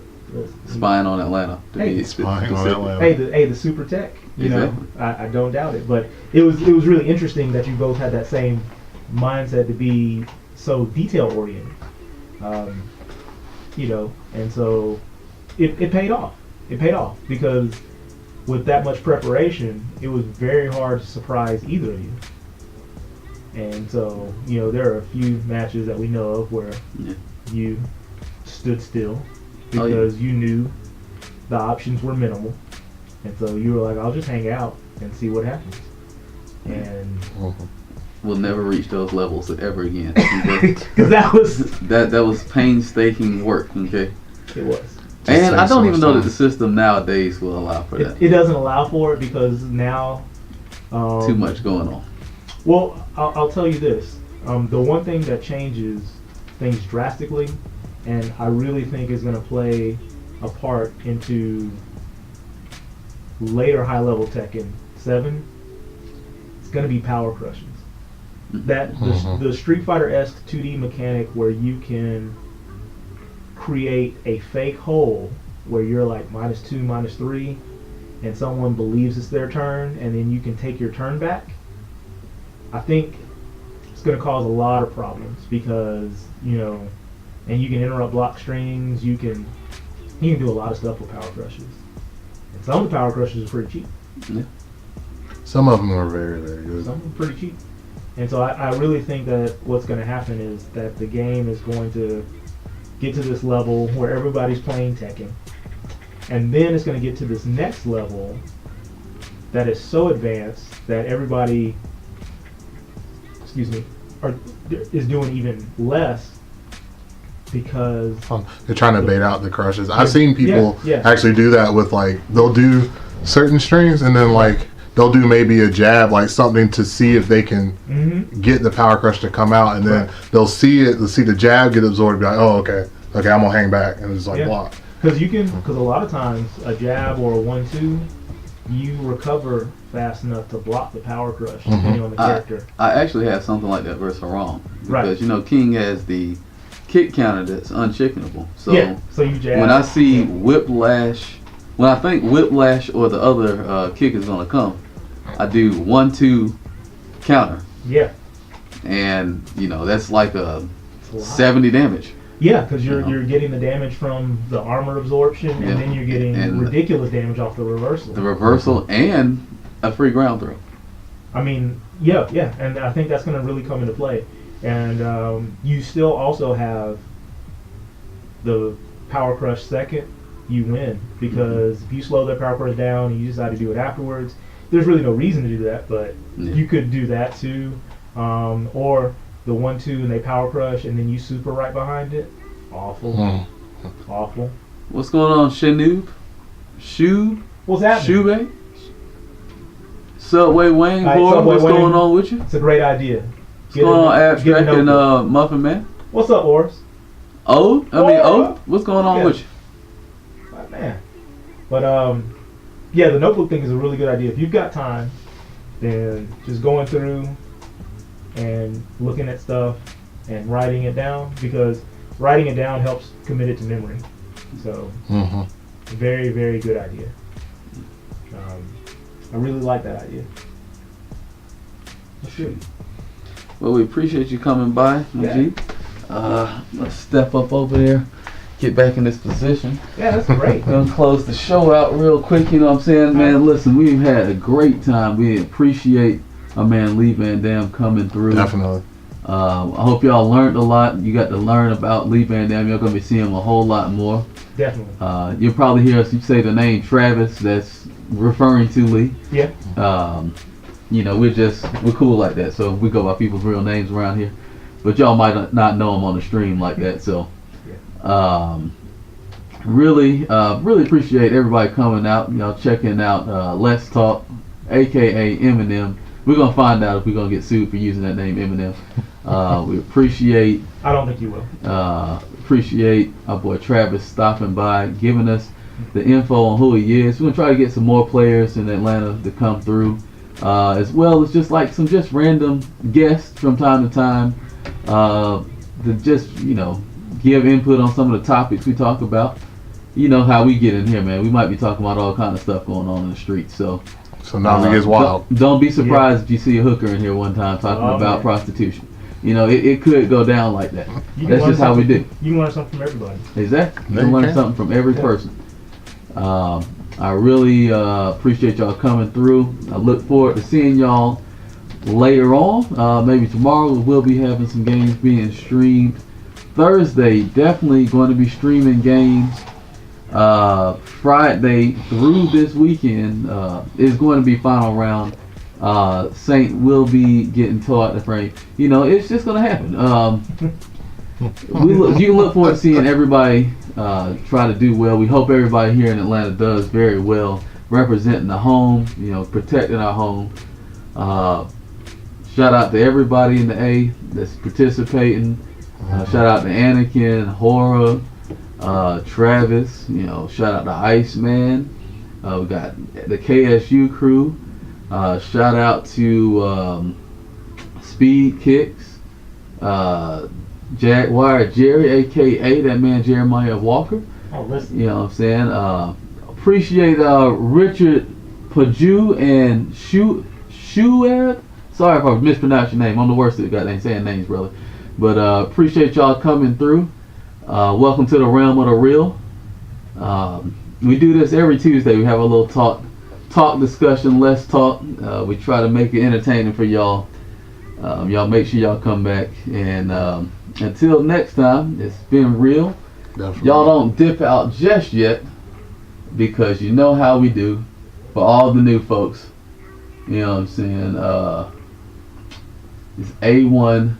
Spying on Atlanta. Spying on Atlanta. Hey, the super tech. You know, I don't doubt it. But it was really interesting that you both had that same mindset to be so detail oriented. You know, and so it paid off. It paid off because with that much preparation, it was very hard to surprise either of you. And so, you know, there are a few matches that we know of where you stood still because you knew the options were minimal. And so you were like, I'll just hang out and see what happens. And we'll never reach those levels ever again. Because that was painstaking work, okay? It was. And I don't even know that the system nowadays will allow for that. It doesn't allow for it because now... too much going on. Well, I'll tell you this. The one thing that changes things drastically, and I really think is going to play a part into later high-level Tekken 7, it's going to be power crushes. That the Street Fighter-esque 2D mechanic where you can create a fake hole where you're like -2, -3, and someone believes it's their turn, and then you can take your turn back. I think it's going to cause a lot of problems because, you know, and you can interrupt block strings, you can do a lot of stuff with power crushes. And some of the power crushes are pretty cheap. Yeah. Some of them are very, very good. Some of them are pretty cheap. And so I really think that what's going to happen is that the game is going to get to this level where everybody's playing Tekken. And then it's going to get to this next level that is so advanced that everybody, is doing even less because they're trying to bait out the crushes. I've seen people actually do that with, like, they'll do certain streams, and then like they'll do maybe a jab, like something to see if they can get the power crush to come out, and then they'll see the jab get absorbed, be like, oh, okay, I'm gonna hang back, and it's like block. Because a lot of times a jab or a 1-2, you recover fast enough to block the power crush depending on the character. I actually have something like that versus Haram because King has the kick counter that's unchickenable. So so you jab. When I see whiplash, when I think whiplash or the other kick is gonna come, I do 1-2 counter. Yeah. And that's like a 70 damage. Yeah, because you're getting the damage from the armor absorption, and then you're getting ridiculous damage off the reversal. The reversal and a free ground throw. I mean, yeah, and I think that's going to really come into play. And you still also have the power crush second, you win, because if you slow that power crush down and you decide to do it afterwards, there's really no reason to do that, but you could do that too, or the 1-2 and they power crush and then you super right behind it. Awful. Awful. What's going on, Shanoob? What's happening? Shube? Subway Wayne, boy, Subway what's Wayne. going on with you? It's a great idea. What's going on, Abstract and Muffin Man? What's up, Oris? What's going on with you? My man. But the notebook thing is a really good idea. If you've got time, then just going through and looking at stuff and writing it down, because writing it down helps commit it to memory. So, very, very good idea. I really like that idea. That's good. Well, we appreciate you coming by, G. Let's step up over there, get back in this position. Yeah, that's great. Gonna close the show out real quick, you know what I'm saying? Man, listen, we've had a great time. We appreciate our man Lee Van Dam coming through. Definitely. I hope y'all learned a lot. You got to learn about Lee Van Dam. You're going to be seeing him a whole lot more. Definitely. You'll probably hear us say the name Travis. That's referring to Lee. Yeah. We're cool like that. So we go by people's real names around here. But y'all might not know him on the stream like that. So really appreciate everybody coming out. Checking out Let's Talk, aka Eminem. We're going to find out if we're going to get sued for using that name, Eminem. We appreciate... I don't think you will. Appreciate our boy Travis stopping by, giving us the info on who he is. We're going to try to get some more players in Atlanta to come through, as well as just like some just random guests from time to time to just, give input on some of the topics we talk about. You know how we get in here, man. We might be talking about all kind of stuff going on in the streets, so now it gets wild. Don't be surprised if you see a hooker in here one time talking about prostitution. It could go down like that. That's just how we do. You can learn something from everybody. Exactly. You can learn something from every person. I really appreciate y'all coming through. I look forward to seeing y'all later on. Maybe tomorrow we'll be having some games being streamed. Thursday, definitely going to be streaming games. Friday through this weekend is going to be final round. Saint will be getting taught the frame. It's just going to happen. You can look forward to seeing everybody try to do well. We hope everybody here in Atlanta does very well, representing the home, protecting our home. Shout out to everybody in the A that's participating. Shout out to Anakin, Hora, Travis, shout out to Iceman. We got the KSU crew. Shout out to Speed Kicks, Jaguar Jerry, aka that man Jeremiah Walker. Oh, listen. You know what I'm saying? Appreciate Richard Paju and Shued. Sorry if I mispronounced your name. I'm the worst at goddamn saying names, brother. But appreciate y'all coming through. Welcome to the realm of the real. We do this every Tuesday. We have a little talk discussion. Let's talk. We try to make it entertaining for y'all. Y'all make sure y'all come back. And until next time, it's been real. Definitely. Y'all don't dip out just yet, because you know how we do. For all the new folks, you know what I'm saying? It's A1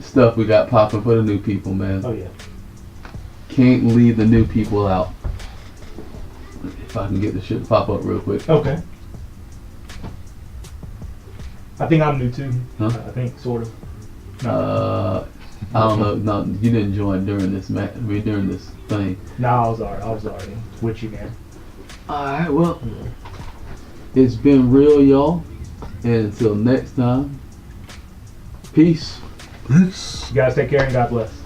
stuff we got popping for the new people, man. Oh yeah. Can't leave the new people out. If I can get the shit to pop up real quick. Okay. I think I'm new too. Huh? I think sort of. No, I don't know. No, you didn't join during this during this thing. no, I was already with you, man. All right. Well, it's been real, y'all. And until next time, peace. Peace. You guys take care and God bless.